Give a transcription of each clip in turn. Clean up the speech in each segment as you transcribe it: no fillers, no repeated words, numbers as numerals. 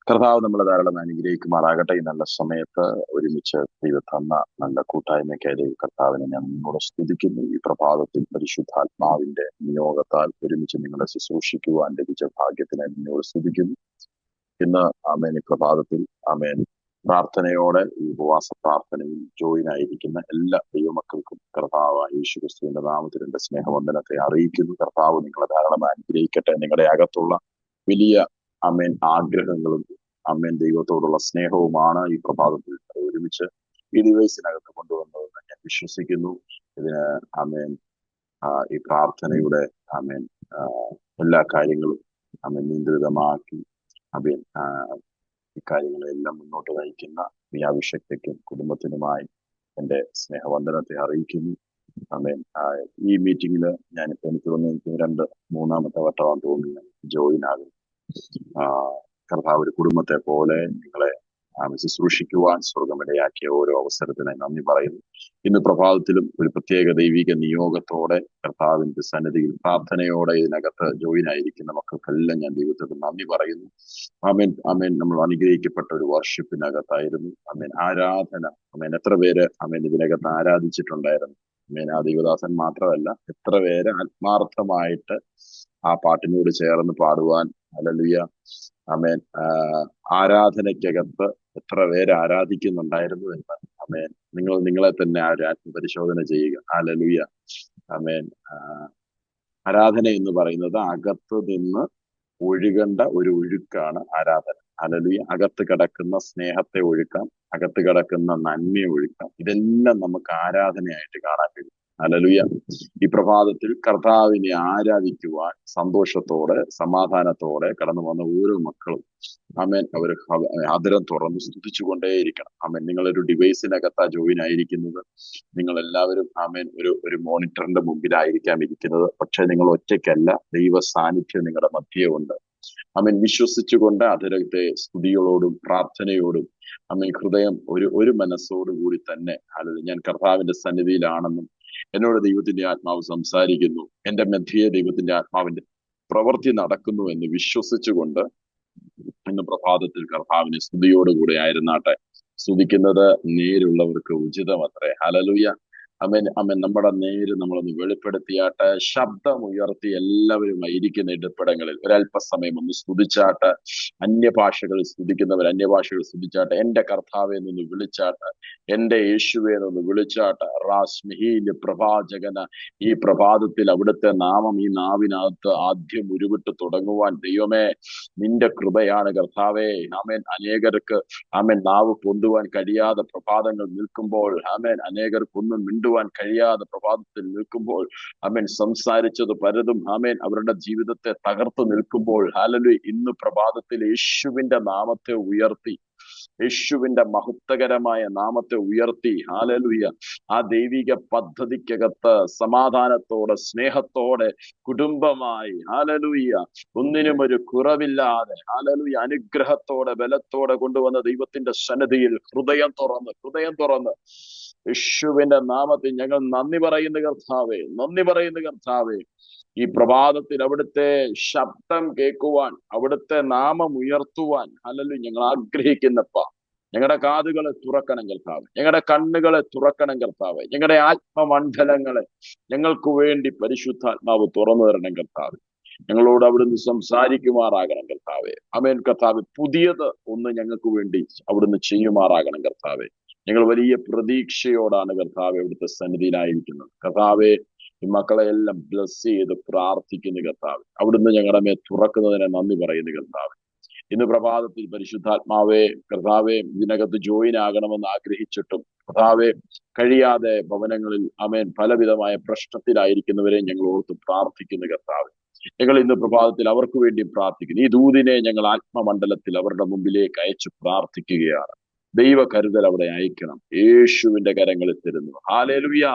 കർത്താവ് നമ്മളെ ധാരാളം അനുഗ്രഹിക്കുമാറാകട്ടെ. ഈ നല്ല സമയത്ത് ഒരുമിച്ച് ദൈവം തന്ന നല്ല കൂട്ടായ്മയ്ക്കായി ദൈവ കർത്താവിനെ ഞാൻ നിങ്ങളോട് സ്തുതിക്കുന്നു. ഈ പ്രഭാതത്തിൽ പരിശുദ്ധാത്മാവിന്റെ നിയോഗത്താൽ ഒരുമിച്ച് നിങ്ങളെ ശുശ്രൂഷിക്കുവാൻ ലഭിച്ച ഭാഗ്യത്തിനെ നിങ്ങളോട് സ്തുതിക്കുന്നു. ഇന്ന് ആമേൻ ഈ പ്രഭാതത്തിൽ ആമേൻ പ്രാർത്ഥനയോടെ ഈ ഉപവാസ പ്രാർത്ഥനയിൽ ജോയിൻ ആയിരിക്കുന്ന എല്ലാ ദൈവമക്കൾക്കും കർത്താവ് യേശു ക്രിസ്തുവിന്റെ നാമത്തിൽ എന്റെ സ്നേഹവന്ദനത്തെ അറിയിക്കുന്നു. കർത്താവ് നിങ്ങളെ ധാരാളം അനുഗ്രഹിക്കട്ടെ. നിങ്ങളുടെ അകത്തുള്ള വലിയ അമേൻ ആഗ്രഹങ്ങളും അമേൻ ദൈവത്തോടുള്ള സ്നേഹവുമാണ് ഈ പ്രഭാതത്തിൽ ഒരുമിച്ച് ഈ ഡിവൈസിനകത്ത് കൊണ്ടുവന്നതെന്ന് ഞാൻ വിശ്വസിക്കുന്നു. ഇതിന് അമേൻ ഈ പ്രാർത്ഥനയുടെ അമേൻ എല്ലാ കാര്യങ്ങളും അമേൻ നിയന്ത്രിതമാക്കി അമേൻ ഇക്കാര്യങ്ങളെല്ലാം മുന്നോട്ട് നയിക്കുന്ന ഈ അഭിഷക്തയ്ക്കും കുടുംബത്തിനുമായി എന്റെ സ്നേഹവന്ദനത്തെ അറിയിക്കുന്നു. അമേൻ ഈ മീറ്റിംഗിൽ എനിക്ക് തോന്നുന്നു മൂന്നാമത്തെ വട്ടമാണ് തോന്നുന്നു ജോയിൻ ആകും. കർത്താവ് ഒരു കുടുംബത്തെ പോലെ നിങ്ങളെ ശുശ്രൂഷിക്കുവാൻ സ്വർഗമിടയാക്കിയ ഓരോ അവസരത്തിനായി നന്ദി പറയുന്നു. ഇന്ന് പ്രഭാതത്തിലും ഒരു പ്രത്യേക ദൈവിക നിയോഗത്തോടെ കർത്താവിന്റെ സന്നിധിയിൽ പ്രാർത്ഥനയോടെ ഇതിനകത്ത് ജോയിൻ ആയിരിക്കുന്ന മക്കൾക്കെല്ലാം ഞാൻ ദൈവത്തോട് നന്ദി പറയുന്നു. ആമേൻ ആമേൻ. നമ്മൾ അനുഗ്രഹിക്കപ്പെട്ട ഒരു വർഷിപ്പിനകത്തായിരുന്നു. ആമേൻ ആരാധന. ആമേൻ എത്ര പേര് ആമേൻ ഇതിനകത്ത് ആരാധിച്ചിട്ടുണ്ടായിരുന്നു. ആമേൻ ആ ദൈവദാസൻ മാത്രമല്ല, എത്ര പേര് ആത്മാർത്ഥമായിട്ട് ആ പാട്ടിനോട് ചേർന്ന് പാടുവാൻ ഹല്ലേലൂയ ആമേൻ ആരാധനയ്ക്കകത്ത് എത്ര പേര് ആരാധിക്കുന്നുണ്ടായിരുന്നു എന്ന് ആമേൻ നിങ്ങളെ തന്നെ ആ ഒരു ആത്മപരിശോധന ചെയ്യുക. ഹല്ലേലൂയ ആമേൻ. ആരാധന എന്ന് പറയുന്നത് അകത്ത് നിന്ന് ഒഴുകേണ്ട ഒരു ഒഴുക്കാണ് ആരാധന. ഹല്ലേലൂയ. അകത്ത് കിടക്കുന്ന സ്നേഹത്തെ ഒഴുക്കാം, അകത്ത് കിടക്കുന്ന നന്മയെ ഒഴുക്കാം. ഇതെല്ലാം നമുക്ക് ആരാധനയായിട്ട് കാണാൻ കഴിയും. ഹല്ലേലൂയ. ഈ പ്രഭാതത്തിൽ കർത്താവിനെ ആരാധിക്കുവാൻ സന്തോഷത്തോടെ സമാധാനത്തോടെ കടന്നു വന്ന ഓരോ മക്കളും ആമേൻ അവർ ആദരം തുറന്ന് സ്തുതിച്ചുകൊണ്ടേയിരിക്കണം. ആമേൻ. നിങ്ങളൊരു ഡിവൈസിനകത്താ ജോയിൻ ആയിരിക്കുന്നത്. നിങ്ങൾ എല്ലാവരും ആമേൻ ഒരു മോണിറ്ററിന്റെ മുമ്പിലായിരിക്കാം ഇരിക്കുന്നത്. പക്ഷെ നിങ്ങൾ ഒറ്റയ്ക്കല്ല, ദൈവ സാന്നിധ്യം നിങ്ങളുടെ മധ്യേ ഉണ്ട്. ആമേൻ. വിശ്വസിച്ചുകൊണ്ട് അതിരത്തെ സ്തുതികളോടും പ്രാർത്ഥനയോടും ആമേൻ ഹൃദയം ഒരു മനസ്സോടുകൂടി തന്നെ അല്ലെങ്കിൽ ഞാൻ കർത്താവിന്റെ സന്നിധിയിലാണെന്നും എന്നോട് ദൈവത്തിന്റെ ആത്മാവ് സംസാരിക്കുന്നു, എന്റെ മധ്യേ ദൈവത്തിന്റെ ആത്മാവിന്റെ പ്രവൃത്തി നടക്കുന്നു എന്ന് വിശ്വസിച്ചുകൊണ്ട് ഇന്ന് പ്രഭാതത്തിൽ കർത്താവിനെ സ്തുതിയോടുകൂടെ ആയിരുന്നാട്ടെ. സ്തുതിക്കുന്നത് നേരുള്ളവർക്ക് ഉചിതമത്രേ. ഹല്ലേലൂയ. അമേൻ അമേൻ. നമ്മുടെ നേര് നമ്മളൊന്ന് വെളിപ്പെടുത്തിയാട്ട് ശബ്ദമുയർത്തി എല്ലാവരും ഇരിക്കുന്ന ഇടപെടങ്ങളിൽ ഒരല്പസമയം ഒന്ന് സ്തുതിച്ചാട്ട്. അന്യഭാഷകളിൽ സ്തുതിക്കുന്നവർ അന്യഭാഷകൾ സ്തുതിച്ചാട്ട്. എന്റെ കർത്താവെ എന്നൊന്ന് വിളിച്ചാട്ട്, എന്റെ യേശുവെ എന്നൊന്ന് വിളിച്ചാട്ട്. റാസ്മിഹീല് പ്രവാചകന ഈ പ്രഭാതത്തിൽ അവിടുത്തെ നാമം ഈ നാവിനകത്ത് ആദ്യം ഉരുവിട്ട് തുടങ്ങുവാൻ ദൈവമേ നിന്റെ കൃപയാണ് കർത്താവേ. ആമേൻ. അനേകർക്ക് ആമേൻ നാവ് പൊന്തുവാൻ കഴിയാതെ പ്രഭാതങ്ങൾ നിൽക്കുമ്പോൾ, ആമേൻ അനേകർക്കൊന്നും മിണ്ടുവാൻ കഴിയാതെ പ്രഭാതത്തിൽ നിൽക്കുമ്പോൾ, ആമേൻ സംസാരിച്ചത് പലതും ആമേൻ അവരുടെ ജീവിതത്തെ തകർത്ത് നിൽക്കുമ്പോൾ, ഹല്ലേലൂയ ഇന്ന് പ്രഭാതത്തിൽ യേശുവിന്റെ നാമത്തെ ഉയർത്തി, യേശുവിന്റെ മഹത്വകരമായ നാമത്തെ ഉയർത്തി, ഹല്ലേലൂയ ആ ദൈവിക പദ്ധതിക്കകത്ത് സമാധാനത്തോടെ സ്നേഹത്തോടെ കുടുംബമായി, ഹല്ലേലൂയ ഒന്നിനും ഒരു കുറവില്ലാതെ, ഹല്ലേലൂയ അനുഗ്രഹത്തോടെ ബലത്തോടെ കൊണ്ടുവന്ന ദൈവത്തിന്റെ സന്നിധിയിൽ ഹൃദയം തുറന്ന് യേശുവിന്റെ നാമത്തിൽ ഞങ്ങൾ നന്ദി പറയുന്ന കർത്താവേ, നന്ദി പറയുന്ന കർത്താവേ. ഈ പ്രഭാതത്തിൽ അവിടുത്തെ ശബ്ദം കേൾക്കുവാൻ, അവിടുത്തെ നാമം ഉയർത്തുവാൻ ഹല്ലേലൂയ ഞങ്ങൾ ആഗ്രഹിക്കുന്നപ്പ. ഞങ്ങളുടെ കാതുകളെ തുറക്കണം കർത്താവ്, ഞങ്ങളുടെ കണ്ണുകളെ തുറക്കണം കർത്താവ്, ഞങ്ങളുടെ ആത്മമണ്ഡലങ്ങളെ ഞങ്ങൾക്ക് വേണ്ടി പരിശുദ്ധാത്മാവ് തുറന്നു തരണം കർത്താവ്. ഞങ്ങളോട് അവിടുന്ന് സംസാരിക്കുമാറാകണം കർത്താവെ. ആമേൻ കർത്താവ്. പുതിയത് ഒന്ന് ഞങ്ങൾക്ക് വേണ്ടി അവിടുന്ന് ചെയ്യുമാറാകണം കർത്താവെ. ഞങ്ങൾ വലിയ പ്രതീക്ഷയോടാണ് കർത്താവെ അവിടുത്തെ സന്നിധിയിലായിരിക്കുന്നത്. കർത്താവെ ഈ മക്കളെ എല്ലാം ബ്ലസ് ചെയ്ത് പ്രാർത്ഥിക്കുന്ന കർത്താവ്, അവിടുന്ന് ഞങ്ങളുടെ മേൽ തുറക്കുന്നതിനെ നന്ദി പറയുന്ന കർത്താവ്. ഇന്ന് പ്രഭാതത്തിൽ പരിശുദ്ധാത്മാവെ കർത്താവെ ഇതിനകത്ത് ജോയിൻ ആകണമെന്ന് ആഗ്രഹിച്ചിട്ടും കർത്താവെ കഴിയാതെ ഭവനങ്ങളിൽ ആമേൻ പലവിധമായ പ്രശ്നത്തിലായിരിക്കുന്നവരെ ഞങ്ങൾ ഓർത്ത് പ്രാർത്ഥിക്കുന്ന കർത്താവ്. ഞങ്ങൾ ഇന്ന് പ്രഭാതത്തിൽ അവർക്ക് വേണ്ടി പ്രാർത്ഥിക്കുന്നു. ഈ ദൂതിനെ ഞങ്ങൾ ആത്മമണ്ഡലത്തിൽ അവരുടെ മുമ്പിലേക്ക് അയച്ചു പ്രാർത്ഥിക്കുകയാണ്. ദൈവ കരുതൽ അവിടെ അയക്കണം. യേശുവിന്റെ കരങ്ങളിൽ തരുന്നു. ഹല്ലേലൂയ.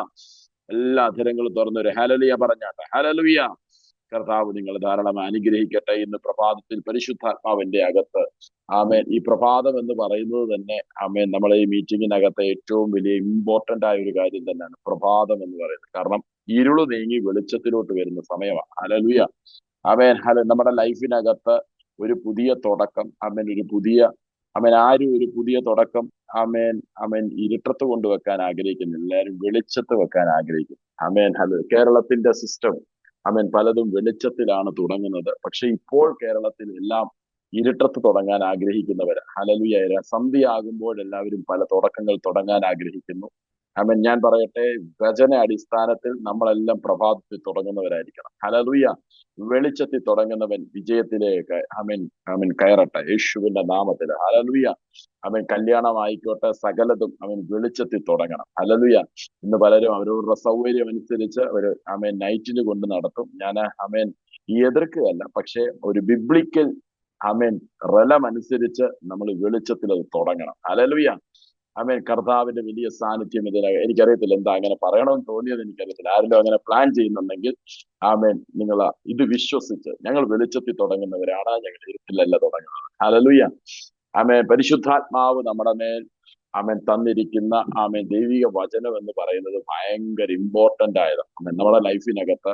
എല്ലാ അധരങ്ങളും തുറന്നൊരു ഹല്ലേലൂയ പറഞ്ഞാട്ടെ. ഹല്ലേലൂയ. കർത്താവ് നിങ്ങൾ ധാരാളം അനുഗ്രഹിക്കട്ടെ. ഇന്ന് പ്രഭാതത്തിൽ പരിശുദ്ധാത്മാവിന്റെ അകത്ത് ആമേൻ. ഈ പ്രഭാതം എന്ന് പറയുന്നത് തന്നെ ആമേൻ നമ്മളെ ഈ മീറ്റിങ്ങിനകത്ത് ഏറ്റവും വലിയ ഇമ്പോർട്ടന്റ് ആയ ഒരു കാര്യം തന്നെയാണ് പ്രഭാതം എന്ന് പറയുന്നത്. കാരണം ഇരുള് നീങ്ങി വെളിച്ചത്തിലോട്ട് വരുന്ന സമയമാണ്. ഹല്ലേലൂയ. ആമേൻ. നമ്മുടെ ലൈഫിനകത്ത് ഒരു പുതിയ തുടക്കം. ആമേൻ. ഒരു പുതിയ ആരും ഒരു പുതിയ തുടക്കം ആമേൻ ഇരുട്ടത്ത് കൊണ്ടുവെക്കാൻ ആഗ്രഹിക്കുന്നില്ല. എല്ലാവരും വെളിച്ചത്ത് വെക്കാൻ ആഗ്രഹിക്കും. ആമേൻ. ഹലോ. കേരളത്തിന്റെ സിസ്റ്റം പലതും വെളിച്ചത്തിലാണ് തുടങ്ങുന്നത്. പക്ഷെ ഇപ്പോൾ കേരളത്തിൽ എല്ലാം ഇരുട്ടത്ത് തുടങ്ങാൻ ആഗ്രഹിക്കുന്നവർ. ഹല്ലേലൂയ. സന്ധ്യയാകുമ്പോൾ എല്ലാവരും പല തുടക്കങ്ങൾ തുടങ്ങാൻ ആഗ്രഹിക്കുന്നു. ഞാൻ പറയട്ടെ, വചന അടിസ്ഥാനത്തിൽ നമ്മളെല്ലാം പ്രഭാതത്തിൽ തുടങ്ങുന്നവരായിരിക്കണം. ഹല്ലേലൂയ. വെളിച്ചത്തിൽ തുടങ്ങുന്നവൻ വിജയത്തിലേക്ക് കയറട്ടെ യേശുവിന്റെ നാമത്തിൽ. ഹല്ലേലൂയ. കല്യാണമായിക്കോട്ടെ, സകലതും വെളിച്ചത്തിൽ തുടങ്ങണം. ഹല്ലേലൂയ. ഇന്ന് പലരും അവരവരുടെ സൗകര്യം അനുസരിച്ച് ഒരു നൈറ്റിന് കൊണ്ട് നടത്തും. ഞാൻ എതിർക്കുകയല്ല, പക്ഷെ ഒരു ബിബ്ലിക്കൽ റലം അനുസരിച്ച് നമ്മൾ വെളിച്ചത്തിൽ അത് തുടങ്ങണം. ഹല്ലേലൂയ. കർത്താവിന്റെ വലിയ സാന്നിധ്യം എനിക്കറിയത്തില്ല എന്താ അങ്ങനെ പറയണമെന്ന് തോന്നിയത്, എനിക്കറിയത്തില്ല. ആരെങ്കിലും അങ്ങനെ പ്ലാൻ ചെയ്യുന്നുണ്ടെങ്കിൽ നിങ്ങൾ ഇത് വിശ്വസിച്ച്, ഞങ്ങൾ വെളിച്ചത്തിൽ തുടങ്ങുന്നവരാണ്, ഞങ്ങൾ ഇരുട്ടിലല്ല തുടങ്ങുന്നത്. ഹല്ലേലൂയ. പരിശുദ്ധാത്മാവ് നമ്മുടെ മേൽ തന്നിരിക്കുന്ന ദൈവിക വചനം എന്ന് പറയുന്നത് ഭയങ്കര ഇമ്പോർട്ടന്റ് ആയതാണ്. നമ്മുടെ ലൈഫിനകത്ത്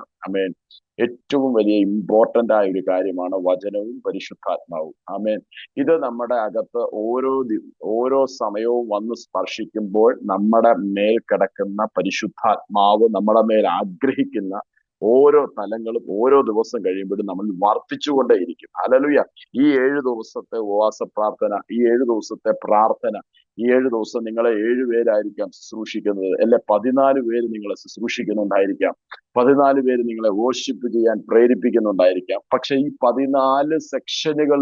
ഏറ്റവും വലിയ ഇമ്പോർട്ടന്റ് ആയ ഒരു കാര്യമാണ് വചനവും പരിശുദ്ധാത്മാവും. ഇത് നമ്മുടെ അകത്ത് ഓരോ സമയവും വന്ന് സ്പർശിക്കുമ്പോൾ നമ്മുടെ മേൽ കിടക്കുന്ന പരിശുദ്ധാത്മാവ് നമ്മുടെ മേൽ ആഗ്രഹിക്കുന്ന ഓരോ തലങ്ങളും ഓരോ ദിവസം കഴിയുമ്പോഴും നമ്മൾ വർദ്ധിച്ചുകൊണ്ടേയിരിക്കും. ഹല്ലേലൂയ. ഈ 7 ദിവസത്തെ ഉപവാസ പ്രാർത്ഥന, ഈ 7 ദിവസത്തെ പ്രാർത്ഥന, ഈ 7 ദിവസം നിങ്ങളെ 7 പേരായിരിക്കാം ശുശ്രൂഷിക്കുന്നത്, അല്ലെ 14 പേര് നിങ്ങളെ ശുശ്രൂഷിക്കുന്നുണ്ടായിരിക്കാം, 14 പേര് നിങ്ങളെ വോർഷിപ്പ് ചെയ്യാൻ പ്രേരിപ്പിക്കുന്നുണ്ടായിരിക്കാം. പക്ഷെ ഈ 14 സെക്ഷനുകൾ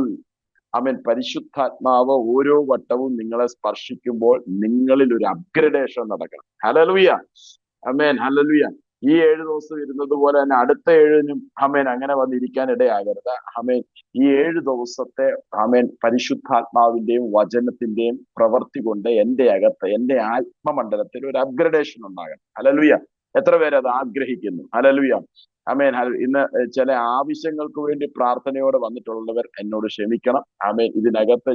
പരിശുദ്ധാത്മാവ് ഓരോ വട്ടവും നിങ്ങളെ സ്പർശിക്കുമ്പോൾ നിങ്ങളിൽ ഒരു അപ്ഗ്രഡേഷൻ നടക്കണം. ഹല്ലേലൂയ. ഹല്ലേലൂയ. ഈ 7 ദിവസം ഇരുന്നത് പോലെ തന്നെ അടുത്ത 7-നും അങ്ങനെ വന്നിരിക്കാൻ ഇടയാകരുത്. ഈ 7 ദിവസത്തെ പരിശുദ്ധാത്മാവിന്റെയും വചനത്തിന്റെയും പ്രവൃത്തി കൊണ്ട് എന്റെ അകത്ത്, എന്റെ ആത്മമണ്ഡലത്തിൽ ഒരു അപ്ഗ്രഡേഷൻ ഉണ്ടാകണം. ഹല്ലേലൂയ. എത്ര പേര് അത് ആഗ്രഹിക്കുന്നു? ഹല്ലേലൂയ. ഇന്ന് ചില ആവശ്യങ്ങൾക്ക് വേണ്ടി പ്രാർത്ഥനയോടെ വന്നിട്ടുള്ളവർ എന്നോട് ക്ഷമിക്കണം. ഇതിനകത്ത്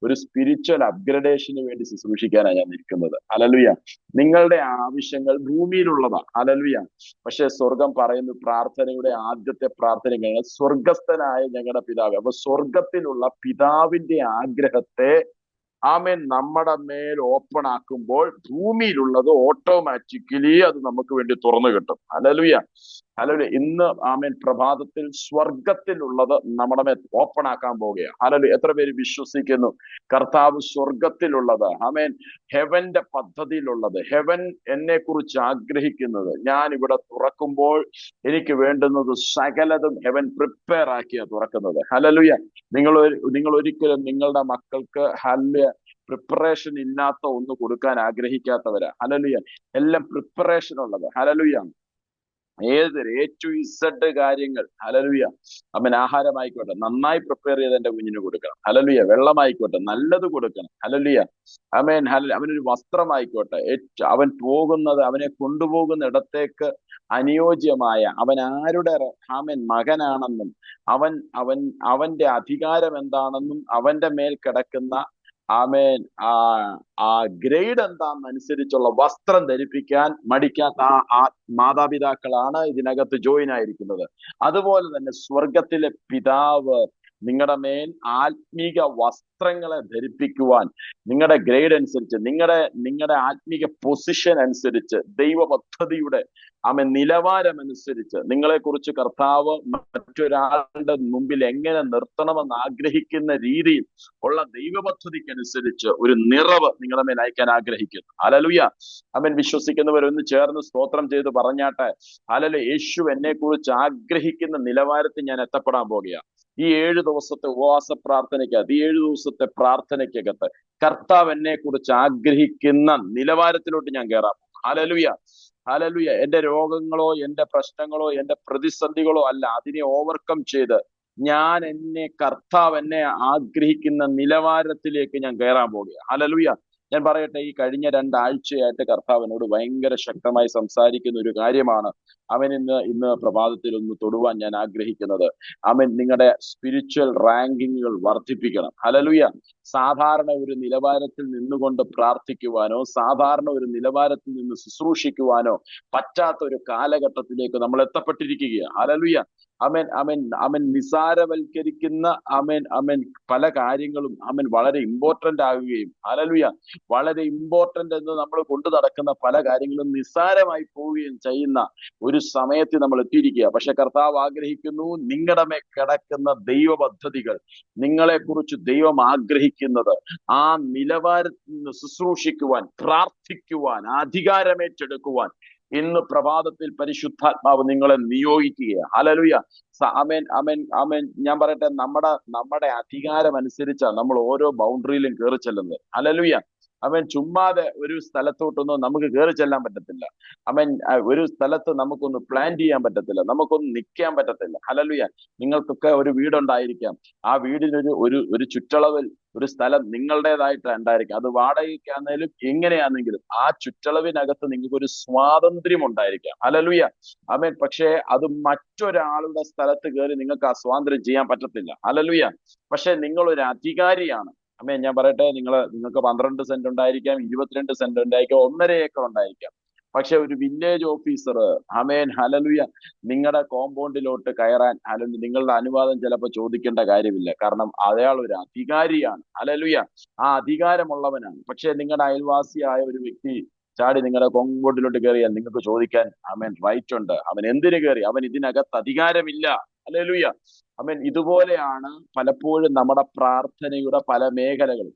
ഒരു സ്പിരിച്വൽ അപ്ഗ്രഡേഷന് വേണ്ടി ശുശ്രൂഷിക്കാനാണ് ഞാൻ നിൽക്കുന്നത്. ഹല്ലേലൂയ. നിങ്ങളുടെ ആവശ്യങ്ങൾ ഭൂമിയിലുള്ളതാ. ഹല്ലേലൂയ. പക്ഷെ സ്വർഗം പറയുന്നു, പ്രാർത്ഥനയുടെ ആദ്യത്തെ പ്രാർത്ഥന സ്വർഗസ്ഥനായ ഞങ്ങളുടെ പിതാവ്. അപ്പൊ സ്വർഗത്തിലുള്ള പിതാവിന്റെ ആഗ്രഹത്തെ നമ്മുടെ മേൽ ഓപ്പൺ ആക്കുമ്പോൾ ഭൂമിയിലുള്ളത് ഓട്ടോമാറ്റിക്കലി അത് നമുക്ക് വേണ്ടി തുറന്നു കിട്ടും. ഹല്ലേലൂയ. ഹല്ലേലൂയ. ഇന്ന് പ്രഭാതത്തിൽ സ്വർഗത്തിലുള്ളത് നമ്മുടെ മേൽ ഓപ്പൺ ആക്കാൻ പോവുകയാണ്. ഹല്ലേലൂയ. എത്ര പേര് വിശ്വസിക്കുന്നു കർത്താവ് സ്വർഗത്തിലുള്ളത്, ഹെവന്റെ പദ്ധതിയിലുള്ളത്, ഹെവൻ എന്നെ കുറിച്ച് ആഗ്രഹിക്കുന്നത് ഞാൻ ഇവിടെ തുറക്കുമ്പോൾ എനിക്ക് വേണ്ടുന്നത് സകലതും ഹെവൻ പ്രിപ്പയർ ആക്കിയാ തുറക്കുന്നത്. ഹല്ലേലൂയ. നിങ്ങൾ ഒരിക്കലും നിങ്ങളുടെ മക്കൾക്ക് പ്രിപ്പറേഷൻ ഇല്ലാത്ത ഒന്ന് കൊടുക്കാൻ ആഗ്രഹിക്കാത്തവരാ. ഹല്ലേലൂയ. എല്ലാം പ്രിപ്പറേഷൻ ഉള്ളത്. ഹല്ലേലൂയ. A to Z കാര്യങ്ങൾ. ഹല്ലേലൂയ. ആഹാരമായിക്കോട്ടെ നന്നായി പ്രിപ്പയർ ചെയ്ത് എന്റെ കുഞ്ഞിന് കൊടുക്കണം. ഹല്ലേലൂയ. വെള്ളമായിക്കോട്ടെ നല്ലത് കൊടുക്കണം. ഹല്ലേലൂയ. അവനൊരു വസ്ത്രമായിക്കോട്ടെ, അവൻ അവനെ കൊണ്ടുപോകുന്ന ഇടത്തേക്ക് അനുയോജ്യമായ, അവൻ ആരുടെ മകനാണെന്നും അവന്റെ അധികാരം എന്താണെന്നും അവന്റെ മേൽ കിടക്കുന്ന ആ ഗ്രേഡ് എന്താണെന്നനുസരിച്ചുള്ള വസ്ത്രം ധരിപ്പിക്കാൻ മടിക്കാത്ത ആ മാതാപിതാക്കളാണ് ഇതിനകത്ത് ജോയിൻ ആയിരിക്കുന്നത്. അതുപോലെ തന്നെ സ്വർഗത്തിലെ പിതാവ് നിങ്ങളുടെ മേൽ ആത്മീക വസ്ത്രങ്ങളെ ധരിപ്പിക്കുവാൻ നിങ്ങളുടെ ഗ്രേഡ് അനുസരിച്ച്, നിങ്ങളുടെ ആത്മീക പൊസിഷൻ അനുസരിച്ച്, ദൈവ പദ്ധതിയുടെ നിലവാരം അനുസരിച്ച് നിങ്ങളെ കുറിച്ച് കർത്താവ് മറ്റൊരാളുടെ മുമ്പിൽ എങ്ങനെ നിർത്തണമെന്ന് ആഗ്രഹിക്കുന്ന രീതിയിൽ ഉള്ള ദൈവ പദ്ധതിക്കനുസരിച്ച് ഒരു നിറവ് നിങ്ങളുടെ മേൽ അയക്കാൻ ആഗ്രഹിക്കുന്നു. ഹല്ലേലൂയ. വിശ്വസിക്കുന്നവരൊന്ന് ചേർന്ന് സ്തോത്രം ചെയ്ത് പറഞ്ഞാട്ടെ. ഹല്ലേലൂയ. യേശു എന്നെ കുറിച്ച് ആഗ്രഹിക്കുന്ന നിലവാരത്തിൽ ഞാൻ എത്തപ്പെടാൻ പോകുകയാണ്. ഈ 7 ദിവസത്തെ ഉപവാസ പ്രാർത്ഥനയ്ക്കകത്ത്, ഈ 7 ദിവസത്തെ പ്രാർത്ഥനയ്ക്കകത്ത് കർത്താവ് എന്നെ കുറിച്ച് ആഗ്രഹിക്കുന്ന നിലവാരത്തിലോട്ട് ഞാൻ കയറാം. ഹല്ലേലൂയ. ഹല്ലേലൂയ. എന്റെ രോഗങ്ങളോ എന്റെ പ്രശ്നങ്ങളോ എന്റെ പ്രതിസന്ധികളോ അല്ല, അതിനെ ഓവർകം ചെയ്ത് കർത്താവ് എന്നെ ആഗ്രഹിക്കുന്ന നിലവാരത്തിലേക്ക് ഞാൻ കയറാൻ പോകുക. ഹല്ലേലൂയ. ഞാൻ പറയട്ടെ, ഈ കഴിഞ്ഞ 2 ആഴ്ചയായിട്ട് കർത്താവിനോട് ഭയങ്കര ശക്തമായി സംസാരിക്കുന്ന ഒരു കാര്യമാണ് ഇന്ന് പ്രഭാതത്തിൽ ഒന്ന് തൊടുവാൻ ഞാൻ ആഗ്രഹിക്കുന്നത്. നിങ്ങളുടെ സ്പിരിച്വൽ റാങ്കിങ്ങുകൾ വർദ്ധിപ്പിക്കണം. ഹല്ലേലൂയ. സാധാരണ ഒരു നിലവാരത്തിൽ നിന്നുകൊണ്ട് പ്രാർത്ഥിക്കുവാനോ സാധാരണ ഒരു നിലവാരത്തിൽ നിന്ന് ശുശ്രൂഷിക്കുവാനോ പറ്റാത്ത ഒരു കാലഘട്ടത്തിലേക്ക് നമ്മൾ എത്തപ്പെട്ടിരിക്കുകയാണ്. ഹല്ലേലൂയ. അവൻ നിസാരവൽക്കരിക്കുന്ന അവൻ പല കാര്യങ്ങളും വളരെ ഇമ്പോർട്ടന്റ് ആകുകയും, ഹല്ലേലൂയ, വളരെ ഇമ്പോർട്ടന്റ് എന്ന് നമ്മൾ കൊണ്ടു നടക്കുന്ന പല കാര്യങ്ങളും നിസ്സാരമായി പോവുകയും ചെയ്യുന്ന ഒരു സമയത്ത് നമ്മൾ എത്തിയിരിക്കുക. പക്ഷെ കർത്താവ് ആഗ്രഹിക്കുന്നു, നിങ്ങളുടെ മേൽ കിടക്കുന്ന ദൈവ പദ്ധതികൾ, നിങ്ങളെക്കുറിച്ച് ദൈവം ആഗ്രഹിക്കുന്നത് ആ നിലവാരത്തിൽ നിന്ന് ശുശ്രൂഷിക്കുവാൻ, പ്രാർത്ഥിക്കുവാൻ, അധികാരമേറ്റെടുക്കുവാൻ ഇന്ന് പ്രഭാതത്തിൽ പരിശുദ്ധാത്മാവ് നിങ്ങളെ നിയോഗിക്കുക. ഹല്ലേലൂയ. ഞാൻ പറയട്ടെ, നമ്മുടെ അധികാരം അനുസരിച്ചാണ് നമ്മൾ ഓരോ ബൗണ്ടറിയിലും കയറി ചെല്ലുന്നത്. ഹല്ലേലൂയ. ചുമ്മാതെ ഒരു സ്ഥലത്തോട്ടൊന്നും നമുക്ക് കയറി ചെല്ലാൻ പറ്റത്തില്ല. ഒരു സ്ഥലത്ത് നമുക്കൊന്ന് പ്ലാൻ ചെയ്യാൻ പറ്റത്തില്ല, നമുക്കൊന്ന് നിൽക്കാൻ പറ്റത്തില്ല. ഹല്ലേലൂയ. നിങ്ങൾക്കൊക്കെ ഒരു വീടുണ്ടായിരിക്കാം. ആ വീടിനൊരു ഒരു ഒരു ചുറ്റളവിൽ ഒരു സ്ഥലം നിങ്ങളുടേതായിട്ട് ഉണ്ടായിരിക്കും. അത് വാടകയ്ക്കാണെങ്കിലും എങ്ങനെയാണെങ്കിലും ആ ചുറ്റളവിനകത്ത് നിങ്ങൾക്ക് ഒരു സ്വാതന്ത്ര്യം ഉണ്ടായിരിക്കാം. ഹല്ലേലൂയ. പക്ഷേ അത് മറ്റൊരാളുടെ സ്ഥലത്ത് കയറി നിങ്ങൾക്ക് ആ സ്വാതന്ത്ര്യം ചെയ്യാൻ പറ്റത്തില്ല. ഹല്ലേലൂയ. പക്ഷെ നിങ്ങളൊരു അധികാരിയാണ്. ഞാൻ പറയട്ടെ, നിങ്ങൾക്ക് 12 സെന്റ് ഉണ്ടായിരിക്കാം, 22 സെന്റ് ഉണ്ടായിരിക്കാം, 1.5 ഏക്കർ ഉണ്ടായിരിക്കാം. പക്ഷെ ഒരു വില്ലേജ് ഓഫീസർ, ഹല്ലേലൂയ, നിങ്ങളുടെ കോമ്പൗണ്ടിലോട്ട് കയറാൻ നിങ്ങളുടെ അനുവാദം ചിലപ്പോൾ ചോദിക്കേണ്ട കാര്യമില്ല. കാരണം അയാൾ ഒരു അധികാരിയാണ്. ഹല്ലേലൂയ. ആ അധികാരമുള്ളവനാണ്. പക്ഷെ നിങ്ങളുടെ അയൽവാസിയായ ഒരു വ്യക്തി ചാടി നിങ്ങളുടെ കോമ്പൗണ്ടിലോട്ട് കയറിയാൽ നിങ്ങൾക്ക് ചോദിക്കാൻ റൈറ്റ് ഉണ്ട്. അവൻ എന്തിനു കയറി? അവൻ ഇതിനകത്ത് അധികാരമില്ല. ഹല്ലേലൂയ. ഇതുപോലെയാണ് പലപ്പോഴും നമ്മുടെ പ്രാർത്ഥനയുടെ പല മേഖലകളും.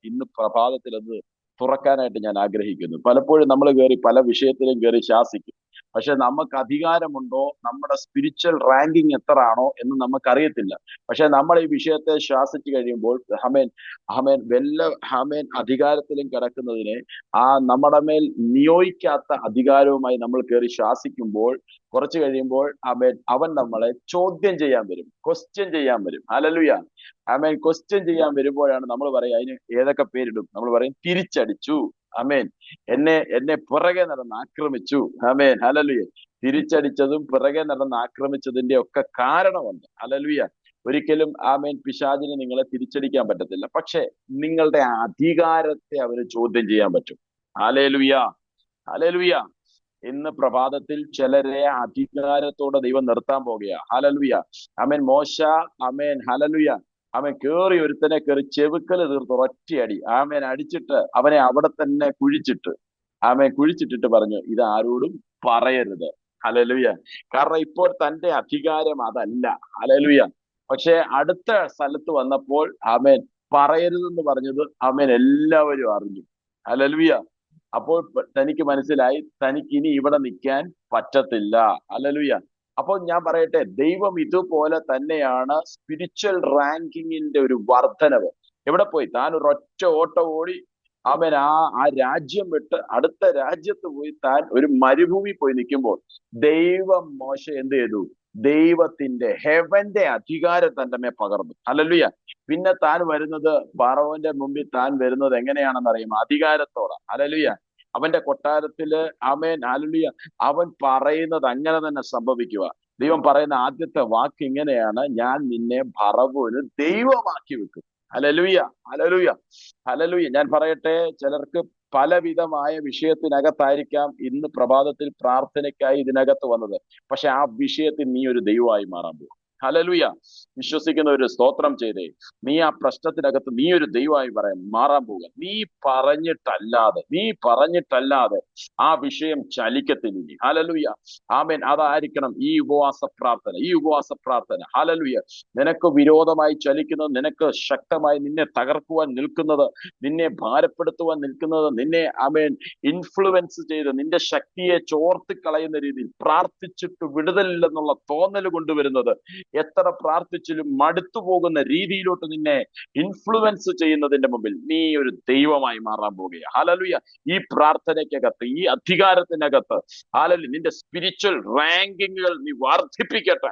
ഇന്ന് പ്രഭാതത്തിൽ അത് തുറക്കാനായിട്ട് ഞാൻ ആഗ്രഹിക്കുന്നു. പലപ്പോഴും നമ്മൾ കയറി പല വിഷയത്തിലും കയറി ശാസിക്കും. പക്ഷെ നമുക്ക് അധികാരമുണ്ടോ, നമ്മുടെ സ്പിരിച്വൽ റാങ്കിങ് എത്ര ആണോ എന്ന് നമുക്കറിയത്തില്ല. പക്ഷെ നമ്മൾ ഈ വിഷയത്തെ ശാസിച്ചു കഴിയുമ്പോൾ അധികാരത്തിലും കിടക്കുന്നതിനെ നമ്മുടെ മേൽ നിയോഗിക്കാത്ത അധികാരവുമായി നമ്മൾ കയറി ശാസിക്കുമ്പോൾ കുറച്ച് കഴിയുമ്പോൾ അവൻ നമ്മളെ ചോദ്യം ചെയ്യാൻ വരും, ക്വസ്റ്റ്യൻ ചെയ്യാൻ വരും. ഹല്ലേലൂയ. ക്വസ്റ്റ്യൻ ചെയ്യാൻ വരുമ്പോഴാണ് നമ്മൾ പറയുക, അതിന് ഏതൊക്കെ പേരിടും? നമ്മൾ പറയും തിരിച്ചടിച്ചു. എന്നെ പുറകെ നടന്ന് ആക്രമിച്ചു. ഹല്ലേലൂയ. തിരിച്ചടിച്ചതും പിറകെ നടന്ന് ആക്രമിച്ചതിന്റെ ഒക്കെ കാരണമുണ്ട്. ഹല്ലേലൂയ. ഒരിക്കലും പിശാചിന് നിങ്ങളെ തിരിച്ചടിക്കാൻ പറ്റത്തില്ല. പക്ഷെ നിങ്ങളുടെ അധികാരത്തെ അവര് ചോദ്യം ചെയ്യാൻ പറ്റും. ഹല്ലേലൂയ. ഹല്ലേലൂയ. ഇന്ന് പ്രഭാതത്തിൽ ചിലരെ അധികാരത്തോടെ ദൈവം നിർത്താൻ പോകുക. ഹല്ലേലൂയ. മോശ ഹല്ലേലൂയ കേറി ഒരുത്തനെ കയറി ചെവുക്കല് തീർത്ത് ഒറ്റയടി അടിച്ചിട്ട് അവനെ അവിടെ തന്നെ കുഴിച്ചിട്ടിട്ട് പറഞ്ഞു, ഇത് ആരോടും പറയരുത്. ഹല്ലേലൂയ. കാരണം ഇപ്പോൾ തന്റെ അധികാരം അതല്ല. ഹല്ലേലൂയ. പക്ഷെ അടുത്ത സ്ഥലത്ത് വന്നപ്പോൾ പറയരുതെന്ന് പറഞ്ഞത് എല്ലാവരും അറിഞ്ഞു. ഹല്ലേലൂയ. അപ്പോൾ തനിക്ക് മനസ്സിലായി, തനിക്ക് ഇനി ഇവിടെ നിൽക്കാൻ പറ്റത്തില്ല. ഹല്ലേലൂയ. അപ്പോൾ ഞാൻ പറയട്ടെ, ദൈവം ഇതുപോലെ തന്നെയാണ് സ്പിരിച്വൽ റാങ്കിങ്ങിന്റെ ഒരു വർധനവ്. എവിടെ പോയി? താൻ ഒരൊറ്റ ഓട്ടം ഓടി ആ രാജ്യം വിട്ട് അടുത്ത രാജ്യത്ത് പോയി താൻ ഒരു മരുഭൂമി പോയി നിൽക്കുമ്പോൾ ദൈവം മോശ എന്ത് ചെയ്തു? ദൈവത്തിന്റെ ഹെവന്റെ അധികാരം തന്റെ മേൽ പകർന്നു. ഹല്ലേലൂയ. പിന്നെ താൻ വരുന്നത് ഫറവോന്റെ മുമ്പിൽ താൻ വരുന്നത് എങ്ങനെയാണെന്ന് അറിയുമോ? അധികാരത്തോടെ. ഹല്ലേലൂയ. അവന്റെ കൊട്ടാരത്തില് ഹല്ലേലൂയ അവൻ പറയുന്നത് അങ്ങനെ തന്നെ സംഭവിക്കുക. ദൈവം പറയുന്ന ആദ്യത്തെ വാക്ക് ഇങ്ങനെയാണ്, ഞാൻ നിന്നെ ഫറവോന് ദൈവമാക്കി വെക്കും. ഹല്ലേലൂയ. ഹല്ലേലൂയ. ഹല്ലേലൂയ. ഞാൻ പറയട്ടെ, ചിലർക്ക് പലവിധമായ വിഷയത്തിനകത്തായിരിക്കാം ഇന്ന് പ്രഭാതത്തിൽ പ്രാർത്ഥനയ്ക്കായി ഇതിനകത്ത് വന്നത്. പക്ഷെ ആ വിഷയത്തിൽ നീ ഒരു ദൈവമായി മാറാൻ പോകും. ഹല്ലേലൂയ. വിശ്വസിക്കുന്ന ഒരു സ്തോത്രം ചെയ്തേ. നീ ആ പ്രശ്നത്തിനകത്ത് നീ ഒരു ദൈവമായി മാറാൻ പോകുക. നീ പറഞ്ഞിട്ടല്ലാതെ ആ വിഷയം ചലിക്കത്തില്ല. ഹല്ലേലൂയ. അതായിരിക്കണം ഈ ഉപവാസ പ്രാർത്ഥന. ഹല്ലേലൂയ. നിനക്ക് വിരോധമായി ചലിക്കുന്നത്, നിനക്ക് ശക്തമായി നിന്നെ തകർക്കുവാൻ നിൽക്കുന്നത്, നിന്നെ ഭാരപ്പെടുത്തുവാൻ നിൽക്കുന്നത്, നിന്നെ ഇൻഫ്ലുവൻസ് ചെയ്ത് നിന്റെ ശക്തിയെ ചോർത്തി കളയുന്ന രീതിയിൽ പ്രാർത്ഥിച്ചിട്ട് വിടുതലില്ലെന്നുള്ള തോന്നൽ കൊണ്ടുവരുന്നത്, എത്ര പ്രാർത്ഥിച്ചിലും മടുത്തു പോകുന്ന രീതിയിലോട്ട് നിന്നെ ഇൻഫ്ലുവൻസ് ചെയ്യുന്നതിന്റെ മുമ്പിൽ നീ ഒരു ദൈവമായി മാറാൻ പോകുക. ഹല്ലേലൂയ. ഈ പ്രാർത്ഥനയ്ക്കകത്ത്, ഈ അധികാരത്തിനകത്ത് ഹല്ലേലൂയ നിന്റെ സ്പിരിച്വൽ റാങ്കിങ്ങുകൾ നീ വർദ്ധിപ്പിക്കട്ടെ.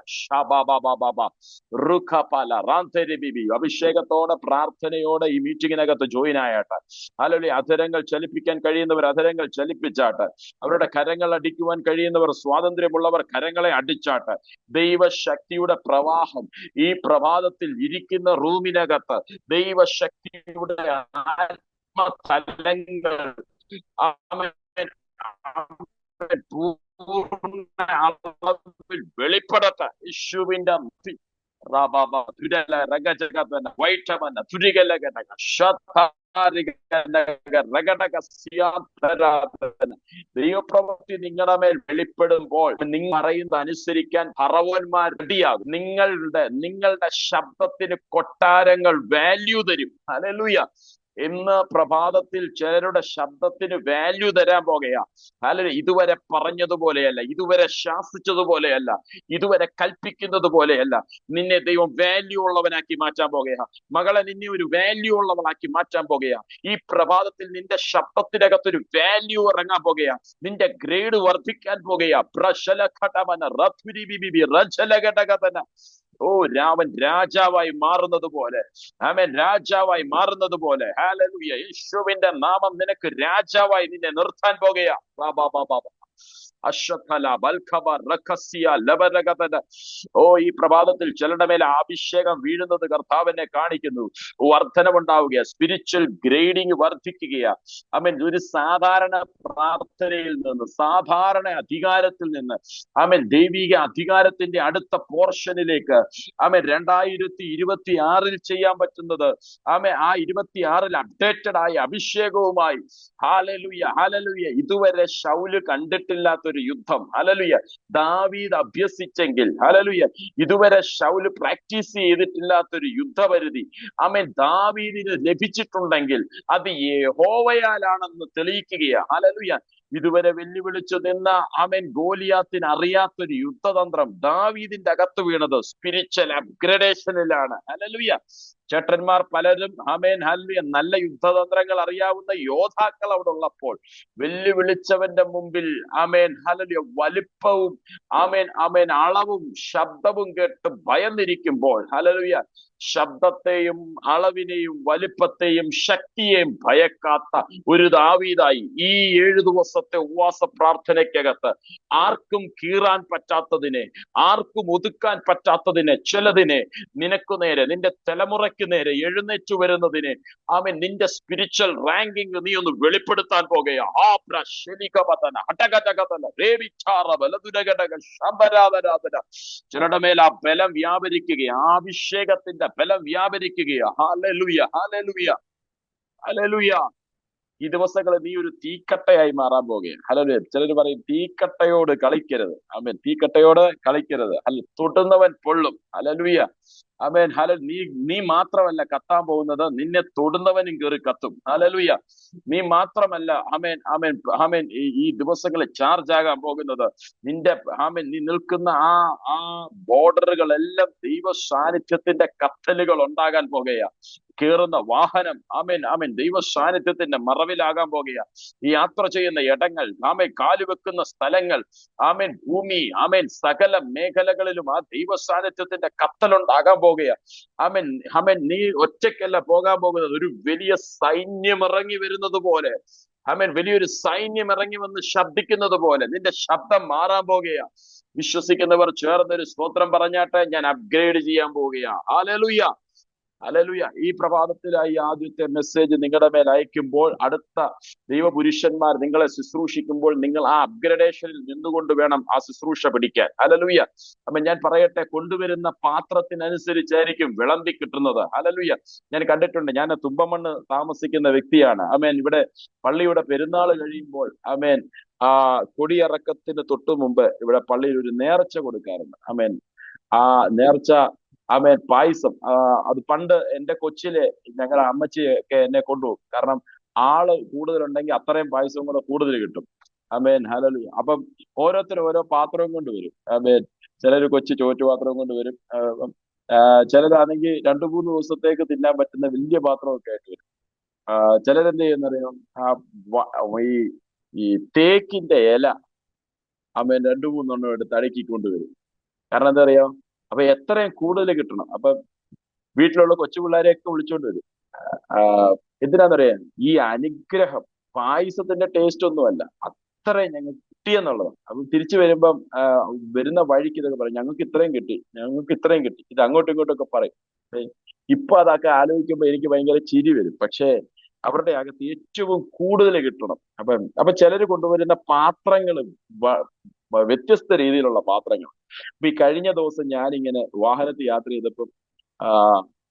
അഭിഷേകത്തോടെ പ്രാർത്ഥനയോടെ ഈ മീറ്റിങ്ങിനകത്ത് ജോയിൻ ആയാട്ടെ. ഹല്ലേലൂയ. അധരങ്ങൾ ചലിപ്പിക്കാൻ കഴിയുന്നവർ അധരങ്ങൾ ചലിപ്പിച്ചാട്ടെ. അവരുടെ കരങ്ങൾ അടിക്കുവാൻ കഴിയുന്നവർ, സ്വാതന്ത്ര്യമുള്ളവർ കരങ്ങളെ അടിച്ചാട്ടെ. ദൈവശക്തിയുടെ പ്രവാഹം ഈ പ്രഭാതത്തിൽ ഇരിക്കുന്ന റൂമിനകത്ത് ദൈവശക്തിയുടെ ആത്മതലങ്ങൾ പൂർണ്ണ അളവിൽ വെളിപ്പെടട്ടെ. യേശുവിന്റെ Rababa, Tudela, Ragajagatana, Waitamana, Tudigalaganaga, Ragataka, Siatana. ദൈവപ്രവൃത്തി നിങ്ങളുടെ മേൽ വെളിപ്പെടുമ്പോൾ നിങ്ങൾ അറിയുന്നത് അനുസരിക്കാൻ ഹറവന്മാർ റെഡിയാകും. നിങ്ങളുടെ ശബ്ദത്തിന് കൊട്ടാരങ്ങൾ വാല്യൂ തരും. ഹല്ലേലൂയ. ഇന്ന് പ്രഭാതത്തിൽ ചിലരുടെ ശബ്ദത്തിന് വാല്യൂ തരാൻ പോകുകയാ. അല്ലെങ്കിൽ ഇതുവരെ പറഞ്ഞതുപോലെയല്ല, ഇതുവരെ ശാസിച്ചതുപോലെയല്ല, ഇതുവരെ കൽപ്പിക്കുന്നത് പോലെയല്ല. നിന്നെ ദൈവം വാല്യൂ ഉള്ളവനാക്കി മാറ്റാൻ പോകുകയാ. മകളെ, നിന്നെ ഒരു വാല്യൂ ഉള്ളവനാക്കി മാറ്റാൻ പോകുകയാ. ഈ പ്രഭാതത്തിൽ നിന്റെ ശബ്ദത്തിനകത്തൊരു വാല്യൂ ഇറങ്ങാൻ പോകുകയാ. നിന്റെ ഗ്രേഡ് വർദ്ധിക്കാൻ പോകുകയാ. ഓ, രാമൻ രാജാവായി മാറുന്നത് പോലെ, ആമേൻ, രാജാവായി മാറുന്നത് പോലെ. ഹല്ലേലൂയ. യേശുവിന്റെ നാമം നിനക്ക് രാജാവായി നിന്നെ നിർത്താൻ പോകുകയാ. ഓ, ഈ പ്രഭാതത്തിൽ ചിലരുടെ മേലെ അഭിഷേകം വീഴുന്നത് കർത്താവിനെ കാണിക്കുന്നു. വർധനവുണ്ടാവുക, സ്പിരിച്വൽ ഗ്രേഡിങ് വർദ്ധിക്കുകയാ. ആമേൻ. ഒരു സാധാരണ പ്രാർത്ഥനയിൽ നിന്ന്, സാധാരണ അധികാരത്തിൽ നിന്ന്, ആമേൻ, ദൈവിക അധികാരത്തിന്റെ അടുത്ത പോർഷനിലേക്ക്, ആമേൻ, 2026 ചെയ്യാൻ പറ്റുന്നത്, ആമേൻ, ആ 26 അപ്ഡേറ്റഡ് ആയ അഭിഷേകവുമായി. Hallelujah, hallelujah. ഇതുവരെ ശൗല് കണ്ടിട്ടില്ലാത്തൊരു യുദ്ധം. ഹല്ലേലൂയ. ദാവീദ് അഭ്യസിച്ചെങ്കിൽ, ഹല്ലേലൂയ, ഇതുവരെ ശൗല് പ്രാക്ടീസ് ചെയ്തിട്ടില്ലാത്തൊരു യുദ്ധപരിധി, ആമേൻ, ദാവീദിന് ലഭിച്ചിട്ടുണ്ടെങ്കിൽ അത് യഹോവയാലാണെന്ന് തെളിയിക്കുകയാണ്. ഹല്ലേലൂയ. ഇതുവരെ വെല്ലുവിളിച്ചു നിന്ന, ആമേൻ, ഗോലിയാത്തിന് അറിയാത്തൊരു യുദ്ധതന്ത്രം ദാവീദിന്റെ അകത്ത് വീണത് സ്പിരിച്വൽ അപ്ഗ്രഡേഷനിലാണ്. ഹല്ലേലൂയ. ചേട്ടന്മാർ പലരും, ആമേൻ, ഹല്ലേലൂയ, നല്ല യുദ്ധതന്ത്രങ്ങൾ അറിയാവുന്ന യോദ്ധാക്കൾ അവിടെ ഉള്ളപ്പോൾ വെല്ലുവിളിച്ചവന്റെ മുമ്പിൽ, ആമേൻ, ഹല്ലേലൂയ, വലിപ്പവും, ആമേൻ, ആമേൻ, അളവും ശബ്ദവും കേട്ട് ഭയന്നിരിക്കുമ്പോൾ, ഹല്ലേലൂയ, ശബ്ദത്തെയും അളവിനെയും വലിപ്പത്തെയും ശക്തിയെയും ഭയക്കാത്ത ഒരു ദാവീദായി ഈ 7 ദിവസത്തെ ഉപവാസ പ്രാർത്ഥനയ്ക്കകത്ത് ആർക്കും കീറാൻ പറ്റാത്തതിനെ, ആർക്കും ഒതുക്കാൻ പറ്റാത്തതിനെ, ചിലതിനെ നിനക്ക് നേരെ, നിന്റെ തലമുറയ്ക്ക് നേരെ എഴുന്നേറ്റു വരുന്നതിനെ, ആമേൻ, നിന്റെ സ്പിരിച്വൽ റാങ്കിങ് നീ ഒന്ന് വെളിപ്പെടുത്താൻ പോകുകയാ. ചിലരുടെ മേൽ ആ ബലം വ്യാപരിക്കുകയാ, ആ അഭിഷേകത്തിന്റെ ബലം വ്യാപരിക്കുകയാ. Hallelujah, hallelujah, hallelujah. ഈ ദിവസങ്ങളിൽ നീ ഒരു തീക്കട്ടയായി മാറാൻ പോകുകയാണ്. ഹല്ലേലൂയ. ചിലർ പറയും തീക്കട്ടയോട് കളിക്കരുത്. ആമേൻ. തീക്കട്ടയോട് കളിക്കരുത്. തൊടുന്നവൻ പൊള്ളും. ഹല്ലേലൂയ. ആമേൻ. നീ മാത്രമല്ല കത്താൻ പോകുന്നത്, നിന്നെ തൊടുന്നവനും കയറി കത്തും. ഹല്ലേലൂയ. നീ മാത്രമല്ല, ആമേൻ, ആമേൻ, ആമേൻ, ഈ ദിവസങ്ങളിൽ ചാർജ് ആകാൻ പോകുന്നത്, നിന്റെ, ആമേൻ, നീ നിൽക്കുന്ന ആ ബോർഡറുകളെല്ലാം ദൈവ സാന്നിധ്യത്തിന്റെ കത്തലുകൾ ഉണ്ടാകാൻ പോകുകയാ. കയറുന്ന വാഹനം, ആമേൻ, ആമേൻ, ദൈവ സാന്നിധ്യത്തിന്റെ മറവിലാകാൻ പോകുകയാ. ഈ യാത്ര ചെയ്യുന്ന ഇടങ്ങൾ, ആമേൻ, കാലുവെക്കുന്ന സ്ഥലങ്ങൾ, ആമേൻ, ഭൂമി, ആമേൻ, സകല മേഖലകളിലും ആ ദൈവ സാന്നിധ്യത്തിന്റെ കത്തലുണ്ടാകാൻ പോകുകയാ. ആമേൻ, ആമേൻ. നീ ഒറ്റയ്ക്കല്ല പോകാൻ പോകുന്നത്, ഒരു വലിയ സൈന്യം ഇറങ്ങി വരുന്നത് പോലെ, ആമേൻ, വലിയൊരു സൈന്യം ഇറങ്ങി വന്ന് ശബ്ദിക്കുന്നത് പോലെ നിന്റെ ശബ്ദം മാറാൻ പോകുകയാ. വിശ്വസിക്കുന്നവർ ചേർന്നൊരു സ്തോത്രം പറഞ്ഞാട്ടെ. ഞാൻ അപ്ഗ്രേഡ് ചെയ്യാൻ പോവുകയാ. Hallelujah, hallelujah. ഈ പ്രഭാതത്തിലായി ആദ്യത്തെ മെസ്സേജ് നിങ്ങളുടെ മേൽ അയക്കുമ്പോൾ, അടുത്ത ദൈവപുരുഷന്മാർ നിങ്ങളെ ശുശ്രൂഷിക്കുമ്പോൾ, നിങ്ങൾ ആ അപ്ഗ്രഡേഷനിൽ നിന്നുകൊണ്ട് വേണം ആ ശുശ്രൂഷ പിടിക്കാൻ. ഹല്ലേലൂയ. അപ്പൊ ഞാൻ പറയട്ടെ, കൊണ്ടുവരുന്ന പാത്രത്തിനനുസരിച്ചായിരിക്കും വിളമ്പി കിട്ടുന്നത്. ഹല്ലേലൂയ. ഞാൻ കണ്ടിട്ടുണ്ട്. ഞാൻ തുമ്പമണ്ണ് താമസിക്കുന്ന വ്യക്തിയാണ്. ആമേൻ. ഇവിടെ പള്ളിയുടെ പെരുന്നാൾ കഴിയുമ്പോൾ, ആമേൻ, ആ കൊടിയിറക്കത്തിന് തൊട്ടു മുമ്പ് ഇവിടെ പള്ളിയിൽ ഒരു നേർച്ച കൊടുക്കാറുണ്ട്. ആമേൻ. ആ നേർച്ച, ആമേൻ, പായസം, അത് പണ്ട് എന്റെ കൊച്ചിലെ ഞങ്ങളുടെ അമ്മച്ചിയൊക്കെ എന്നെ കൊണ്ടുപോകും. കാരണം ആള് കൂടുതലുണ്ടെങ്കിൽ അത്രയും പായസവും കൂടെ കൂടുതൽ കിട്ടും. ആമേൻ, ഹല്ലേലൂയ. അപ്പം ഓരോരുത്തരും ഓരോ പാത്രവും കൊണ്ടുവരും. ആമേൻ. ചിലര് കൊച്ചു ചോറ്റുപാത്രവും കൊണ്ടുവരും. ചിലരാണെങ്കിൽ 2-3 ദിവസത്തേക്ക് തിന്നാൻ പറ്റുന്ന വലിയ പാത്രമൊക്കെ ആയിട്ട് വരും. ചിലരെന്ത് ചെയ്യുന്നറിയാം, ഈ തേക്കിന്റെ ഇല, ആമേൻ, 2-3 എടുത്ത് അടുക്കി കൊണ്ടുവരും. കാരണം എന്താ അറിയാം, അപ്പൊ എത്രയും കൂടുതൽ കിട്ടണം. അപ്പൊ വീട്ടിലുള്ള കൊച്ചു പിള്ളേരെയൊക്കെ വിളിച്ചോണ്ട് വരും. എന്തിനാന്നറിയാൻ, ഈ അനുഗ്രഹം, പായസത്തിന്റെ ടേസ്റ്റ് ഒന്നുമല്ല, അത്രയും ഞങ്ങൾക്ക് കിട്ടിയെന്നുള്ളതാണ്. അപ്പൊ തിരിച്ചു വരുമ്പം വരുന്ന വഴിക്ക് ഇതൊക്കെ പറയും, ഞങ്ങൾക്ക് ഇത്രയും കിട്ടി, ഞങ്ങൾക്ക് ഇത്രയും കിട്ടി. ഇത് അങ്ങോട്ടും ഇങ്ങോട്ടും ഒക്കെ പറയും. ഇപ്പൊ അതൊക്കെ ആലോചിക്കുമ്പോ എനിക്ക് ഭയങ്കര ചിരി വരും. പക്ഷേ അവരുടെ അകത്ത് ഏറ്റവും കൂടുതൽ കിട്ടണം. അപ്പൊ ചിലര് കൊണ്ടുവരുന്ന പാത്രങ്ങൾ വ്യത്യസ്ത രീതിയിലുള്ള പാത്രങ്ങൾ. അപ്പൊ ഈ കഴിഞ്ഞ ദിവസം ഞാനിങ്ങനെ വാഹനത്തിൽ യാത്ര ചെയ്തപ്പോൾ ആ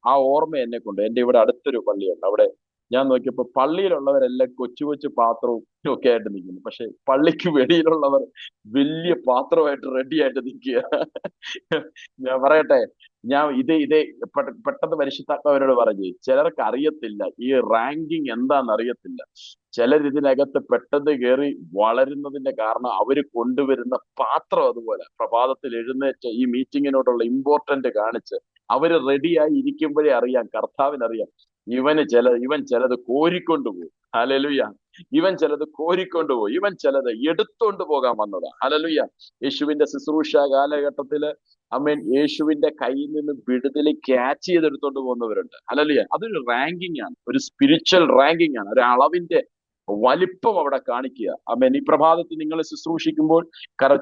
ആ ഓർമ്മ എന്നെ കൊണ്ട്, എന്റെ ഇവിടെ അടുത്തൊരു പള്ളിയുണ്ട്, അവിടെ ഞാൻ നോക്കിയപ്പോ പള്ളിയിലുള്ളവരെല്ലാം കൊച്ചു കൊച്ചു പാത്രവും ഒക്കെ ആയിട്ട് നിൽക്കുന്നു, പക്ഷെ പള്ളിക്ക് വെളിയിലുള്ളവർ വലിയ പാത്രമായിട്ട് റെഡി ആയിട്ട് നിൽക്കുക. ഞാൻ പറയട്ടെ, ഞാൻ പെട്ടെന്ന് പരിശുദ്ധാത്മാവിനോട് പറഞ്ഞു, ചിലർക്ക് അറിയത്തില്ല ഈ റാങ്കിങ് എന്താണെന്ന് അറിയത്തില്ല. ചിലർ ഇതിനകത്ത് പെട്ടെന്ന് കയറി വളരുന്നതിന്റെ കാരണം അവര് കൊണ്ടുവരുന്ന പാത്രം അതുപോലെ പ്രഭാതത്തിൽ എഴുന്നേറ്റ് ഈ മീറ്റിങ്ങിനോടുള്ള ഇമ്പോർട്ടന്റ് കാണിച്ച് അവര് റെഡിയായി ഇരിക്കുമ്പോഴേ അറിയാം, കർത്താവിനറിയാം ഇവൻ ചിലത് കോരിക്കൊണ്ടുപോകും. ഹല്ലേലൂയ. ഇവൻ ചിലത് കോരിക്കൊണ്ടുപോകും, ഇവൻ ചിലത് എടുത്തോണ്ട് പോകാൻ വന്നതാ. ഹല്ലേലൂയ. യേശുവിന്റെ ശുശ്രൂഷ കാലഘട്ടത്തില് യേശുവിന്റെ കയ്യിൽ നിന്ന് വിടുതൽ ക്യാച്ച് ചെയ്തെടുത്തോണ്ട് പോകുന്നവരുണ്ട്. ഹല്ലേലൂയ. അതൊരു റാങ്കിങ് ആണ്, ഒരു സ്പിരിച്വൽ റാങ്കിങ് ആണ്, ഒരു അളവിന്റെ വലിപ്പം അവിടെ കാണിക്കുക. ഈ പ്രഭാതത്തിൽ നിങ്ങൾ ശുശ്രൂഷിക്കുമ്പോൾ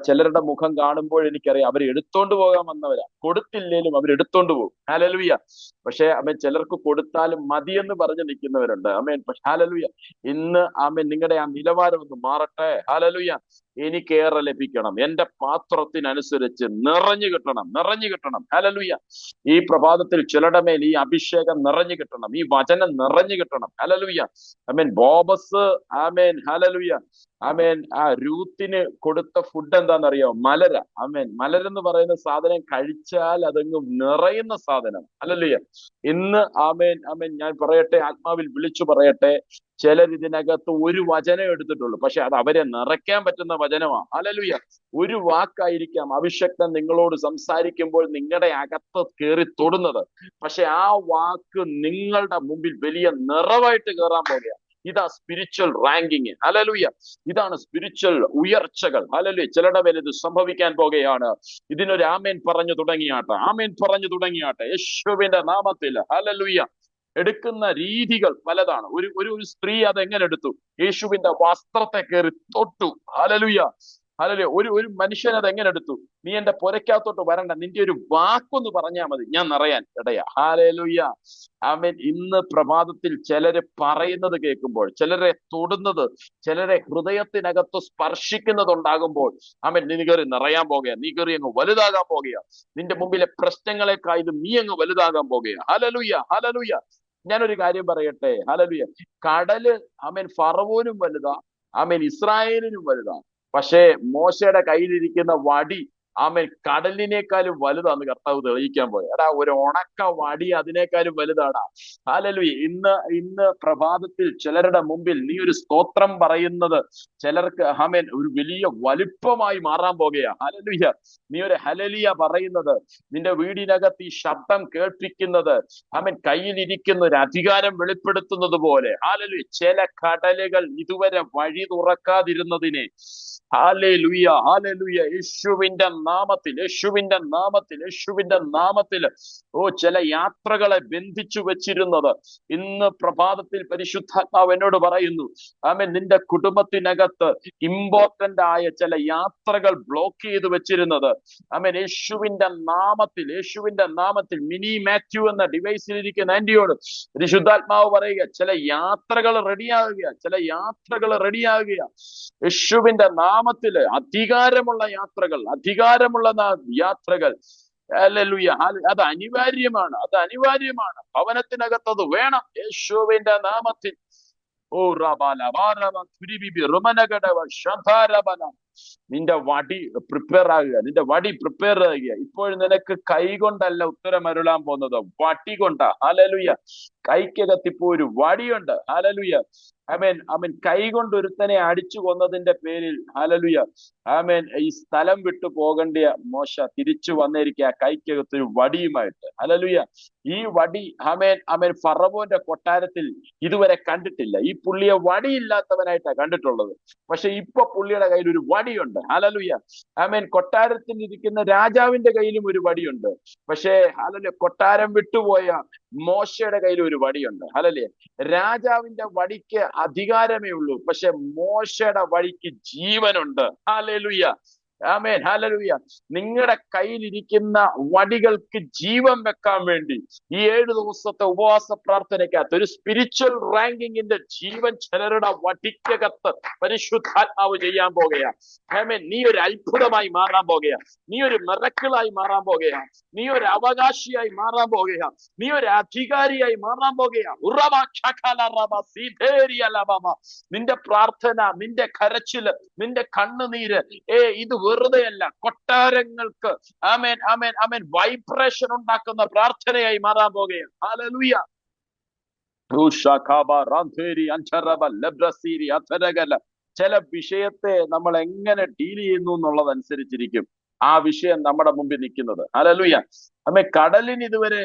ചിലരുടെ മുഖം കാണുമ്പോൾ എനിക്കറിയാം അവർ എടുത്തോണ്ട് പോകാൻ വന്നവരാ. കൊടുത്തില്ലേലും അവർ എടുത്തോണ്ട് പോകും. ഹല്ലേലൂയ. പക്ഷെ ചിലർക്ക് കൊടുത്താലും മതിയെന്ന് പറഞ്ഞ് നിൽക്കുന്നവരുണ്ട്. ഹല്ലേലൂയ. ഇന്ന് നിങ്ങളുടെ ആ നിലവാരം ഒന്ന് മാറട്ടെ. ഹല്ലേലൂയ. എനിക്കേറെ ലഭിക്കണം, എന്റെ പാത്രത്തിനനുസരിച്ച് നിറഞ്ഞു കിട്ടണം, നിറഞ്ഞു കിട്ടണം. ഹല്ലേലൂയ. ഈ പ്രഭാതത്തിൽ ചിലരുടെ മേൽ ഈ അഭിഷേകം നിറഞ്ഞു കിട്ടണം, ഈ വചനം നിറഞ്ഞു കിട്ടണം. ഹല്ലേലൂയ. ബോബസ് ഹല്ലേലൂയ. ആ രൂത്തിന് കൊടുത്ത ഫുഡ് എന്താണെന്നറിയോ? മലര. മലരെന്ന് പറയുന്ന സാധനം കഴിച്ചാൽ അതങ്ങ് നിറയുന്ന സാധനം. ഹല്ലേലൂയ. ഇന്ന് ഞാൻ പറയട്ടെ, ആത്മാവിൽ വിളിച്ചു പറയട്ടെ, ചിലർ ഇതിനകത്ത് ഒരു വചനം എടുത്തിട്ടുള്ളൂ, പക്ഷെ അത് അവരെ നിറയ്ക്കാൻ പറ്റുന്ന വചനമാണ്. ഹല്ലേലൂയ. ഒരു വാക്കായിരിക്കാം അഭിഷക്തൻ നിങ്ങളോട് സംസാരിക്കുമ്പോൾ നിങ്ങളുടെ അകത്ത് കയറി തൊടുന്നത്, പക്ഷെ ആ വാക്ക് നിങ്ങളുടെ മുമ്പിൽ വലിയ നിറവായിട്ട് കയറാൻ പോകുക. ഇതാ സ്പിരിച്വൽ റാങ്കിങ്. ഹല്ലേലൂയ. ഇതാണ് സ്പിരിച്വൽ ഉയർച്ചകൾ. ഹല്ലേലൂയ. ചിലരുടെ മേൽ ഇത് സംഭവിക്കാൻ പോകുകയാണ്. ഇതിനൊരു ആമേൻ പറഞ്ഞു തുടങ്ങിയാട്ടെ, ആമേൻ പറഞ്ഞു തുടങ്ങിയാട്ടെ, യേശുവിന്റെ നാമത്തിൽ. ഹല്ലേലൂയ. എടുക്കുന്ന രീതികൾ പലതാണ്. ഒരു സ്ത്രീ അതെങ്ങനെ എടുത്തു? യേശുവിന്റെ വസ്ത്രത്തെ കയറി തൊട്ടു. ഹല്ലേലൂയ. ഹല്ലേലൂയ. ഒരു മനുഷ്യൻ അത് എങ്ങനെ എടുത്തു? നീ എന്റെ പുരക്കകത്തോട്ട് വരണ്ട, നിന്റെ ഒരു വാക്കൊന്ന് പറഞ്ഞാൽ മതി, ഞാൻ നിറയാൻ ഇടയാ. ഹല്ലേലൂയ. ഇന്ന് പ്രഭാതത്തിൽ ചിലര് പറയുന്നത് കേൾക്കുമ്പോൾ, ചിലരെ തൊടുന്നത്, ചിലരെ ഹൃദയത്തിനകത്ത് സ്പർശിക്കുന്നതുണ്ടാകുമ്പോൾ നീ കയറി നിറയാൻ പോകുക, നീ കയറി അങ്ങ് വലുതാകാൻ പോകുക. നിന്റെ മുമ്പിലെ പ്രശ്നങ്ങളെക്കാളും നീ അങ്ങ് വലുതാകാൻ പോകുക. ഹല്ലേലൂയ. ഹല്ലേലൂയ. ഞാനൊരു കാര്യം പറയട്ടെ. ഹല്ലേലൂയ. കടല് ഫറവോനും വലുതാ, ഇസ്രായേലിനും വലുതാ. പക്ഷേ മോശയുടെ കയ്യിലിരിക്കുന്ന വടി കടലിനേക്കാളും വലുതാന്ന് കർത്താവ് തെളിയിക്കാൻ പോയി. എടാ, ഒരു ഉണക്ക വടി അതിനേക്കാളും വലുതാടാ. ഹല്ലേലൂയ. ഇന്ന് പ്രഭാതത്തിൽ ചിലരുടെ മുമ്പിൽ നീ ഒരു സ്തോത്രം പറയുന്നത് ചിലർക്ക് ഒരു വലിയ വലുപ്പമായി മാറാൻ പോകുകയാ. ഹല്ലേലൂയ. നീ ഒരു ഹല്ലേലൂയ പറയുന്നത്, നിന്റെ വീടിനകത്ത് ഈ ശബ്ദം കേൾപ്പിക്കുന്നത് കയ്യിലിരിക്കുന്ന ഒരു അധികാരം വെളിപ്പെടുത്തുന്നത് പോലെ. ഹല്ലേലൂയ. ചില കടലുകൾ ഇതുവരെ വഴി തുറക്കാതിരുന്നതിനെ ഹല്ലേലൂയ. ഹല്ലേലൂയ. യേശുവിന്റെ നാമത്തിൽ, യേശുവിന്റെ നാമത്തിൽ, യേശുവിന്റെ നാമത്തിൽ ചില യാത്രകളെ ബന്ധിച്ചു വെച്ചിരുന്നത് ഇന്ന് പ്രഭാതത്തിൽ പരിശുദ്ധാത്മാവ് എന്നോട് പറയുന്നു, നിന്റെ കുടുംബത്തിനകത്ത് ഇമ്പോർട്ടന്റ് ആയ ചില യാത്രകൾ ബ്ലോക്ക് ചെയ്ത് വെച്ചിരുന്നത് യേശുവിന്റെ നാമത്തിൽ, യേശുവിന്റെ നാമത്തിൽ. മിനി മാത്യു എന്ന ഡിവൈസിലിരിക്കുന്ന ആന്റിയോട് പരിശുദ്ധാത്മാവ് പറയുക, ചില യാത്രകൾ റെഡിയാകുക, ചില യാത്രകൾ റെഡിയാകുക. യേശുവിന്റെ നാമത്തില് അധികാരമുള്ള യാത്രകൾ, അധികാരമുള്ള യാത്രകൾ. ഹല്ലേലൂയ. അത് അനിവാര്യമാണ്, അത് അനിവാര്യമാണ്. ഭവനത്തിനകത്ത് അത് വേണം. യേശുവിന്റെ നാമത്തിൽ. ഓ റബാല നിന്റെ വടി പ്രിപ്പയർ ആകുക, നിന്റെ വടി പ്രിപ്പയർ ആകുക. ഇപ്പോൾ നിനക്ക് കൈ കൊണ്ടല്ല ഉത്തരം അരുളാൻ പോകുന്നത്, വടി കൊണ്ടാ. ഹല്ലേലൂയ. കൈക്കകത്തിപ്പോ ഒരു വടിയുണ്ട്. ഹല്ലേലൂയ. കൈ കൊണ്ട് ഒരുത്തനെ അടിച്ചു കൊന്നതിന്റെ പേരിൽ ഹല്ലേലൂയ ഈ സ്ഥലം വിട്ടു പോകേണ്ട മോശ തിരിച്ചു വന്നിരിക്കുക കൈക്കകത്ത് ഒരു വടിയുമായിട്ട്. ഹല്ലേലൂയ. ഈ വടി ഫറവോന്റെ കൊട്ടാരത്തിൽ ഇതുവരെ കണ്ടിട്ടില്ല. ഈ പുള്ളിയെ വടിയില്ലാത്തവനായിട്ടാണ് കണ്ടിട്ടുള്ളത്. പക്ഷെ ഇപ്പൊ പുള്ളിയുടെ കയ്യിൽ ഒരു വടിയുണ്ട്. ഹല്ലേലൂയ. കൊട്ടാരത്തിൽ ഇരിക്കുന്ന രാജാവിന്റെ കയ്യിലും ഒരു വടിയുണ്ട്. പക്ഷേ ഹല്ലേലൂയ, കൊട്ടാരം വിട്ടുപോയ മോശയുടെ കയ്യിൽ ഒരു വടിയുണ്ട്. ഹല്ലേലൂയ. രാജാവിന്റെ വടിക്ക് അധികാരമേ ഉള്ളൂ, പക്ഷെ മോശയുടെ വടിക്ക് ജീവനുണ്ട്. ഹല്ലേലൂയ. ആമേൻ, ഹല്ലേലൂയ. നിങ്ങളുടെ കയ്യിലിരിക്കുന്ന വടികൾക്ക് ജീവൻ വെക്കാൻ വേണ്ടി ഈ 7 ദിവസത്തെ ഉപവാസ പ്രാർത്ഥനയ്ക്കകത്ത് ഒരു സ്പിരിച്വൽ റാങ്കിങ്ങിന്റെ ജീവൻ ചിലരുടെ വടിക്കകത്ത് പരിശുദ്ധാത്മാവ് ചെയ്യാൻ പോകുകയാ. ആമേൻ, നീ ഒരു അത്ഭുതമായി മാറാൻ പോകുകയാ, നീ ഒരു മിറക്കിളായി മാറാൻ പോകുകയാ, നീ ഒരു അവകാശിയായി മാറാൻ പോകുകയാ, നീ ഒരു അധികാരിയായി മാറാൻ പോകുകയാ. നിന്റെ പ്രാർത്ഥന, നിന്റെ കരച്ചില്, നിന്റെ കണ്ണുനീര്, ഇത് വെറുതെയല്ല. കൊട്ടാരങ്ങൾക്ക് ആമേൻ ആമേൻ ആമേൻ വൈബ്രേഷൻ ഉണ്ടാക്കുന്ന പ്രാർത്ഥനയായി മാറാൻ പോകുകയാണ്. ഹല്ലേലൂയ. ചില വിഷയത്തെ നമ്മൾ എങ്ങനെ ഡീൽ ചെയ്യുന്നു എന്നുള്ളതനുസരിച്ചിരിക്കും ആ വിഷയം നമ്മുടെ മുമ്പിൽ നിൽക്കുന്നത്. ഹല്ലേലൂയ. കടലിന് ഇതുവരെ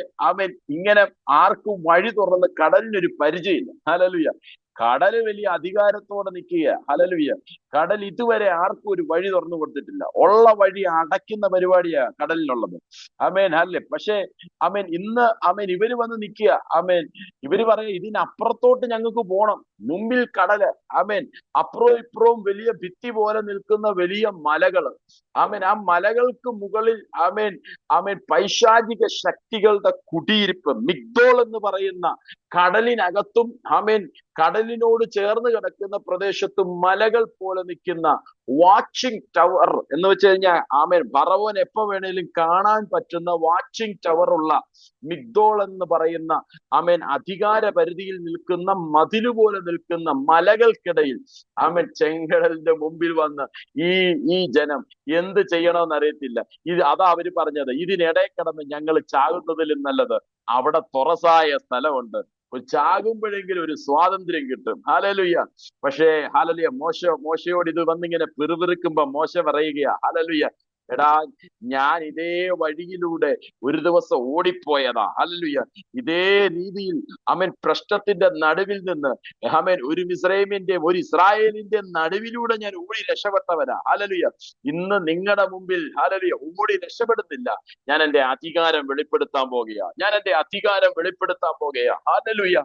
ഇങ്ങനെ ആർക്കും വഴി തുറന്ന് കടലിനൊരു പരിചയമില്ല. ഹല്ലേലൂയ. കടല് വലിയ അധികാരത്തോടെ നിൽക്കുക. ഹല്ലേലൂയ. കടൽ ഇതുവരെ ആർക്കും ഒരു വഴി തുറന്നു കൊടുത്തിട്ടില്ല. ഉള്ള വഴി അടയ്ക്കുന്ന പരിപാടിയാ കടലിനുള്ളത്. അല്ലേ? പക്ഷേ ഇന്ന് ഇവര് വന്ന് നിൽക്കുക. ഇവര് പറയാ ഇതിനപ്പുറത്തോട്ട് ഞങ്ങൾക്ക് പോണം. മുമ്പിൽ കടല്. അപ്പുറവും ഇപ്പുറവും വലിയ ഭിത്തി പോലെ നിൽക്കുന്ന വലിയ മലകള്. ആ മലകൾക്ക് മുകളിൽ പൈശാചിക ശക്തികളുടെ കുടിയിരിപ്പ്. മിഗ്ദോൾ എന്ന് പറയുന്ന കടലിനകത്തും കടലിനോട് ചേർന്ന് കിടക്കുന്ന പ്രദേശത്തും മലകൾ പോലെ നിൽക്കുന്ന വാച്ചിങ് ടവർ എന്ന് വെച്ച് കഴിഞ്ഞാൽ ഫറവോൻ എപ്പോ വേണേലും കാണാൻ പറ്റുന്ന വാച്ചിങ് ടവർ ഉള്ള മിഗ്ദോൾ എന്ന് പറയുന്ന അധികാര പരിധിയിൽ നിൽക്കുന്ന മതിലുപോലെ നിൽക്കുന്ന മലകൾക്കിടയിൽ ചെങ്കടലിന്റെ മുമ്പിൽ വന്ന് ഈ ജനം എന്ത് ചെയ്യണമെന്ന് അറിയത്തില്ല. അതാ അവര് പറഞ്ഞത്, ഇതിനിടെ കിടന്ന് ഞങ്ങൾ ചാകുന്നതിലും നല്ലത് അവിടെ തുറസായ സ്ഥലമുണ്ട്, ചാകുമ്പോഴെങ്കിലും ഒരു സ്വാതന്ത്ര്യം കിട്ടും. ഹല്ലേലൂയ. പക്ഷേ ഹല്ലേലൂയ, മോശയോട് ഇത് വന്നിങ്ങനെ പിറുപിറുക്കുമ്പോ മോശ പറയുകയാ, ഹല്ലേലൂയ, എടാ ഞാൻ ഇതേ വഴിയിലൂടെ ഒരു ദിവസം ഓടിപ്പോയതാ. ഹല്ലേലൂയ. ഇതേ രീതിയിൽ പ്രശ്നത്തിന്റെ നടുവിൽ നിന്ന് ഒരു മിസ്രൈമിന്റെ ഒരു ഇസ്രായേലിന്റെ നടുവിലൂടെ ഞാൻ ഓടി രക്ഷപ്പെട്ടവനാ. ഹല്ലേലൂയ. ഇന്ന് നിങ്ങളുടെ മുമ്പിൽ ഹല്ലേലൂയ ഓടി രക്ഷപ്പെടുന്നില്ല. ഞാൻ എന്റെ അധികാരം വെളിപ്പെടുത്താൻ പോകുകയാ. ഞാൻ എന്റെ അധികാരം വെളിപ്പെടുത്താൻ പോകുകയാ. ഹല്ലേലൂയ.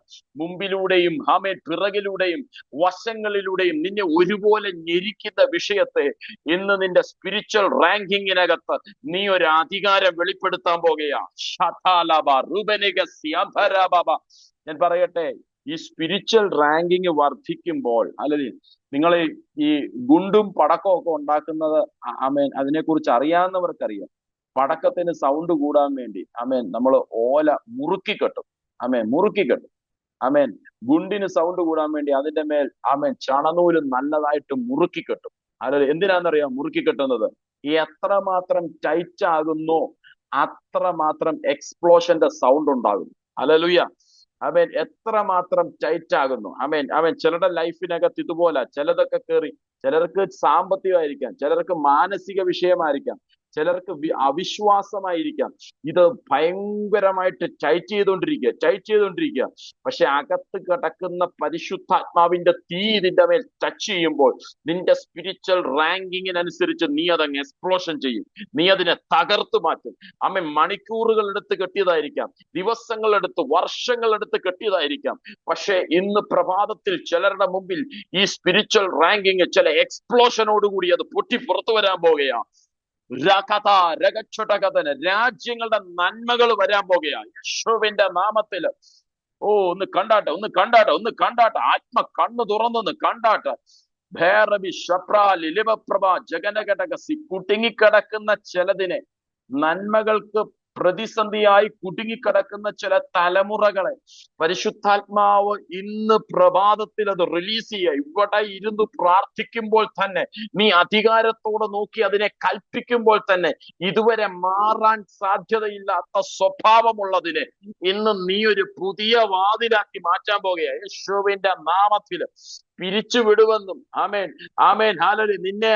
മുമ്പിലൂടെയും പിറകിലൂടെയും വശങ്ങളിലൂടെയും നിന്നെ ഒരുപോലെ ഞെരിക്കുന്ന വിഷയത്തെ ഇന്ന് നിന്റെ സ്പിരിച്വൽ റാങ്കിങ്ങിനകത്ത് നീ ഒരു അധികാരം വെളിപ്പെടുത്താൻ പോകുകയാ. ഞാൻ പറയട്ടെ, ഈ സ്പിരിച്വൽ റാങ്കിങ് വർദ്ധിക്കുമ്പോൾ അല്ലെങ്കിൽ നിങ്ങൾ ഈ ഗുണ്ടും പടക്കവും ഒക്കെ ഉണ്ടാക്കുന്നത് അതിനെക്കുറിച്ച് അറിയാവുന്നവർക്കറിയാം. പടക്കത്തിന് സൗണ്ട് കൂടാൻ വേണ്ടി നമ്മൾ ഓല മുറുക്കിക്കെട്ടും. മുറുക്കിക്കെട്ടും. ഗുണ്ടിന് സൗണ്ട് കൂടാൻ വേണ്ടി അതിന്റെ മേൽ ചണനൂല് നല്ലതായിട്ട് മുറുക്കിക്കെട്ടും. എന്തിനാണെന്നറിയാം മുറുക്കിക്കെട്ടുന്നത്? എത്രമാത്രം ടൈറ്റ് ആകുന്നോ അത്രമാത്രം എക്സ്പ്ലോഷന്റെ സൗണ്ട് ഉണ്ടാകും. ഹല്ലേലൂയ. എത്രമാത്രം ടൈറ്റ് ആകുന്നു. ചിലരുടെ ലൈഫിനകത്ത് ഇതുപോലെ ചിലതൊക്കെ കയറി. ചിലർക്ക് സാമ്പത്തികമായിരിക്കാം, ചിലർക്ക് മാനസിക വിഷയമായിരിക്കാം, ചിലർക്ക് അവിശ്വാസമായിരിക്കാം. ഇത് ഭയങ്കരമായിട്ട് ടൈറ്റ് ചെയ്തുകൊണ്ടിരിക്കുക. പക്ഷെ അകത്ത് കിടക്കുന്ന പരിശുദ്ധാത്മാവിന്റെ തീ നിന്റെ മേൽ ടച്ച് ചെയ്യുമ്പോൾ നിന്റെ സ്പിരിച്വൽ റാങ്കിങ്ങിനനുസരിച്ച് നീ അതങ്ങ് എക്സ്പ്ലോഷൻ ചെയ്യും. നീ അതിനെ തകർത്ത് മാറ്റും. മണിക്കൂറുകൾ എടുത്ത് കെട്ടിയതായിരിക്കാം, ദിവസങ്ങളെടുത്ത് വർഷങ്ങളെടുത്ത് കെട്ടിയതായിരിക്കാം. പക്ഷെ ഇന്ന് പ്രഭാതത്തിൽ ചിലരുടെ മുമ്പിൽ ഈ സ്പിരിച്വൽ റാങ്കിങ് ചില എക്സ്പ്ലോഷനോടുകൂടി അത് പൊട്ടി പുറത്തു വരാൻ പോകുകയാണ്. രാജ്യങ്ങളുടെ നന്മകൾ വരാൻ പോകുകയാണ് യേശുവിന്റെ നാമത്തില്. ഒന്ന് കണ്ടാട്ടെ. ആത്മ കണ്ണു തുറന്നൊന്ന് കണ്ടാട്ടെ. ജഗനഘടകസി കുടുങ്ങിക്കിടക്കുന്ന ചിലതിനെ, നന്മകൾക്ക് പ്രതിസന്ധിയായി കുടുങ്ങിക്കിടക്കുന്ന ചില തലമുറകളെ പരിശുദ്ധാത്മാവ് ഇന്ന് പ്രഭാതത്തിൽ അത് റിലീസ് ചെയ്യുക. ഇവിടെ ഇരുന്ന് പ്രാർത്ഥിക്കുമ്പോൾ തന്നെ, നീ അധികാരത്തോടെ നോക്കി അതിനെ കൽപ്പിക്കുമ്പോൾ തന്നെ, ഇതുവരെ മാറാൻ സാധ്യതയില്ലാത്ത സ്വഭാവമുള്ളതിനെ ഇന്ന് നീ ഒരു പുതിയ വാതിലാക്കി മാറ്റാൻ പോകുകയാണ് യേശുവിന്റെ നാമത്തില്. പിരിച്ചുവിടുവെന്നും ഹാലലൂയ, നിന്നെ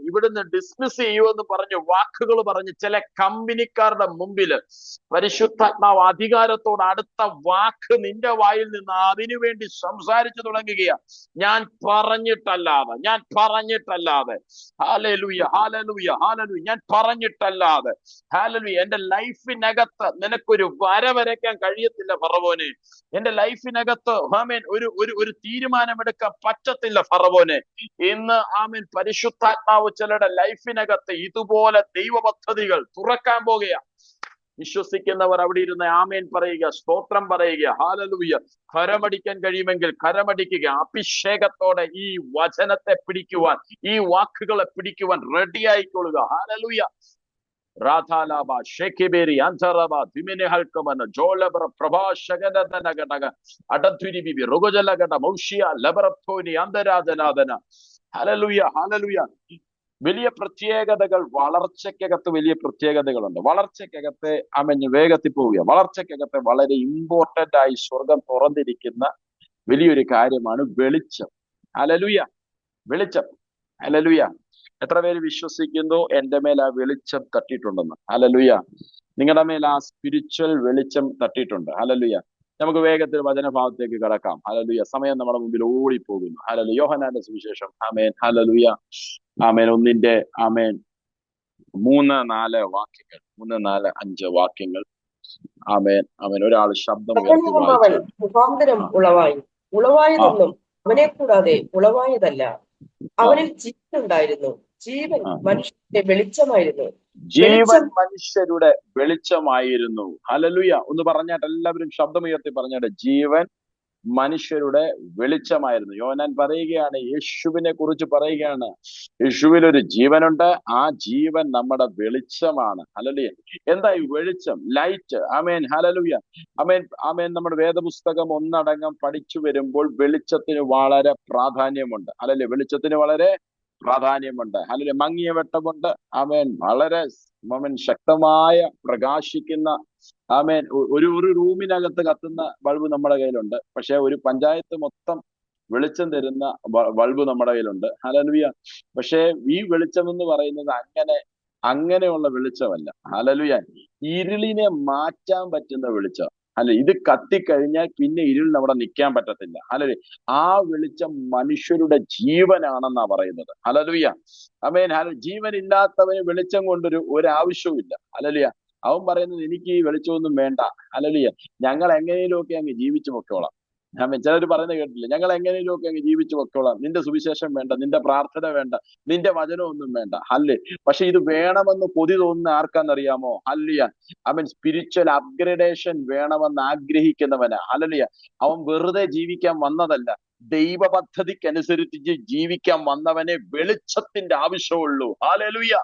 ഇവിടുന്ന് ഡിസ്മിസ് ചെയ്യുമെന്ന് പറഞ്ഞ് വാക്കുകൾ പറഞ്ഞ് ചില കമ്പനിക്കാരുടെ മുമ്പില് പരിശുദ്ധാത്മാവ് അധികാരത്തോട് അടുത്ത വാക്ക് നിന്റെ വായിൽ നിന്ന് അതിനുവേണ്ടി സംസാരിച്ചു തുടങ്ങുകയാ. ഞാൻ പറഞ്ഞിട്ടല്ലാതെ ഹല്ലേലൂയ, ഞാൻ പറഞ്ഞിട്ടല്ലാതെ ഹല്ലേലൂയ. എന്റെ ലൈഫിനകത്ത് നിനക്കൊരു വരയ്ക്കാൻ കഴിയത്തില്ല ഫറവോനെ. എന്റെ ലൈഫിനകത്ത് ഒരു തീരുമാനമെടുക്കാൻ പറ്റത്തില്ല ഫറവോനെ. ഇന്ന് ആമേൻ പരിശുദ്ധാത്മാവ് ചിലരുടെ ലൈഫിനകത്ത് ഇതുപോലെ ദൈവ പദ്ധതികൾ തുറക്കാൻ പോകുക. വിശ്വസിക്കുന്നവർ അവിടെ ഇരുന്ന് ആമേൻ പറയുക, സ്തോത്രം പറയുക. ഹല്ലേലൂയ. കരമടിക്കാൻ കഴിയുമെങ്കിൽ കരമടിക്കുക. അഭിഷേകത്തോടെ ഈ വചനത്തെ പിടിക്കുവാൻ, ഈ വാക്കുകളെ പിടിക്കുവാൻ റെഡി ആയിക്കൊള്ളുക. ഹല്ലേലൂയ. രാധാലാബ ഷേഖിബേരി അന്തറബ ദിമിനെഹൽക്കമന ജോലബ്ര പ്രഭാഷകനതനഗടക അടധുരിബിബി റുഗജലഗട മൗഷിയ ലബറത്തോനി അന്തരാജനാദന. ഹല്ലേലൂയ. ഹല്ലേലൂയ. വലിയ പ്രത്യേകതകൾ, വളർച്ചയ്ക്കകത്ത് വലിയ പ്രത്യേകതകളുണ്ട്. വളർച്ചയ്ക്കകത്ത് അമഞ്ഞ് വേഗത്തിൽ പോവുക. വളർച്ചയ്ക്കകത്ത് വളരെ ഇമ്പോർട്ടന്റ് ആയി സ്വർഗം തുറന്നിരിക്കുന്ന വലിയൊരു കാര്യമാണ് വെളിച്ചം. ഹല്ലേലൂയ. വെളിച്ചം. ഹല്ലേലൂയ. എത്ര പേര് വിശ്വസിക്കുന്നു എന്റെ മേൽ ആ വെളിച്ചം തട്ടിയിട്ടുണ്ടെന്ന്? ഹല്ലേലൂയ. നിങ്ങളുടെ മേൽ ആ സ്പിരിച്വൽ വെളിച്ചം തട്ടിയിട്ടുണ്ട്. ഹല്ലേലൂയ. നമുക്ക് വേഗത്തിൽ വചനഭാഗത്തേക്ക് കടക്കാം. ഹല്ലേലൂയ. സമയം നമ്മുടെ മുമ്പിൽ ഓടിപ്പോകുന്നു. ഹല്ലേലൂയ. യോഹന്നാന്റെ സുവിശേഷം ആമേൻ. ഹല്ലേലൂയ. ആമേൻ. ഒന്നിന്റെ ആമേൻ 3-4 വാക്യങ്ങൾ, 3-4-5 വാക്യങ്ങൾ. ആമേൻ. ആമേൻ. ഒരാൾ ശബ്ദം ഉയർത്തി വായിച്ചാൽ. മുഖാന്തരം ഉളവായതൊന്നും അവനെ കൂടാതെ ഉളവായതല്ല. അവനിൽ ജീവൻ ഉണ്ടായിരുന്നു, ജീവൻ മനുഷ്യരുടെ വെളിച്ചമായിരുന്നു. ജീവൻ മനുഷ്യരുടെ വെളിച്ചമായിരുന്നു. ഹല്ലേലൂയ. ഒന്ന് പറഞ്ഞാട്ട് എല്ലാവരും ശബ്ദമുയർത്തി പറഞ്ഞാട്ട്, ജീവൻ മനുഷ്യരുടെ വെളിച്ചമായിരുന്നു. യോഹന്നാൻ പറയുകയാണ്, യേശുവിനെ കുറിച്ച് പറയുകയാണ്, യേശുവിലൊരു ജീവനുണ്ട്, ആ ജീവൻ നമ്മുടെ വെളിച്ചമാണ്. ഹല്ലേലൂയ. എന്താ ഈ വെളിച്ചം? ലൈറ്റ്. ആമേൻ. ഹല്ലേലൂയ. ആമേൻ. ആമേൻ. നമ്മുടെ വേദപുസ്തകം ഒന്നടങ്കം പഠിച്ചു വരുമ്പോൾ വെളിച്ചത്തിന് വളരെ പ്രാധാന്യമുണ്ട്. ഹല്ലേലൂയ. വെളിച്ചത്തിന് വളരെ പ്രാധാന്യമുണ്ട്. ഹല്ലേലൂയ. മങ്ങിയ വെട്ടമുണ്ട്. ആമേൻ. വളരെ ആമേൻ ശക്തമായ പ്രകാശിക്കുന്ന ആമേൻ ഒരു റൂമിനകത്ത് കത്തുന്ന ബൾബ് നമ്മുടെ കയ്യിലുണ്ട്. പക്ഷെ ഒരു പഞ്ചായത്ത് മൊത്തം വെളിച്ചം തരുന്ന ബൾബ് നമ്മുടെ കയ്യിലുണ്ട്. ഹല്ലേലൂയ. പക്ഷെ ഈ വെളിച്ചം എന്ന് പറയുന്നത് അങ്ങനെയുള്ള വെളിച്ചമല്ല. ഹല്ലേലൂയ. ഇരുളിനെ മാറ്റാൻ പറ്റുന്ന വെളിച്ചം. അല്ലെ, ഇത് കത്തിക്കഴിഞ്ഞാൽ പിന്നെ ഇരുളിന് അവിടെ നിൽക്കാൻ പറ്റത്തില്ല. ഹല്ലേലൂയ. ആ വെളിച്ചം മനുഷ്യരുടെ ജീവനാണെന്നാ പറയുന്നത്. ഹല്ലേലൂയ. ആമേൻ. ജീവൻ ഇല്ലാത്തവന് വെളിച്ചം കൊണ്ടൊരു ആവശ്യവും ഇല്ല. ഹല്ലേലൂയ. അവൻ പറയുന്നത്, എനിക്ക് ഈ വെളിച്ചമൊന്നും വേണ്ട. ഹല്ലേലൂയ. ഞങ്ങൾ എങ്ങനെയൊക്കെ അങ്ങ് ജീവിച്ചു പൊക്കോളാം. ആമേൻ. ചിലർ പറയുന്നത് കേട്ടില്ല, ഞങ്ങൾ എങ്ങനെയൊക്കെ അങ്ങ് ജീവിച്ചു പൊക്കോളാം, നിന്റെ സുവിശേഷം വേണ്ട, നിന്റെ പ്രാർത്ഥന വേണ്ട, നിന്റെ വചനമൊന്നും വേണ്ട. ഹല്ലെ. പക്ഷെ ഇത് വേണമെന്ന് കൊതി തോന്നുന്ന ആർക്കാന്നറിയാമോ? ഹല്ലേലൂയ. അവൻ സ്പിരിച്വൽ അപ്ഗ്രഡേഷൻ വേണമെന്ന് ആഗ്രഹിക്കുന്നവനാ. ഹല്ലേലൂയ. അവൻ വെറുതെ ജീവിക്കാൻ വന്നതല്ല, ദൈവ പദ്ധതിക്കനുസരിച്ച് ജീവിക്കാൻ വന്നവനെ വെളിച്ചത്തിന്റെ ആവശ്യമുള്ളൂ. ഹല്ലേലൂയ.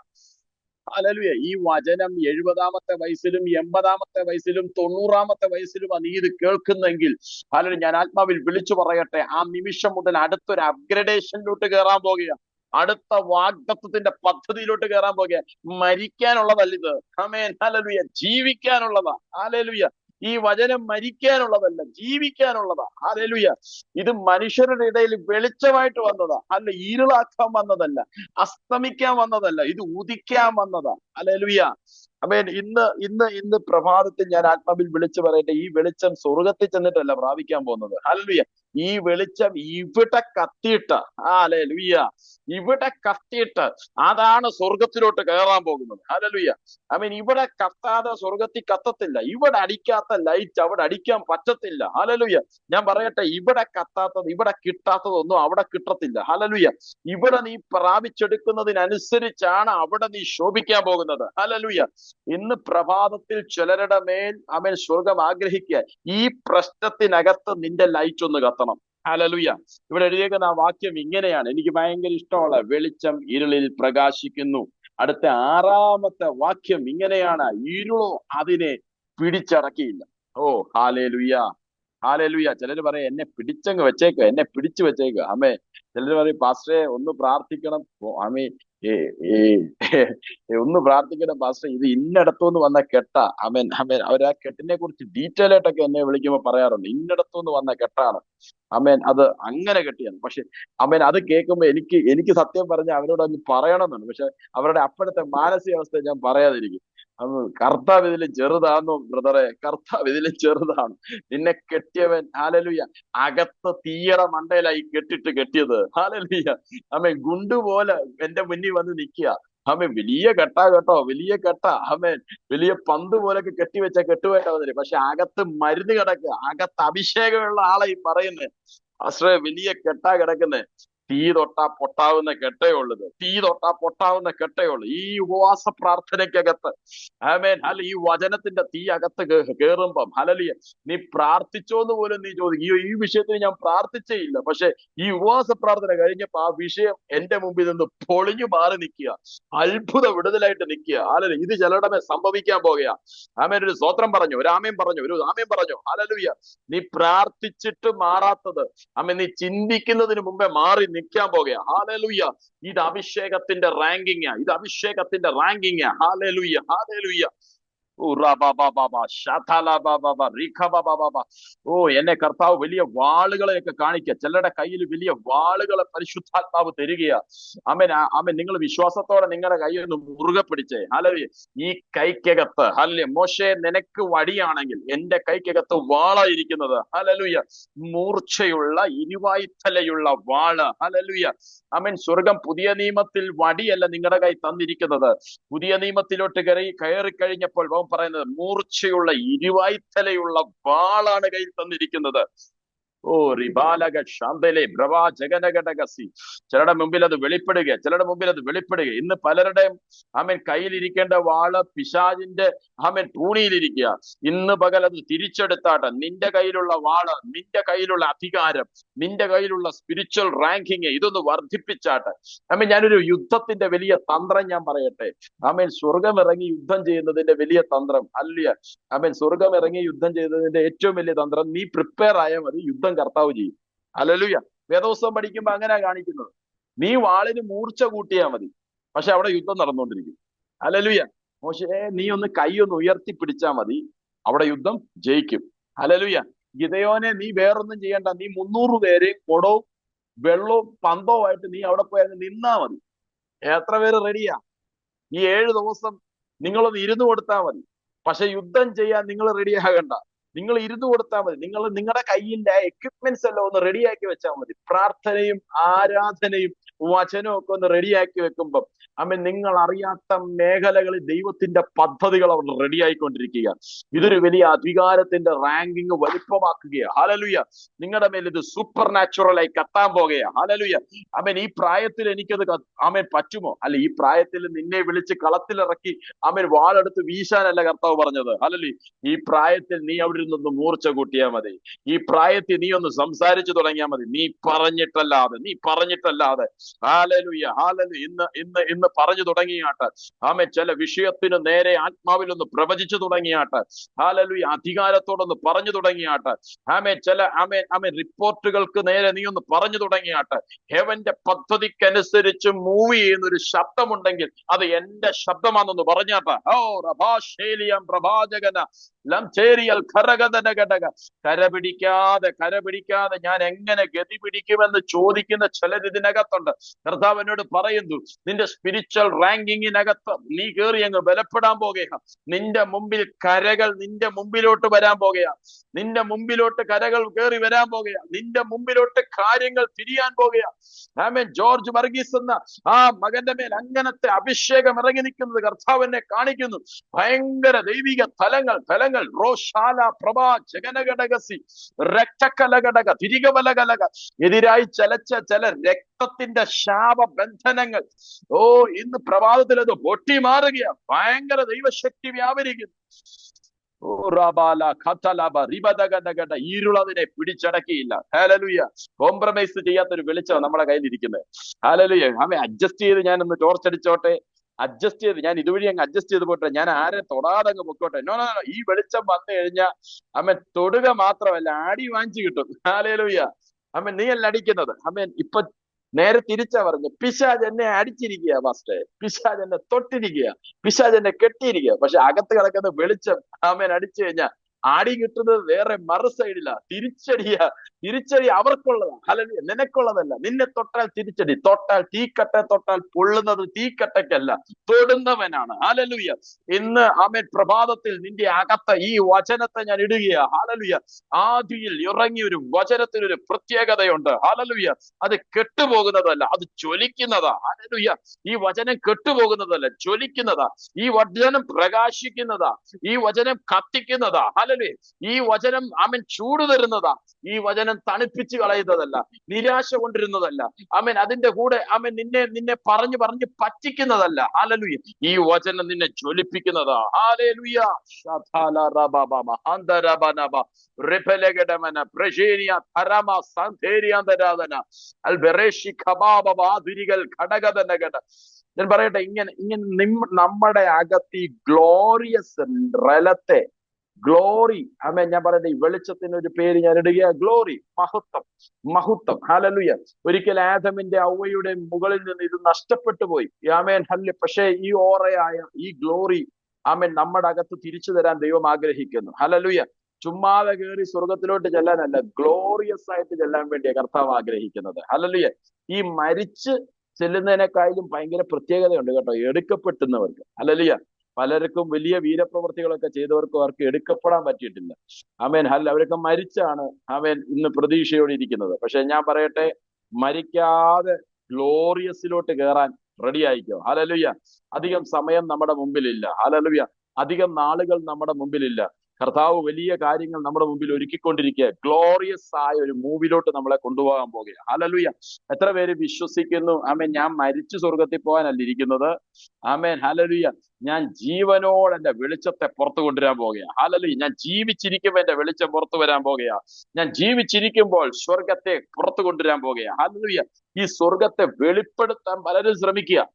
ഹല്ലേലൂയ. ഈ വചനം 70-ാമത്തെ വയസ്സിലും 80-ാമത്തെ വയസ്സിലും 90-ാമത്തെ വയസ്സിലുമാണ് നീ ഇത് കേൾക്കുന്നെങ്കിൽ, ഹല്ലേലൂയ, ഞാൻ ആത്മാവിൽ വിളിച്ചു പറയട്ടെ, ആ നിമിഷം മുതൽ അടുത്തൊരു അപ്ഗ്രഡേഷനിലോട്ട് കയറാൻ പോകുക, അടുത്ത വാഗ്ദത്തത്തിന്റെ പദ്ധതിയിലോട്ട് കയറാൻ പോകുക. മരിക്കാനുള്ളതല്ല ഇത്. ആമേൻ. ഹല്ലേലൂയ. ജീവിക്കാനുള്ളതാ. ഹല്ലേലൂയ. ഈ വചനം മരിക്കാനുള്ളതല്ല, ജീവിക്കാനുള്ളതാ. ഹല്ലേലൂയ. ഇത് മനുഷ്യരുടെ ഇടയിൽ വെളിച്ചമായിട്ട് വന്നതാ. അല്ല, ഇരുളാക്കാൻ വന്നതല്ല, അസ്തമിക്കാൻ വന്നതല്ല, ഇത് ഉദിക്കാൻ വന്നതാ. ഹല്ലേലൂയ. ആമേൻ. ഇന്ന് പ്രഭാതത്തിൽ ഞാൻ ആത്മാവിൽ വിളിച്ചു പറയട്ടെ, ഈ വെളിച്ചം സ്വർഗത്തിൽ ചെന്നിട്ടല്ല പ്രാപിക്കാൻ പോകുന്നത്. ഹല്ലേലൂയ. ഈ വെളിച്ചം ഇവിടെ കത്തിയിട്ട്, ഹല്ലേലൂയ, ഇവിടെ കത്തിയിട്ട് അതാണ് സ്വർഗത്തിലോട്ട് കയറാൻ പോകുന്നത്. ഹല്ലേലൂയ. ആമേൻ. ഇവിടെ കത്താതെ സ്വർഗത്തിൽ കത്തത്തില്ല. ഇവിടെ അടിക്കാത്ത ലൈറ്റ് അവിടെ അടിക്കാൻ പറ്റത്തില്ല. ഹല്ലേലൂയ. ഞാൻ പറയട്ടെ, ഇവിടെ കത്താത്തത്, ഇവിടെ കിട്ടാത്തതൊന്നും അവിടെ കിട്ടത്തില്ല. ഹല്ലേലൂയ. ഇവിടെ നീ പ്രാപിച്ചെടുക്കുന്നതിനനുസരിച്ചാണ് അവിടെ നീ ശോഭിക്കാൻ പോകുന്നത്. ഹല്ലേലൂയ. ഇന്ന് പ്രഭാതത്തിൽ ചിലരുടെ മേൽ ആമേൻ സ്വർഗം ആഗ്രഹിക്കുക, ഈ പ്രശ്നത്തിനകത്ത് നിന്റെ ലൈറ്റ് ഒന്ന് കത്തണം. ഹല്ലേലൂയ. ഇവിടെ എഴുതിയേക്കുന്ന ആ വാക്യം ഇങ്ങനെയാണ്, എനിക്ക് ഭയങ്കര ഇഷ്ടമുള്ള, വെളിച്ചം ഇരുളിൽ പ്രകാശിക്കുന്നു. അടുത്ത 6-ാമത്തെ വാക്യം ഇങ്ങനെയാണ്, ഇരുളോ അതിനെ പിടിച്ചടക്കിയില്ല. ഓ ഹല്ലേലൂയ. ഹല്ലേലൂയ. ചിലര് പറയും, എന്നെ പിടിച്ചങ്ങ് വെച്ചേക്കുക, എന്നെ പിടിച്ചു വെച്ചേക്കുക. ആമേ. ചിലര് പറയും, പാസ്റ്ററെ ഒന്ന് പ്രാർത്ഥിക്കണം. ആമേ. ഒന്ന് പ്രാർത്ഥിക്കണം പാസ്റ്റർ, ഇത് ഇന്നടത്തുനിന്ന് വന്ന കെട്ടാ. ആമേൻ. ആമേൻ. അവർ ആ കെട്ടിനെ കുറിച്ച് ഡീറ്റെയിൽ ആയിട്ടൊക്കെ എന്നെ വിളിക്കുമ്പോൾ പറയാറുണ്ട്, ഇന്നടത്തുനിന്ന് വന്ന കെട്ടാണ്. ആമേൻ. അത് അങ്ങനെ കെട്ടിയാണ്. പക്ഷെ ആമേൻ, അത് കേൾക്കുമ്പോൾ എനിക്ക് സത്യം പറഞ്ഞ അവരോട് ഒന്ന് പറയണമെന്നുണ്ട്. പക്ഷെ അവരുടെ അപ്പോഴത്തെ മാനസികാവസ്ഥ ഞാൻ പറയാതിരിക്കും. കർത്താവ് ഇതിൽ ചെറുതാണോ ബ്രദറെ? കർത്താവ് ഇതിൽ ചെറുതാണ്. നിന്നെ കെട്ടിയവൻ, ഹല്ലേലൂയ, അകത്ത് തീയുടെ മണ്ടയിലായി കെട്ടിയത്. ഹല്ലേലൂയ. ആമേൻ. ഗുണ്ടുപോലെ എന്റെ മുന്നിൽ വന്ന് നിൽക്കുക. ആമേൻ. വലിയ കെട്ടാ കേട്ടോ, വലിയ കെട്ടാ. ആമേൻ. വലിയ പന്ത് പോലൊക്കെ കെട്ടിവെച്ച കെട്ടുവേണ്ട വന്നില്ല. പക്ഷെ അകത്ത് മരുന്ന് കിടക്കുക, അകത്ത് അഭിഷേകമുള്ള ആളെ ഈ പറയുന്നത്. ആശ്രയ വലിയ കെട്ടാ കിടക്കുന്നേ. തീ തൊട്ടാ പൊട്ടാവുന്ന കെട്ടേ ഉള്ളത്. തീ തൊട്ടാ പൊട്ടാവുന്ന കെട്ടേ ഉള്ളു ഈ ഉപവാസ പ്രാർത്ഥനയ്ക്കകത്ത്. ആമേൻ. അല്ല, ഈ വചനത്തിന്റെ തീ അകത്ത് കേറുമ്പം ഹല്ലേലൂയ, നീ പ്രാർത്ഥിച്ചോന്ന് പോലും നീ ചോദിക്കും. ഈ വിഷയത്തിന് ഞാൻ പ്രാർത്ഥിച്ചേ ഇല്ല, പക്ഷെ ഈ ഉപവാസ പ്രാർത്ഥന കഴിഞ്ഞപ്പോ ആ വിഷയം എന്റെ മുമ്പിൽ നിന്ന് പൊളിഞ്ഞു മാറി നിൽക്കുക, അത്ഭുത വിടുതലായിട്ട് നിൽക്കുക. ഹല്ലേലൂയ. ഇത് ചിലരുടെ മേൽ സംഭവിക്കാൻ പോകുക. ആമേൻ. ഒരു സ്തോത്രം പറഞ്ഞു, ഒരു ആമേൻ പറഞ്ഞു, ഒരു ആമേൻ പറഞ്ഞു. ഹല്ലേലൂയ. നീ പ്രാർത്ഥിച്ചിട്ട് മാറാത്തത് ആമേൻ, നീ ചിന്തിക്കുന്നതിന് മുമ്പേ മാറി നിൽക്കാൻ പോകുക. ഹല്ലേലൂയ. ഇത് അഭിഷേകത്തിന്റെ റാങ്കിങ്, ഇത് അഭിഷേകത്തിന്റെ റാങ്കിങ്. Hallelujah, hallelujah. ഓ, എന്നെ കർത്താവ് വലിയ വാളുകളെയൊക്കെ കാണിക്കുക. ചിലരുടെ കയ്യിൽ വലിയ വാളുകളെ പരിശുദ്ധാത്മാവ് തരികയാ. ആമേൻ. ആമേൻ. നിങ്ങൾ വിശ്വാസത്തോടെ നിങ്ങളുടെ കയ്യിൽ നിന്ന് മുറുകെ പിടിച്ചേ. ഹല്ലേലൂയ. ഈ കൈക്കകത്ത് ഹല്ലേലൂയ, മോശെ നിനക്ക് വടിയാണെങ്കിൽ എന്റെ കൈക്കകത്ത് വാളായിരിക്കുന്നത്. ഹല്ലേലൂയ. മൂർച്ചയുള്ള ഇരുവായ്ത്തലയുള്ള വാള്. ഹല്ലേലൂയ. ആമേൻ. സ്വർഗം പുതിയ നിയമത്തിൽ വടിയല്ല നിങ്ങളുടെ കൈ തന്നിരിക്കുന്നത്. പുതിയ നിയമത്തിലോട്ട് കയറി കഴിഞ്ഞപ്പോൾ അവൻ പറയുന്നത് മൂർച്ചയുള്ള ഇരുവായ്ത്തലയുള്ള വാളാണ് കയ്യിൽ തന്നിരിക്കുന്നത്. ഓ, റിബാലക ശാന്തലെ ബ്രവാ ജഗനഘടകസി. ചിലരുടെ മുമ്പിൽ അത് വെളിപ്പെടുക, ചിലരുടെ മുമ്പിൽ അത് വെളിപ്പെടുക. ഇന്ന് പലരുടെയും ആമേൻ കയ്യിലിരിക്കേണ്ട വാള് പിശാചിന്റെ ആമേൻ പൂണിയിലിരിക്കുക. ഇന്ന് പകൽ അത് തിരിച്ചെടുത്താട്ടെ. നിന്റെ കയ്യിലുള്ള വാള്, നിന്റെ കയ്യിലുള്ള അധികാരം, നിന്റെ കയ്യിലുള്ള സ്പിരിച്വൽ റാങ്കിങ് ഇതൊന്ന് വർദ്ധിപ്പിച്ചാട്ടെ. ആമേൻ. ഞാനൊരു യുദ്ധത്തിന്റെ വലിയ തന്ത്രം ഞാൻ പറയട്ടെ. ആമേൻ. സ്വർഗം ഇറങ്ങി യുദ്ധം ചെയ്യുന്നതിന്റെ വലിയ തന്ത്രം അല്ല. ആമേൻ. സ്വർഗം ഇറങ്ങി യുദ്ധം ചെയ്യുന്നതിന്റെ ഏറ്റവും വലിയ തന്ത്രം, നീ പ്രിപ്പയർ ആയാൽ മതി, യുദ്ധം കർത്താവ് ചെയ്യും. ഹല്ലേലൂയ. വേദപുസ്തകം പഠിക്കുമ്പോ അങ്ങനെ കാണിക്കുന്നത്. നീ വാളിന് മൂർച്ച കൂട്ടിയാൽ മതി, പക്ഷെ അവിടെ യുദ്ധം നടന്നുകൊണ്ടിരിക്കും. ഹല്ലേലൂയ. മോശേ, നീ ഒന്ന് കൈ ഒന്ന് ഉയർത്തി പിടിച്ചാൽ മതി, അവിടെ യുദ്ധം ജയിക്കും. ഹല്ലേലൂയ. ഗിദെയോനെ, നീ വേറൊന്നും ചെയ്യണ്ട, നീ 300 പേരെയും കുടവും വെള്ളവും പന്തവുമായിട്ട് നീ അവിടെ പോയി അങ്ങ് നിന്നാ മതി. എത്ര പേര് റെഡിയാ? ഈ 7 ദിവസം നിങ്ങളൊന്ന് ഇരുന്ന് കൊടുത്താൽ മതി, പക്ഷെ യുദ്ധം ചെയ്യാൻ നിങ്ങൾ റെഡിയാകണ്ട. നിങ്ങൾ ഇരുന്ന് കൊടുത്താൽ മതി. നിങ്ങൾ നിങ്ങളുടെ കയ്യിലെ എക്യുപ്മെന്റ്സ് എല്ലാം ഒന്ന് റെഡിയാക്കി വെച്ചാൽ മതി. പ്രാർത്ഥനയും ആരാധനയും വചനവും ഒക്കെ ഒന്ന് റെഡിയാക്കി വെക്കുമ്പം ആമേൻ, നിങ്ങൾ അറിയാത്ത മേഖലകളിൽ ദൈവത്തിന്റെ പദ്ധതികൾ അവർ റെഡിയായിക്കൊണ്ടിരിക്കുക. ഇതൊരു വലിയ അധികാരത്തിന്റെ റാങ്കിങ് വലിപ്പമാക്കുകയാണ്. ഹല്ലേലൂയ. നിങ്ങളുടെ മേൽ ഇത് സൂപ്പർ നാച്ചുറലായി കത്താൻ പോകുകയാണ്. ഹല്ലേലൂയ. ആമേൻ. ഈ പ്രായത്തിൽ എനിക്കത് ആമേൻ പറ്റുമോ? അല്ല, ഈ പ്രായത്തിൽ നിന്നെ വിളിച്ച് കളത്തിലിറക്കി ആമേൻ വാളെടുത്ത് വീശാനല്ല കർത്താവ് പറഞ്ഞത്. ഹല്ലേലൂയ. ഈ പ്രായത്തിൽ നീ അവിടെ ഇരുന്നൊന്ന് മൂർച്ച കൂട്ടിയാൽ മതി. ഈ പ്രായത്തിൽ നീ ഒന്ന് സംസാരിച്ചു തുടങ്ങിയാൽ മതി. നീ പറഞ്ഞിട്ടല്ലാതെ. Hallelujah, hallelujah. ഇന്ന് പറഞ്ഞു തുടങ്ങിയാട്ട്. ആമേൻ. ചില വിഷയത്തിന് നേരെ ആത്മാവിലൊന്ന് പ്രവചിച്ചു തുടങ്ങിയാട്ട്. ഹല്ലേലൂയ. അധികാരത്തോടൊന്ന് പറഞ്ഞു തുടങ്ങിയാട്ട്. ആമേൻ. ആമേൻ റിപ്പോർട്ടുകൾക്ക് നേരെ നീ ഒന്ന് പറഞ്ഞു തുടങ്ങിയാട്ട്. ഹെവന്റെ പദ്ധതിക്കനുസരിച്ച് മൂവ് ചെയ്യുന്ന ഒരു ശബ്ദമുണ്ടെങ്കിൽ അത് എന്റെ ശബ്ദമാണെന്ന് പറഞ്ഞാട്ട്. ഓ റഭാശേലിയം പ്രവാചകന ലം ചേരിയൽ ഘടക. കരപിടിക്കാതെ ഞാൻ എങ്ങനെ ഗതി പിടിക്കുമെന്ന് ചോദിക്കുന്ന ചിലർ ഇതിനകത്തുണ്ട്. കർത്താവ് എന്നോട് പറയുന്നു, നിന്റെ സ്പിരിച്വൽ റാങ്കിങ്ങിനകത്ത് നീ കയറി അങ്ങ് ബലപ്പെടാൻ പോകുക. നിന്റെ മുമ്പിൽ കരകൾ നിന്റെ മുമ്പിലോട്ട് വരാൻ പോകുക. നിന്റെ മുമ്പിലോട്ട് കരകൾ കയറി വരാൻ പോകുക. നിന്റെ മുമ്പിലോട്ട് കാര്യങ്ങൾ തിരിയാൻ പോകുക. ആമേൻ. ജോർജ് വർഗീസ് എന്ന ആ മകന്റെ മേൽ അങ്ങനത്തെ അഭിഷേകം ഇറങ്ങി നിൽക്കുന്നത് കർത്താവ് എന്നെ കാണിക്കുന്നു. ഭയങ്കര ദൈവിക ഫലങ്ങൾ റോഷാല പ്രഭാ ജഗനഘടകസി രക്തകലഘടക തിരികബലകലക എതിരായി ചലച്ച ചില രക്തത്തിന്റെ ശാപബന്ധനങ്ങൾ ഇന്ന് പ്രഭാതത്തിൽ അത് പൊട്ടി മാറുകയാണ്. ഭയങ്കര ദൈവശക്തി വ്യാപരിക്കുന്നു. ഇരുളതിനെ പിടിച്ചടക്കിയില്ല. ഹല്ലേലൂയ. കോംപ്രമൈസ് ചെയ്യാത്തൊരു വെളിച്ചം നമ്മുടെ കയ്യിലിരിക്കുന്നത്. ഹല്ലേലൂയ. അവൻ അഡ്ജസ്റ്റ് ചെയ്ത് ഞാൻ ഒന്ന് ടോർച്ച് അടിച്ചോട്ടെ, അഡ്ജസ്റ്റ് ചെയ്ത് ഞാൻ ഇതുവഴി അങ്ങ് അഡ്ജസ്റ്റ് ചെയ്ത് പോട്ടെ, ഞാൻ ആരെ തൊടാതെ അങ്ങ് പൊക്കോട്ടെ. നോ. ഈ വെളിച്ചം വന്നു കഴിഞ്ഞാൽ അവൻ തൊടുക മാത്രമല്ല, അടി വാങ്ങിച്ചു കിട്ടും. ഹല്ലേലൂയ. അവൻ നീ അല്ല അടിക്കുന്നത്. അവൻ ഇപ്പൊ നേരെ തിരിച്ചാ പറഞ്ഞു, പിശാച് എന്നെ അടിച്ചിരിക്കുക പാസ്റ്റേ, പിശാച് എന്നെ തൊട്ടിരിക്കുക, പിശാച് എന്നെ കെട്ടിയിരിക്കുക. പക്ഷെ അകത്ത് കിടക്കുന്ന വെളിച്ചം ആമേൻ അടിച്ചു കഴിഞ്ഞാൽ ആടി കിട്ടുന്നത് വേറെ മറു സൈഡില്ല. തിരിച്ചടി അവർക്കുള്ളതാ. ഹല്ലേലൂയ. നിനക്കുള്ളതല്ല. നിന്നെ തൊട്ടാൽ തിരിച്ചടി. തൊട്ടാൽ തീക്കട്ട തൊട്ടാൽ പൊള്ളുന്നത് തീക്കട്ടയ്ക്കല്ല, തൊടുന്നവനാണ്. ഹല്ലേലൂയ. ഇന്ന് ആമേൻ പ്രഭാതത്തിൽ നിന്റെ അകത്ത് ഈ വചനത്തെ ഞാൻ ഇടുകയാ. ഹല്ലേലൂയ. ആദിയിൽ ഇറങ്ങിയ ഒരു വചനത്തിനൊരു പ്രത്യേകതയുണ്ട്. ഹല്ലേലൂയ. അത് കെട്ടുപോകുന്നതല്ല, അത് ജ്വലിക്കുന്നതാ. ഹല്ലേലൂയ. ഈ വചനം കെട്ടുപോകുന്നതല്ല, ജ്വലിക്കുന്നതാ. ഈ വചനം പ്രകാശിക്കുന്നതാ. ഈ വചനം കത്തിക്കുന്നതാ. ഹല്ലേലൂയ. ഈ വചനം ആമേൻ ചൂട് തരുന്നതാ. ഈ വചനം തണുപ്പിച്ച് കളയുന്നതല്ല, നിരാശ കൊണ്ടിരുന്നതല്ല. ആമേൻ അതിന്റെ കൂടെ ആമേൻ നിന്നെ നിന്നെ പറഞ്ഞു പറഞ്ഞ് പറ്റിക്കുന്നതല്ല. ഹല്ലേലൂയ. ഈ വചനം നിന്നെ ജ്വലിപ്പിക്കുന്നതാ. ഹല്ലേലൂയ. ശതല റബബമ അന്തരബനബ റിപലഗഡമന പ്രജേനിയ ധരമ സന്ധേരിയാന്തരാധന അൽബറേഷി ഖബാബ ആധുരികൾ ഘടകദനഗട. ഞാൻ പറയട്ടെ, ഇങ്ങനെ ഇങ്ങനെ നമ്മുടെ അകത്ത് ഈ ഗ്ലോറിയസ് റലത്തെ, ഗ്ലോറി, ആമേൻ, ഞാൻ പറയട്ടെ, ഈ വെളിച്ചത്തിന് ഒരു പേര് ഞാൻ ഇടുക, ഗ്ലോറി, മഹത്വം, മഹത്വം. ഹല്ലേലൂയ. ഒരിക്കൽ ആദമിന്റെ ഔവയുടെ മുകളിൽ നിന്ന് ഇത് നഷ്ടപ്പെട്ടു പോയി. ആമേൻ, ഹല്ലേലൂയ. പക്ഷേ ഈ ഓറയായ ഈ ഗ്ലോറി ആമേൻ നമ്മുടെ അകത്ത് തിരിച്ചു തരാൻ ദൈവം ആഗ്രഹിക്കുന്നു. ഹല്ലേലൂയ. ചുമ്മാതെ കയറി സ്വർഗത്തിലോട്ട് ചെല്ലാനല്ല, ഗ്ലോറിയസ് ആയിട്ട് ചെല്ലാൻ വേണ്ടിയ കർത്താവ് ആഗ്രഹിക്കുന്നത്. ഹല്ലേലൂയ. ഈ മരിച്ച് ചെല്ലുന്നതിനേക്കാളും ഭയങ്കര പ്രത്യേകതയുണ്ട് കേട്ടോ എടുക്കപ്പെട്ടുന്നവർക്ക്. ഹല്ലേലൂയ. പലർക്കും വലിയ വീരപ്രവൃത്തികളൊക്കെ ചെയ്തവർക്കും അവർക്ക് എടുക്കപ്പെടാൻ പറ്റിയിട്ടില്ല. ആമേൻ, അവരൊക്കെ മരിച്ചാണ് ആമേൻ ഇന്ന് പ്രതീക്ഷയോടെ ഇരിക്കുന്നത്. പക്ഷെ ഞാൻ പറയട്ടെ, മരിക്കാതെ ഗ്ലോറിയസിലോട്ട് കയറാൻ റെഡി ആയിക്കോ. ഹല്ലേലൂയ. അധികം സമയം നമ്മുടെ മുമ്പിലില്ല. ഹല്ലേലൂയ. അധികം നാളുകൾ നമ്മുടെ മുമ്പിലില്ല. കർത്താവ് വലിയ കാര്യങ്ങൾ നമ്മുടെ മുമ്പിൽ ഒരുക്കിക്കൊണ്ടിരിക്കുക. ഗ്ലോറിയസ് ആയ ഒരു മൂവിലോട്ട് നമ്മളെ കൊണ്ടുപോകാൻ പോകുക. ഹല്ലേലൂയ. എത്ര പേര് വിശ്വസിക്കുന്നു? ആമേൻ, ഞാൻ മരിച്ചു സ്വർഗത്തിൽ പോകാനല്ല ഇരിക്കുന്നത്. ആമേൻ, ഹല്ലേലൂയ. ഞാൻ ജീവനോട് എന്റെ വെളിച്ചത്തെ പുറത്തു കൊണ്ടുവരാൻ പോകുക. ഹല്ലേലൂയ. ഞാൻ ജീവിച്ചിരിക്കുമ്പോൾ എന്റെ വെളിച്ചം പുറത്തു വരാൻ പോകുക. ഞാൻ ജീവിച്ചിരിക്കുമ്പോൾ സ്വർഗത്തെ പുറത്തു കൊണ്ടുവരാൻ പോകുക. ഹല്ലേലൂയ. ഈ സ്വർഗത്തെ വെളിപ്പെടുത്താൻ പലരും ശ്രമിക്കുക.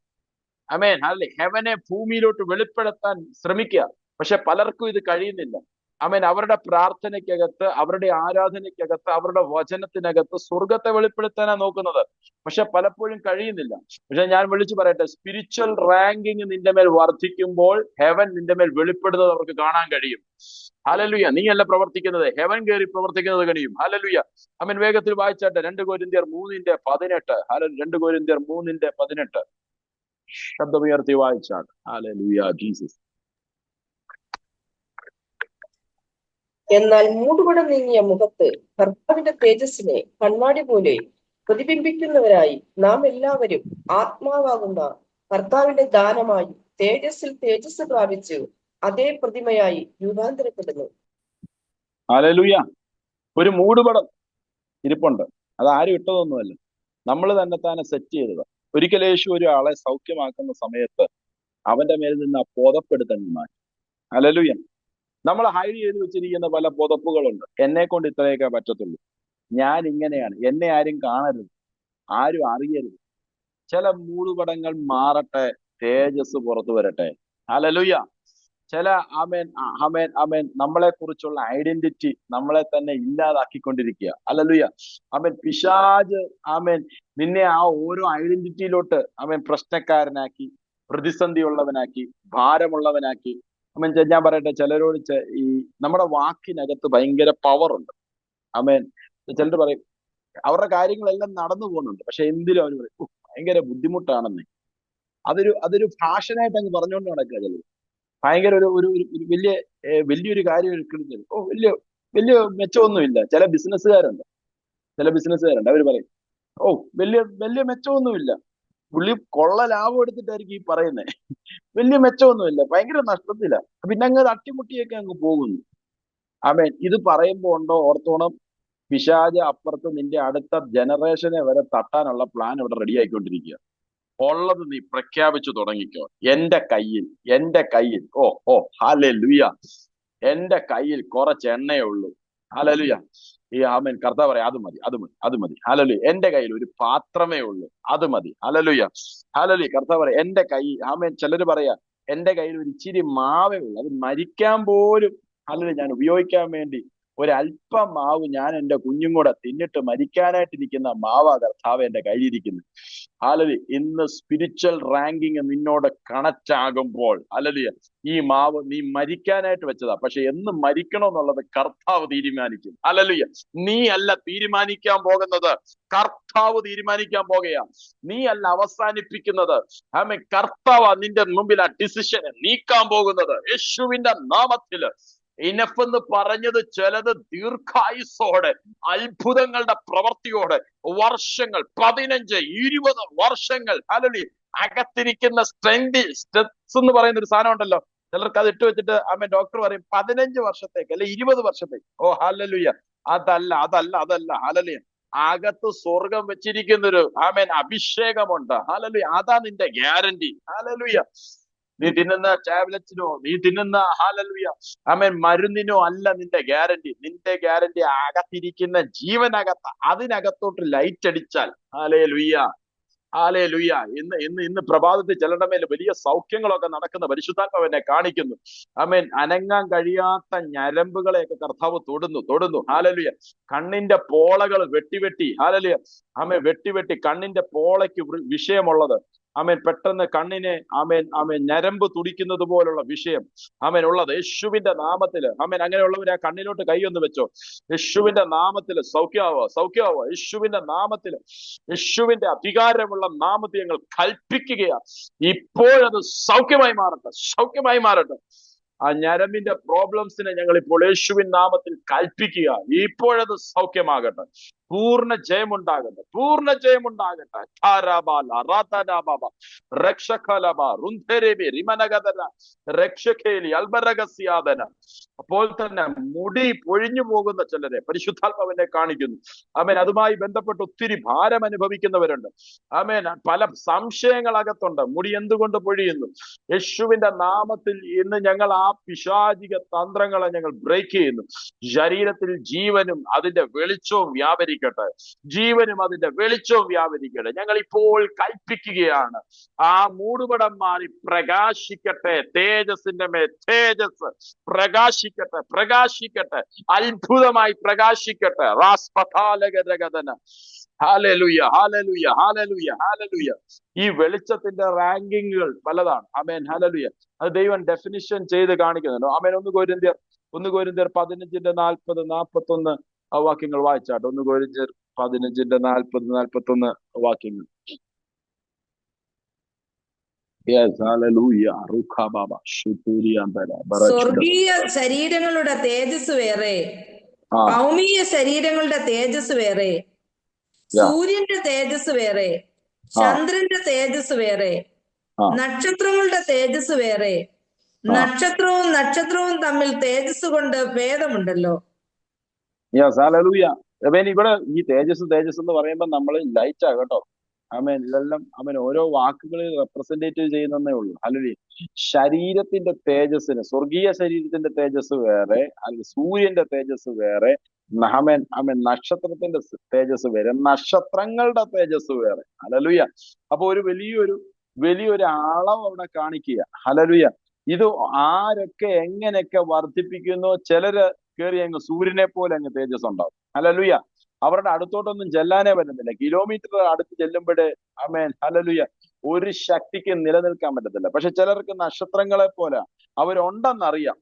ആമേൻ, ഹല്ലേലൂയ. ഹെവനെ ഭൂമിയിലോട്ട് വെളിപ്പെടുത്താൻ ശ്രമിക്കുക. പക്ഷെ പലർക്കും ഇത് കഴിയുന്നില്ല. ആമേൻ. അവരുടെ പ്രാർത്ഥനയ്ക്കകത്ത്, അവരുടെ ആരാധനയ്ക്കകത്ത്, അവരുടെ വചനത്തിനകത്ത് സ്വർഗത്തെ വെളിപ്പെടുത്താനാ നോക്കുന്നത്. പക്ഷെ പലപ്പോഴും കഴിയുന്നില്ല. പക്ഷെ ഞാൻ വിളിച്ചു പറയട്ടെ, സ്പിരിച്വൽ റാങ്കിങ് നിന്റെ മേൽ വർദ്ധിക്കുമ്പോൾ ഹെവൻ നിന്റെ മേൽ വെളിപ്പെടുന്നത് അവർക്ക് കാണാൻ കഴിയും. ഹല്ലേലൂയ. നീ അല്ല പ്രവർത്തിക്കുന്നത്, ഹെവൻ കയറി പ്രവർത്തിക്കുന്നത് കഴിയും. ഹല്ലേലൂയ. ആമേൻ. വേഗത്തിൽ വായിച്ചാട്ടെ 2 കൊരിന്ത്യർ 3:18. 2 കൊരിന്ത്യർ 3:18. ശബ്ദമുയർത്തി വായിച്ചാട്ടെ. Hallelujah Jesus. എന്നാൽ മൂടുപടം നീങ്ങിയ മുഖത്ത് കർത്താവിന്റെ തേജസ്സിനെ കണ്ണാടി പോലെ പ്രതിബിംബിക്കുന്നവരായി നാം എല്ലാവരും ആത്മാവാകുന്ന കർത്താവിന്റെ ദാനമായി തേജസ്സിൽ തേജസ് പ്രാപിച്ചു അതേ പ്രതിമയായി രൂപാന്തരപ്പെടുന്നു. ഹല്ലേലൂയ. ഒരു മൂടുപടം ഇരിപ്പുണ്ട്. അത് ആരും ഇട്ടതൊന്നുമല്ല, നമ്മൾ തന്നെ സെറ്റ് ചെയ്തത്. ഒരിക്കൽ യേശു ഒരാളെ സൗഖ്യമാക്കുന്ന സമയത്ത് അവന്റെ മേൽ നിന്ന് ആ പുതപ്പെടുത്താൻ മാറ്റി. ഹല്ലേലൂയ. നമ്മൾ ഹൈഡ് ചെയ്ത് വെച്ചിരിക്കുന്ന പല പുതപ്പുകളുണ്ട്. എന്നെ കൊണ്ട് ഇത്രയൊക്കെ പറ്റത്തുള്ളൂ, ഞാൻ ഇങ്ങനെയാണ്, എന്നെ ആരും കാണരുത്, ആരും അറിയരുത്. ചില മൂടുപടങ്ങൾ മാറട്ടെ, തേജസ് പുറത്തു വരട്ടെ. ഹല്ലേലൂയ. ചില ആമേൻ ആമേൻ ആമേൻ നമ്മളെ കുറിച്ചുള്ള ഐഡന്റിറ്റി നമ്മളെ തന്നെ ഇല്ലാതാക്കിക്കൊണ്ടിരിക്കുക. ഹല്ലേലൂയ. ആമേൻ. പിശാച് ആമേൻ നിന്നെ ആ ഓരോ ഐഡന്റിറ്റിയിലോട്ട് ആമേൻ പ്രശ്നക്കാരനാക്കി, പ്രതിസന്ധി ഉള്ളവനാക്കി, ഭാരമുള്ളവനാക്കി. ആമേൻ. ഞാൻ പറയട്ടെ, ചിലരോട് ഈ നമ്മുടെ വാക്കിനകത്ത് ഭയങ്കര പവർ ഉണ്ട്. ആമേൻ. ചിലർ പറയും അവരുടെ കാര്യങ്ങളെല്ലാം നടന്നു പോകുന്നുണ്ട്, പക്ഷെ എന്തിലും അവർ പറയും ഭയങ്കര ബുദ്ധിമുട്ടാണെന്നേ. അതൊരു ഫാഷനായിട്ട് അങ്ങ് പറഞ്ഞുകൊണ്ട് നടക്കുക. ചിലർ ഭയങ്കര ഒരു വലിയൊരു കാര്യം എടുക്കുന്നത് വലിയ വലിയ മെച്ചമൊന്നുമില്ല. ചില ബിസിനസ്സുകാരുണ്ട് അവർ പറയും വലിയ വലിയ മെച്ചമൊന്നുമില്ല. പുള്ളി കൊള്ള ലാഭം എടുത്തിട്ടായിരിക്കും ഈ പറയുന്നത്. വലിയ മെച്ചമൊന്നുമില്ല, ഭയങ്കര നഷ്ടത്തില്ല. പിന്നെ അങ്ങ് തട്ടിമുട്ടിയൊക്കെ അങ്ങ് പോകുന്നു. ആമേൻ. ഇത് പറയുമ്പോ ഉണ്ടോ ഓർത്തോണം, പിശാച് അപ്പുറത്ത് നിന്റെ അടുത്ത ജനറേഷനെ വരെ തട്ടാനുള്ള പ്ലാൻ ഇവിടെ റെഡി ആയിക്കൊണ്ടിരിക്കുക. ഉള്ളത് നീ പ്രഖ്യാപിച്ചു തുടങ്ങിക്കോ. എന്റെ കയ്യിൽ ഹല്ലേലൂയ, എന്റെ കയ്യിൽ കുറച്ച് എണ്ണയേ ഉള്ളൂ. ഹല്ലേലൂയ. ഈ ആമേൻ. കർത്താവ് പറയാം അത് മതി. ഹല്ലേലൂയ. എന്റെ കയ്യിൽ ഒരു പാത്രമേ ഉള്ളൂ, അത് മതി. ഹല്ലേലൂയ. ഹല്ലേലൂയ. കർത്താവ് പറയാം എന്റെ കയ്യിൽ, ആമേൻ. ചിലര് പറയാ എന്റെ കയ്യിൽ ഒരു ഇച്ചിരി മാവേ ഉള്ളൂ, അത് മരിക്കാൻ പോലും ഹല്ലേലൂയ ഞാൻ ഉപയോഗിക്കാൻ വേണ്ടി ഒരല്പം മാവ് ഞാൻ എന്റെ കുഞ്ഞും കൂടെ തിന്നിട്ട് മരിക്കാനായിട്ടിരിക്കുന്ന മാവാ കർത്താവ് എന്റെ കയ്യിലിരിക്കുന്നത്. ഹല്ലേലൂയ. ഇന്ന് സ്പിരിച്വൽ റാങ്കിങ് നിന്നോട് കണക്ട് ആകുമ്പോൾ ഹല്ലേലൂയ ഈ മാവ് നീ മരിക്കാനായിട്ട് വെച്ചതാ, പക്ഷെ എന്ന് മരിക്കണമെന്നുള്ളത് കർത്താവ് തീരുമാനിക്കും. ഹല്ലേലൂയ. നീ അല്ല തീരുമാനിക്കാൻ പോകുന്നത്, കർത്താവ് തീരുമാനിക്കാൻ പോകുകയാ. നീ അല്ല അവസാനിപ്പിക്കുന്നത്. ആമേൻ. കർത്താവ് നിന്റെ മുമ്പിൽ ആ ഡിസിഷനെ നീക്കാൻ പോകുന്നത്. യേശുവിന്റെ നാമത്തില് ഇനഫ് എന്ന് പറഞ്ഞത് ചിലത് ദീർഘായുസോടെ, അത്ഭുതങ്ങളുടെ പ്രവൃത്തിയോടെ വർഷങ്ങൾ 15-20 വർഷങ്ങൾ ഹല്ലേലൂയ അകത്തിരിക്കുന്ന സ്ട്രെസ് എന്ന് പറയുന്ന ഒരു സാധനം ഉണ്ടല്ലോ. ചിലർക്ക് അത് ഇട്ട് വെച്ചിട്ട് ഡോക്ടർ പറയും 15 വർഷത്തേക്ക് അല്ലെ 20 വർഷത്തേക്ക്. ഓ ഹല്ലേലൂയ. അതല്ല ഹല്ലേലൂയ. അകത്ത് സ്വർഗം വെച്ചിരിക്കുന്നൊരു അഭിഷേകമുണ്ട്. ഹല്ലേലൂയ. അതാ നിന്റെ ഗ്യാരണ്ടി. ഹല്ലേലൂയ. നീ തിന്നുന്ന ടാബ്ലറ്റ്സിനോ, നീ തിന്നുന്ന ഹല്ലേലൂയ മരുന്നിനോ അല്ല നിന്റെ ഗ്യാരണ്ടി. നിന്റെ ഗ്യാരണ്ടി അകത്തിരിക്കുന്ന ജീവനകത്ത്, അതിനകത്തോട്ട് ലൈറ്റ് അടിച്ചാൽ. ഹല്ലേലൂയ. ഹല്ലേലൂയ. ഇന്ന് പ്രഭാതത്തിൽ ചിലരുടെ മേൽ വലിയ സൗഖ്യങ്ങളൊക്കെ നടക്കുന്ന പരിശുദ്ധാത്മാവ് എന്നെ കാണിക്കുന്നു. അനങ്ങാൻ കഴിയാത്ത ഞരമ്പുകളെയൊക്കെ കർത്താവ് തൊടുന്നു. ഹല്ലേലൂയ. കണ്ണിന്റെ പോളകൾ വെട്ടി വെട്ടി കണ്ണിന്റെ പോളയ്ക്ക് വിഷയമുള്ളത് പെട്ടെന്ന് കണ്ണിനെ ഞരമ്പ് തുടിക്കുന്നത് പോലുള്ള വിഷയം ഉള്ളത് യേശുവിന്റെ നാമത്തില്. അങ്ങനെയുള്ളവർ ആ കണ്ണിലോട്ട് കൈയൊന്ന് വെച്ചോ. യേശുവിന്റെ നാമത്തില് സൗഖ്യമാവോ. യേശുവിന്റെ നാമത്തില്, യേശുവിന്റെ അധികാരമുള്ള നാമത്തിൽ ഞങ്ങൾ കൽപ്പിക്കുകയാ, ഇപ്പോഴത് സൗഖ്യമായി മാറട്ടെ. ആ ഞരമ്പിന്റെ പ്രോബ്ലംസിനെ ഞങ്ങൾ ഇപ്പോൾ യേശുവിൻ നാമത്തിൽ കൽപ്പിക്കുക, ഇപ്പോഴത് സൗഖ്യമാകട്ടെ. പൂർണ്ണ ജയമുണ്ടാകട്ടെ. അപ്പോൾ തന്നെ മുടി പൊഴിഞ്ഞു പോകുന്ന ചിലരെ പരിശുദ്ധാത്മാവിനെ കാണിക്കുന്നു. അതുമായി ബന്ധപ്പെട്ട് ഒത്തിരി ഭാരം അനുഭവിക്കുന്നവരുണ്ട്. പല സംശയങ്ങളകത്തുണ്ട്. മുടി എന്തുകൊണ്ട് പൊഴിയുന്നു? യേശുവിന്റെ നാമത്തിൽ ഇന്ന് ഞങ്ങൾ ആ പിശാചിക തന്ത്രങ്ങളെ ഞങ്ങൾ ബ്രേക്ക് ചെയ്യുന്നു. ശരീരത്തിൽ ജീവനും അതിന്റെ വെളിച്ചവും വ്യാപരിക്കട്ടെ. ഞങ്ങൾ ഇപ്പോൾ കൽപ്പിക്കുകയാണ്, ആ മൂടുപടം മാറി പ്രകാശിക്കട്ടെ. തേജസ്സിന്റെ മേൽ തേജസ് പ്രകാശിക്കട്ടെ. അത്ഭുതമായി പ്രകാശിക്കട്ടെ. ഹല്ലേലൂയ. ഈ വെളിച്ചത്തിന്റെ റാങ്കിങ്ങുകൾ പലതാണ്. ഹല്ലേലൂയ. അത് ദൈവം ഡെഫിനിഷൻ ചെയ്ത് കാണിക്കുന്നുണ്ടോ? 1 കൊരിന്ത്യർ 15:40-41 വാക്യങ്ങൾ വായിച്ചാട്ടോ. 1 കൊരിന്ത്യർ 15:40-41 വാക്യങ്ങൾ. സ്വർഗീയ ശരീരങ്ങളുടെ തേജസ് വേറെ, ഭൗമിക ശരീരങ്ങളുടെ തേജസ് വേറെ, സൂര്യന്റെ തേജസ് വേറെ, ചന്ദ്രന്റെ തേജസ് വേറെ, നക്ഷത്രങ്ങളുടെ തേജസ് വേറെ. നക്ഷത്രവും തമ്മിൽ തേജസ് കൊണ്ട് ഭേദമുണ്ടല്ലോ. ഇവിടെ ഈ തേജസ് എന്ന് പറയുമ്പോൾ നമ്മൾ ലൈറ്റ് ആകട്ടോ. ഇതെല്ലാം ഓരോ വാക്കുകളിൽ റെപ്രസെന്റേറ്റീവ് ചെയ്യുന്നേ ഉള്ളൂ. അല്ലെങ്കിൽ ശരീരത്തിന്റെ തേജസ്സിന്, സ്വർഗീയ ശരീരത്തിന്റെ തേജസ് വേറെ, അല്ലെങ്കിൽ സൂര്യന്റെ തേജസ് വേറെ, നക്ഷത്രത്തിന്റെ തേജസ് വേറെ, നക്ഷത്രങ്ങളുടെ തേജസ് വേറെ. ഹല്ലേലൂയ. അപ്പൊ ഒരു വലിയൊരു അളവ് അവിടെ കാണിക്കുക. ഹല്ലേലൂയ. ഇത് ആരൊക്കെ എങ്ങനെയൊക്കെ വർദ്ധിപ്പിക്കുന്നോ, ചിലര് കയറി അങ്ങ് സൂര്യനെ പോലെ അങ്ങ് തേജസ് ഉണ്ടാവും. ഹല്ലേലൂയ. അവരുടെ അടുത്തോട്ടൊന്നും ചെല്ലാനേ പറ്റത്തില്ല. കിലോമീറ്റർ അടുത്ത് ചെല്ലുമ്പോഴേ ഹല്ലേലൂയ, ഒരു ശക്തിക്ക് നിലനിൽക്കാൻ പറ്റത്തില്ല. പക്ഷെ ചിലർക്ക് നക്ഷത്രങ്ങളെ പോലെ അവരുണ്ടെന്നറിയാം,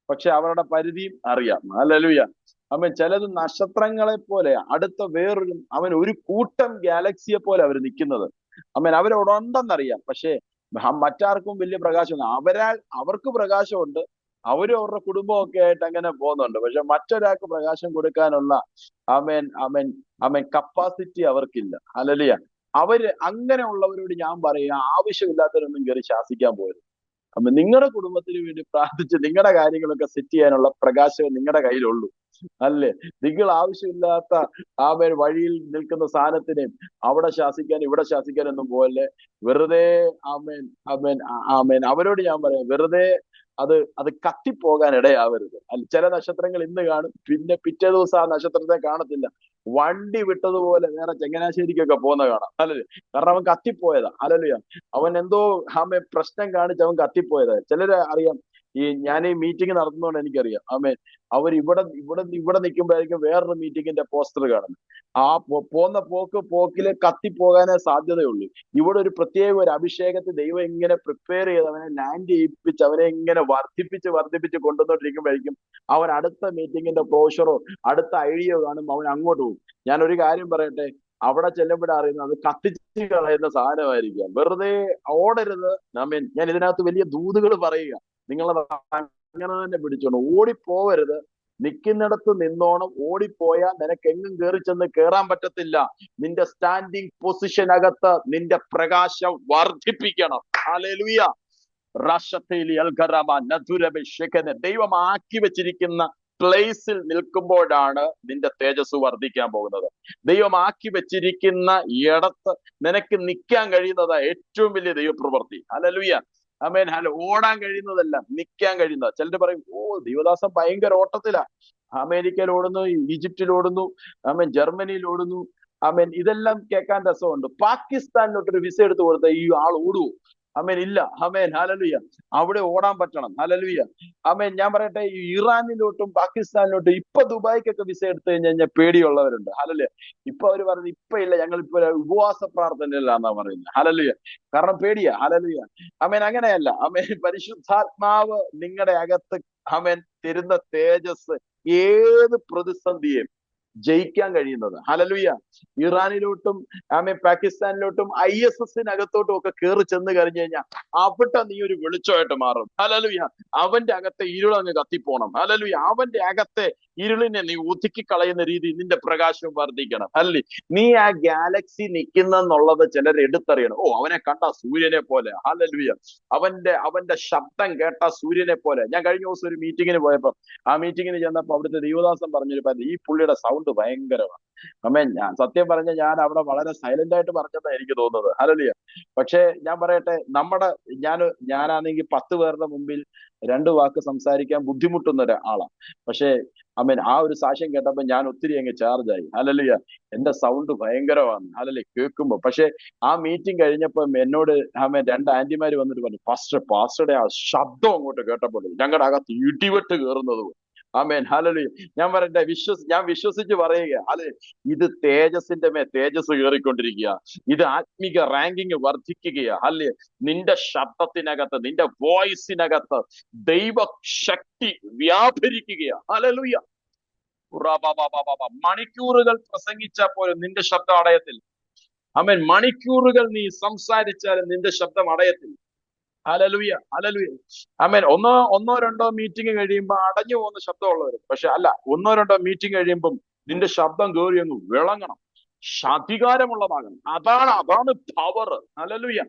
പക്ഷെ അവരുടെ പരിധിയും അറിയാം. ഹല്ലേലൂയ. ചിലത് നക്ഷത്രങ്ങളെ പോലെ അടുത്ത വേറൊരു ഒരു കൂട്ടം ഗാലക്സിയെ പോലെ അവർ നിൽക്കുന്നത്. അവരോടുണ്ടെന്നറിയാം, പക്ഷെ മറ്റാർക്കും വലിയ പ്രകാശം. അവർക്ക് പ്രകാശമുണ്ട്, അവരുടെ കുടുംബമൊക്കെ ആയിട്ട് അങ്ങനെ പോകുന്നുണ്ട്. പക്ഷെ മറ്റൊരാൾക്ക് പ്രകാശം കൊടുക്കാനുള്ള കപ്പാസിറ്റി അവർക്കില്ല. ഹല്ലേലൂയ. അങ്ങനെയുള്ളവരോട് ഞാൻ പറയുക, ആവശ്യമില്ലാത്തവരൊന്നും കയറി ശാസിക്കാൻ പോകരുത്. നിങ്ങളുടെ കുടുംബത്തിന് വേണ്ടി പ്രാർത്ഥിച്ച് നിങ്ങളുടെ കാര്യങ്ങളൊക്കെ സെറ്റ് ചെയ്യാനുള്ള പ്രകാശം നിങ്ങളുടെ കയ്യിലുള്ളൂ. അല്ലേ? നിങ്ങൾ ആവശ്യമില്ലാത്ത വഴിയിൽ നിൽക്കുന്ന സാധനത്തിനെയും അവിടെ ശാസിക്കാൻ ഇവിടെ ശാസിക്കാനൊന്നും പോലെ വെറുതെ അവരോട് ഞാൻ പറയാം, വെറുതെ അത് കത്തിപ്പോകാൻ ഇടയാവരുത്. ചില നക്ഷത്രങ്ങൾ ഇന്ന് കാണും, പിന്നെ പിറ്റേ ദിവസം ആ നക്ഷത്രത്തെ കാണത്തില്ല. വണ്ടി വിട്ടതുപോലെ വേറെ ചങ്ങനാശ്ശേരിക്കൊക്കെ പോകുന്ന കാണാം. അല്ലേ? കാരണം അവൻ കത്തിപ്പോയതാ. ഹല്ലേലൂയ. അവൻ എന്തോ പ്രശ്നം കാണിച്ച് അവൻ കത്തിപ്പോയതാ. ചിലര് അറിയാം, ഞാൻ ഈ മീറ്റിംഗ് നടത്തുന്നതുകൊണ്ട് എനിക്കറിയാം. അവർ ഇവിടെ നിൽക്കുമ്പോഴായിരിക്കും വേറൊരു മീറ്റിങ്ങിന്റെ പോസ്റ്റർ കാണുന്നത്. ആ പോകുന്ന പോക്കില് കത്തിപ്പോകാനേ സാധ്യതയുള്ളൂ. ഇവിടെ ഒരു പ്രത്യേക ഒരു അഭിഷേകത്തെ ദൈവം ഇങ്ങനെ പ്രിപ്പയർ ചെയ്ത് അവനെ ലാൻഡ് ചെയ്യിപ്പിച്ച് അവനെ ഇങ്ങനെ വർദ്ധിപ്പിച്ച് കൊണ്ടുവന്നോണ്ടിരിക്കുമ്പോഴായിരിക്കും അവൻ അടുത്ത മീറ്റിങ്ങിന്റെ ബ്രോഷറോ അടുത്ത ഐഡിയോ കാണുമ്പോൾ അവൻ അങ്ങോട്ട് പോകും. ഞാൻ ഒരു കാര്യം പറയട്ടെ, അവിടെ ചെല്ലുമ്പോഴാ അറിയുന്നത് അത് കത്തിച്ച് കളയുന്ന സാധനമായിരിക്കാം. വെറുതെ ഓടരുത്. ഞാൻ ഇതിനകത്ത് വലിയ ദൂതുകൾ പറയുക, നിങ്ങളത് അങ്ങനെ തന്നെ പിടിച്ചോണം. ഓടിപ്പോവരുത്. നിൽക്കുന്നിടത്ത് നിന്നോണം. ഓടിപ്പോയാൽ നിനക്ക് എങ്ങും കയറി ചെന്ന് കയറാൻ പറ്റത്തില്ല. നിന്റെ സ്റ്റാൻഡിങ് പൊസിഷനകത്ത് നിന്റെ പ്രകാശം വർദ്ധിപ്പിക്കണം. ഹല്ലേലൂയ. റാഷത്തേലി അൽഗറാമ നദുരബിഷേകനെ ദൈവം ആക്കി വെച്ചിരിക്കുന്ന പ്ലേസിൽ നിൽക്കുമ്പോഴാണ് നിന്റെ തേജസ് വർദ്ധിക്കാൻ പോകുന്നത്. ദൈവം ആക്കി വെച്ചിരിക്കുന്ന ഇടത്ത് നിനക്ക് നിൽക്കാൻ കഴിയുന്നത് ഏറ്റവും വലിയ ദൈവപ്രവൃത്തി. ഹല്ലേലൂയ. ആമേൻ. ഓടാൻ കഴിയുന്നതല്ല, നിൽക്കാൻ കഴിയുന്നത്. ചിലർ പറയും, ദൈവദാസൻ ഭയങ്കര ഓട്ടത്തിലാ, അമേരിക്കയിൽ ഓടുന്നു, ഈജിപ്തിൽ ഓടുന്നു, ആമേൻ, ജർമ്മനിയിൽ ഓടുന്നു. ആമേൻ. ഇതെല്ലാം കേൾക്കാൻ രസമുണ്ട്. പാകിസ്ഥാനിലോട്ടൊരു വിസ എടുത്ത് കൊടുത്ത ഈ ആൾ ഓടുവോ? ആമേൻ, ഇല്ല. ആമേൻ. ഹല്ലേലൂയ. അവിടെ ഓടാൻ പറ്റണം. ഹല്ലേലൂയ. ആമേൻ. ഞാൻ പറയട്ടെ, ഈ ഇറാനിലോട്ടും പാകിസ്ഥാനിലോട്ടും ഇപ്പൊ ദുബായ്ക്കൊക്കെ വിസ എടുത്തു കഴിഞ്ഞാൽ പേടിയുള്ളവരുണ്ട്. ഹല്ലേലൂയ. ഇപ്പൊ അവര് പറഞ്ഞു, ഇപ്പൊ ഇല്ല, ഞങ്ങൾ ഇപ്പൊ ഉപവാസ പ്രാർത്ഥനയിലാന്നാ പറയുന്നത്. ഹല്ലേലൂയ. കാരണം പേടിയാ. ഹല്ലേലൂയ. ആമേൻ. അങ്ങനെയല്ല. ആമേൻ. പരിശുദ്ധാത്മാവ് നിങ്ങളുടെ അകത്ത് ആമേൻ തരുന്ന തേജസ് ഏത് പ്രതിസന്ധിയെയും ജയിക്കാൻ കഴിയുന്നത്. ഹല്ലേലൂയ. ഇറാനിലോട്ടും ആമേൻ പാകിസ്ഥാനിലോട്ടും ISSനകത്തോട്ടും ഒക്കെ കയറി ചെന്ന് കഴിഞ്ഞു കഴിഞ്ഞാൽ അവിടെ നീ ഒരു വെളിച്ചമായിട്ട് മാറും. ഹല്ലേലൂയ. അവന്റെ അകത്തെ ഇരുളങ്ങ് കത്തിപ്പോണം. ഹല്ലേലൂയ. അവന്റെ അകത്തെ ഇരുളിനെ നീ ഒതുക്കി കളയുന്ന രീതി നിന്റെ പ്രകാശം വർദ്ധിക്കണം. അല്ലേ? നീ ആ ഗാലക്സി നിൽക്കുന്നെന്നുള്ളത് ചിലർ എടുത്തറിയണം. അവനെ കണ്ട സൂര്യനെ പോലെ. ഹല്ലേലൂയ. അവന്റെ ശബ്ദം കേട്ട സൂര്യനെ പോലെ. ഞാൻ കഴിഞ്ഞ ദിവസം ഒരു മീറ്റിങ്ങിന് പോയപ്പോ ആ മീറ്റിങ്ങിന് ചെന്നപ്പോ അവിടുത്തെ ദൈവദാസൻ പറഞ്ഞൊരു ഈ പുള്ളിയുടെ സൗണ്ട് ഭയങ്കരമാണ്. ഞാൻ സത്യം പറഞ്ഞ ഞാൻ അവിടെ വളരെ സൈലന്റ് ആയിട്ട് പറഞ്ഞതാ എനിക്ക് തോന്നുന്നത്. ഹല്ലേലൂയ. പക്ഷെ ഞാൻ പറയട്ടെ, ഞാനാണെങ്കിൽ 10 പേരുടെ മുമ്പിൽ 2 വാക്ക് സംസാരിക്കാൻ ബുദ്ധിമുട്ടുന്ന ഒരാളാണ്. പക്ഷെ ആ ഒരു സാക്ഷ്യം കേട്ടപ്പോ ഞാൻ ഒത്തിരി അങ്ങ് ചാർജായി. ഹല്ലേലൂയ. എന്റെ സൗണ്ട് ഭയങ്കരമാണ്. ഹല്ലേലൂയ. കേൾക്കുമ്പോ. പക്ഷെ ആ മീറ്റിംഗ് കഴിഞ്ഞപ്പോ എന്നോട് 2 ആന്റിമാര് വന്നിട്ട് പറഞ്ഞു, പാസ്റ്ററുടെ ആ ശബ്ദം അങ്ങോട്ട് കേട്ടപ്പോൾ ഞങ്ങളുടെ അകത്ത് ഇടിവെട്ട് കയറുന്നത്. ആമേൻ. ഹല്ലേലൂയ. ഞാൻ പറയട്ടെ, ഞാൻ വിശ്വസിച്ച് പറയുക, ഇത് തേജസിന്റെ മേൽ തേജസ് കയറിക്കൊണ്ടിരിക്കുക. ഇത് ആത്മീക റാങ്കിങ് വർദ്ധിക്കുകയാ. അല്ലേ? നിന്റെ ശബ്ദത്തിനകത്ത്, നിന്റെ വോയിസിനകത്ത് ദൈവശക്തി വ്യാപരിക്കുകയാ. ഹല്ലേലൂയ. മണിക്കൂറുകൾ പ്രസംഗിച്ചാൽ പോലും നിന്റെ ശബ്ദം അടയത്തില്ല. ആമേൻ. മണിക്കൂറുകൾ നീ സംസാരിച്ചാലും നിന്റെ ശബ്ദം അടയത്തില്ല. ഹല്ലേലൂയ. ഹല്ലേലൂയ. ആമേൻ. ഒന്നോ രണ്ടോ മീറ്റിംഗ് കഴിയുമ്പോ അടഞ്ഞു പോകുന്ന ശബ്ദമുള്ളവർ. പക്ഷെ അല്ല, 1-2 മീറ്റിംഗ് കഴിയുമ്പം നിന്റെ ശബ്ദം കയറി അങ്ങ് വിളങ്ങണം, അധികാരമുള്ളതാകണം. അതാണ് പവർ. ഹല്ലേലൂയ.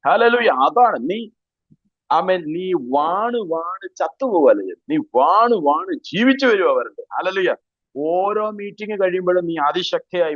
ഹല്ലേലൂയ. അതാണ് നീ വാണ് ചത്തുപോവല്ലേ, നീ വാണ് ജീവിച്ചു വരുവാ വരണ്ട്. ഹല്ലേലൂയ. ഓരോ മീറ്റിംഗ് കഴിയുമ്പോഴും നീ അതിശക്തനായി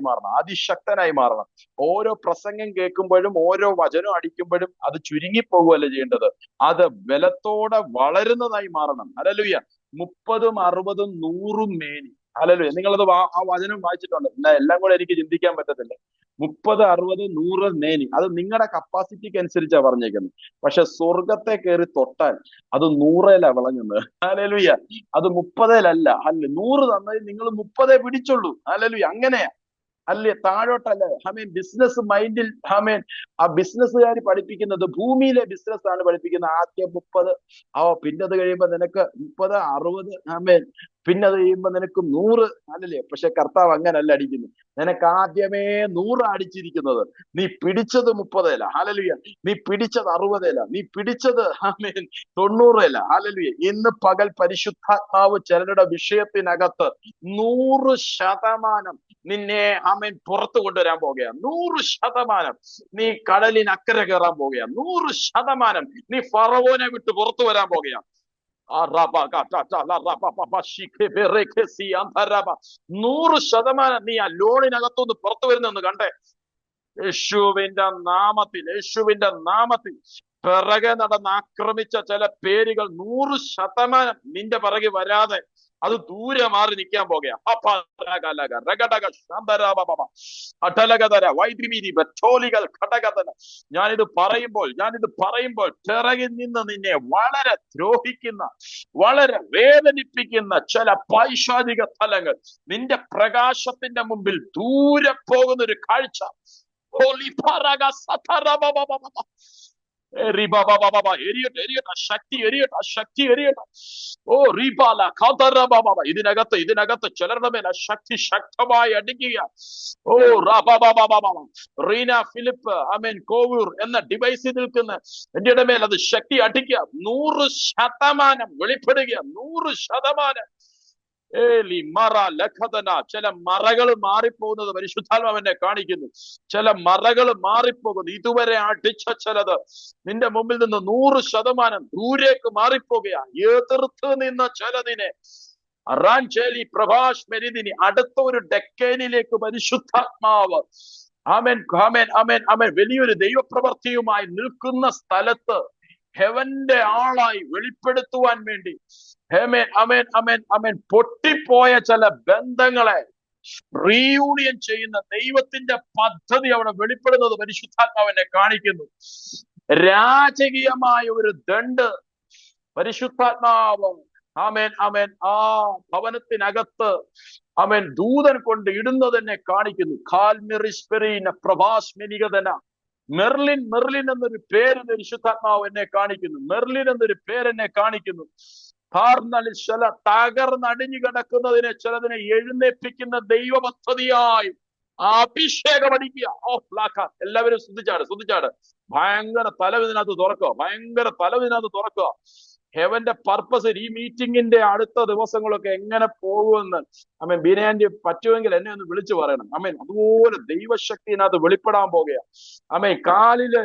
മാറണം. ഓരോ പ്രസംഗം കേൾക്കുമ്പോഴും ഓരോ വചനം അടിക്കുമ്പോഴും അത് ചുരുങ്ങിപ്പോകുകയല്ല ചെയ്യേണ്ടത്, അത് ബലത്തോടെ വളരുന്നതായി മാറണം. ഹല്ലേലൂയ. 30, 60, 100 മേനി. ഹല്ലേലൂയ. നിങ്ങളത് ആ വചനം വായിച്ചിട്ടുണ്ട്. എല്ലാം കൂടെ എനിക്ക് ചിന്തിക്കാൻ പറ്റത്തില്ല. 30, 60, 100 മേനി. അത് നിങ്ങളുടെ കപ്പാസിറ്റിക്ക് അനുസരിച്ചാ പറഞ്ഞേക്കുന്നത്. പക്ഷെ സ്വർഗത്തെ കയറി തൊട്ടാൽ അത് 100 വിളങ്ങുന്നത്. ഹല്ലേലൂയ. അത് 30 അല്ല. 100 തന്നതിൽ നിങ്ങൾ 30 പിടിച്ചുള്ളൂ. ഹല്ലേലൂയ. അങ്ങനെയാ. അല്ലേ? താഴോട്ടല്ല. ബിസിനസ് മൈൻഡിൽ ആ ബിസിനസ്സുകാർ പഠിപ്പിക്കുന്നത് ഭൂമിയിലെ ബിസിനസ് ആണ് പഠിപ്പിക്കുന്നത്. ആദ്യം 30, പിന്നെ അത് കഴിയുമ്പോ നിനക്ക് 30, 60, പിന്നെ അത് കഴിയുമ്പോ നിനക്ക് 100. അല്ലല്ലേ? പക്ഷെ കർത്താവ് അങ്ങനല്ല അടിക്കുന്നത്. നിനക്ക് ആദ്യമേ 100 അടിച്ചിരിക്കുന്നത്. നീ പിടിച്ചത് 30. ഹല്ലേലൂയ. നീ പിടിച്ചത് 60. നീ പിടിച്ചത് 90. ഹല്ലേലൂയ. ഇന്ന് പകൽ പരിശുദ്ധാത്മാവ് ചിലരുടെ വിഷയത്തിനകത്ത് 100% നിന്നെ പുറത്തു കൊണ്ടുവരാൻ പോകുകയാണ്. 100% നീ കടലിനക്കരെ കയറാൻ പോകുകയാണ്. 100% നീ ഫറവോനെ വിട്ട് പുറത്തു വരാൻ പോകുകയാണ്. 100% നീ ആ ലോണിനകത്തുനിന്ന് പുറത്തു വരുന്നെന്ന് കണ്ടേ. യേശുവിന്റെ നാമത്തിൽ പിറകെ നടന്ന് ആക്രമിച്ച ചില പേരുകൾ 100% നിന്റെ പിറകെ വരാതെ അത് ദൂരെ മാറി നിൽക്കാൻ പോകുകയാണ്. ഞാനിത് പറയുമ്പോൾ പിറകിൽ നിന്ന് നിന്നെ വളരെ ദ്രോഹിക്കുന്ന, വളരെ വേദനിപ്പിക്കുന്ന ചില പൈശാചിക തലങ്ങൾ നിന്റെ പ്രകാശത്തിന്റെ മുമ്പിൽ ദൂരെ പോകുന്ന ഒരു കാഴ്ച. ശക്തി എരിയട്ടെ. ഇതിനകത്ത് ചിലരുടെ മേൽ ശക്തി ശക്തമായി അടിക്കുക. റീന ഫിലിപ്പ് കോവൂർ എന്ന ഡിവൈസിൽ നിൽക്കുന്ന എന്റെ മേൽ അത് ശക്തി അടിക്കുക. 100% വെളിപ്പെടുക. 100%. ഏലി മറ ലഖതന. ചില മറകൾ മാറിപ്പോകുന്നത് പരിശുദ്ധാത്മാവെന്നെ കാണിക്കുന്നു. ചില മറകൾ മാറിപ്പോകുന്നു. ഇതുവരെ അടിച്ച ചിലത് നിന്റെ മുമ്പിൽ നിന്ന് 100% ദൂരേക്ക് മാറിപ്പോകുക. എതിർത്ത് നിന്ന ചിലതിനെ റാഞ്ചേലി പ്രഭാഷ് മെരിദിനി അടുത്ത ഒരു ഡെക്കേനിലേക്ക് പരിശുദ്ധാത്മാവ് ആമേൻ ആമേൻ ആമേൻ ആമേൻ വലിയൊരു ദൈവപ്രവൃത്തിയുമായി നിൽക്കുന്ന സ്ഥലത്ത് ഹെവന്റെ ആളായി വെളിപ്പെടുത്തുവാൻ വേണ്ടി ആമേൻ ആമേൻ ആമേൻ ആമേൻ പൊട്ടിപ്പോയ ചില ബന്ധങ്ങളെ റീയൂണിയൻ ചെയ്യുന്ന ദൈവത്തിന്റെ പദ്ധതി അവിടെ വെളിപ്പെടുന്നത് പരിശുദ്ധാത്മാവിനെ കാണിക്കുന്നു. രാജകീയമായ ഒരു ദണ്ട് പരിശുദ്ധാത്മാവ് ആമേൻ ആമേൻ ആ ഭവനത്തിനകത്ത് ആമേൻ ദൂതൻ കൊണ്ട് ഇടുന്നത് തന്നെ കാണിക്കുന്നു. മെർലിൻ മെർലിൻ എന്നൊരു പേര് പരിശുദ്ധാത്മാവ് എന്നെ കാണിക്കുന്നു. മെർലിൻ എന്നൊരു പേരെന്നെ കാണിക്കുന്നു. ചില തകർന്നടിഞ്ഞു കിടക്കുന്നതിനെ ചിലതിനെ എഴുന്നേൽപ്പിക്കുന്ന ദൈവ പദ്ധതിയായി അഭിഷേകം അടിക്കുക. എല്ലാവരും ശ്രദ്ധിച്ചാട്. ഭയങ്കര തലവിനകത്ത് തുറക്കുക. ഹെവന്റെ പർപ്പസ് ഈ മീറ്റിംഗിന്റെ അടുത്ത ദിവസങ്ങളൊക്കെ എങ്ങനെ പോകുമെന്ന് ബിനയാൻഡി പറ്റുമെങ്കിൽ എന്നെ ഒന്ന് വിളിച്ചു പറയണം. അതുപോലെ ദൈവശക്തിനകത്ത് വെളിപ്പെടാൻ പോകുക. കാലില്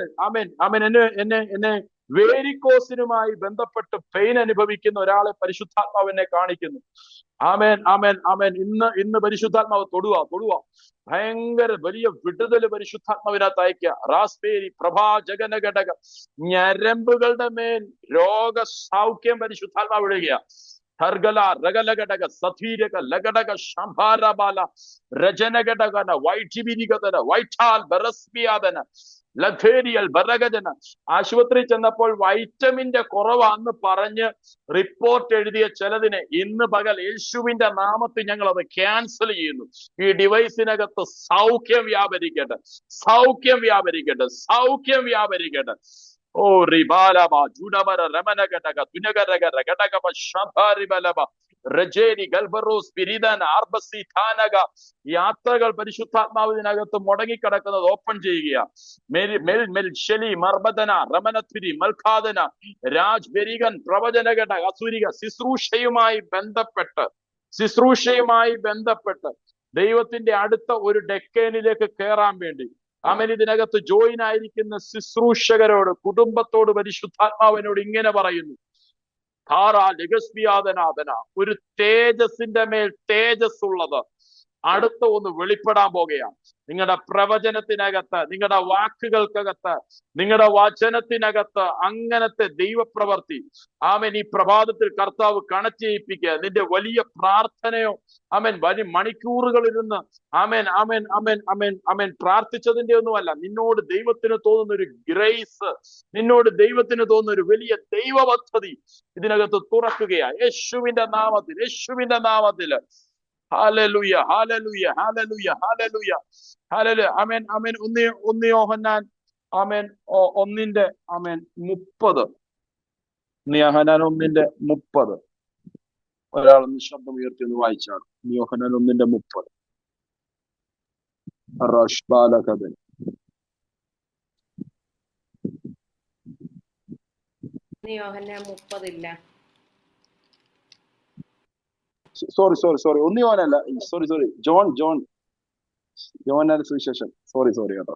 എന്നെ വേരിക്കോസിനുമായി ബന്ധപ്പെട്ട് പെയിൻ അനുഭവിക്കുന്ന ഒരാളെ പരിശുദ്ധാത്മാവിനെ കാണിക്കുന്നു. ഇന്ന് പരിശുദ്ധാത്മാവ് തൊടുക. ഭയങ്കര വലിയ വിടുതല് പരിശുദ്ധാത്മാവിനകത്ത് അയക്കുക. റാസ്പേരി പ്രഭാ ജഗനഘടക ഞരമ്പുകളുടെ മേൽ രോഗസൗഖ്യം പരിശുദ്ധാത്മാവ് വിടുക. ഹർഗല രഗലഘടക സധീരക ലഘടക ശംഭാരബാല രജനഘടകന വൈഠിബിരികതന വൈഠാൽ ബറസ്മിയാദന ലഖേരിയൽ ബറഗജന. ആശുപത്രി ചെന്നപ്പോൾ വൈറ്റമിന്റെ കുറവാന്ന് പറഞ്ഞ് റിപ്പോർട്ട് എഴുതിയ ചിലതിനെ ഇന്ന് പകൽ യേശുവിന്റെ നാമത്തിൽ ഞങ്ങൾ അത് ക്യാൻസൽ ചെയ്യുന്നു. ഈ ഡിവൈസിനകത്ത് സൗഖ്യം വ്യാപരിക്കട്ടെ. ഓ റിബാലബ ജുഡബര രമന ഘടക തുനഗരഗ ഘടകബ ശംഭാരിബലബ റജേരി ഗൽബറോസ് പിരിദൻ ആർബസി ഥാനക. യാത്രകൾ പരിശുദ്ധാത്മാവിനകത്ത് മുടങ്ങിക്കിടക്കുന്നത് ഓപ്പൺ ചെയ്യുക. ശലി മർബദന റമനത്വിരി മൽഖാദന രാജ് ബെരിഗൻ പ്രവചനഘട അസുരിക ശുശ്രൂഷയുമായി ബന്ധപ്പെട്ട് ദൈവത്തിന്റെ അടുത്ത ഒരു ഡെക്കേനിലേക്ക് കയറാൻ വേണ്ടി ഇതിനകത്ത് ജോയിൻ ആയിരിക്കുന്ന ശുശ്രൂഷകരോട് കുടുംബത്തോട് പരിശുദ്ധാത്മാവിനോട് ഇങ്ങനെ പറയുന്നു. ഒരു തേജസ്സിന്റെ മേൽ തേജസ് ഉള്ളത് അടുത്ത ഒന്ന് വെളിപ്പെടാൻ പോകുകയാണ്. നിങ്ങളുടെ പ്രവചനത്തിനകത്ത്, നിങ്ങളുടെ വാക്കുകൾക്കകത്ത്, നിങ്ങളുടെ വചനത്തിനകത്ത് അങ്ങനത്തെ ദൈവപ്രവൃത്തി ഈ പ്രഭാതത്തിൽ കർത്താവ് കണക്ട് ചെയ്യിപ്പിക്കുക. നിന്റെ വലിയ പ്രാർത്ഥനയോ വലിയ മണിക്കൂറുകളിരുന്ന് പ്രാർത്ഥിച്ചതിന്റെ ഒന്നുമല്ല. നിന്നോട് ദൈവത്തിന് തോന്നുന്ന ഒരു ഗ്രേസ്, നിന്നോട് ദൈവത്തിന് തോന്നുന്ന ഒരു വലിയ ദൈവ പദ്ധതി ഇതിനകത്ത് തുറക്കുകയാണ്. യേശുവിന്റെ നാമത്തിൽ ഹല്ലേലൂയ. ഒന്ന് യോഹന്നാൻ 1:30. ഒരാളൊന്ന് ശബ്ദം ഉയർത്തി ഒന്ന് വായിച്ചാണ്. യോഹന്നാൻ 1:30. റഷ്ബാലകഥൻ. സോറി ഒന്ന് യോഹന്നല്ല, സോറി യോഹന്നാന്റെ സുവിശേഷം. സോറി കേട്ടോ.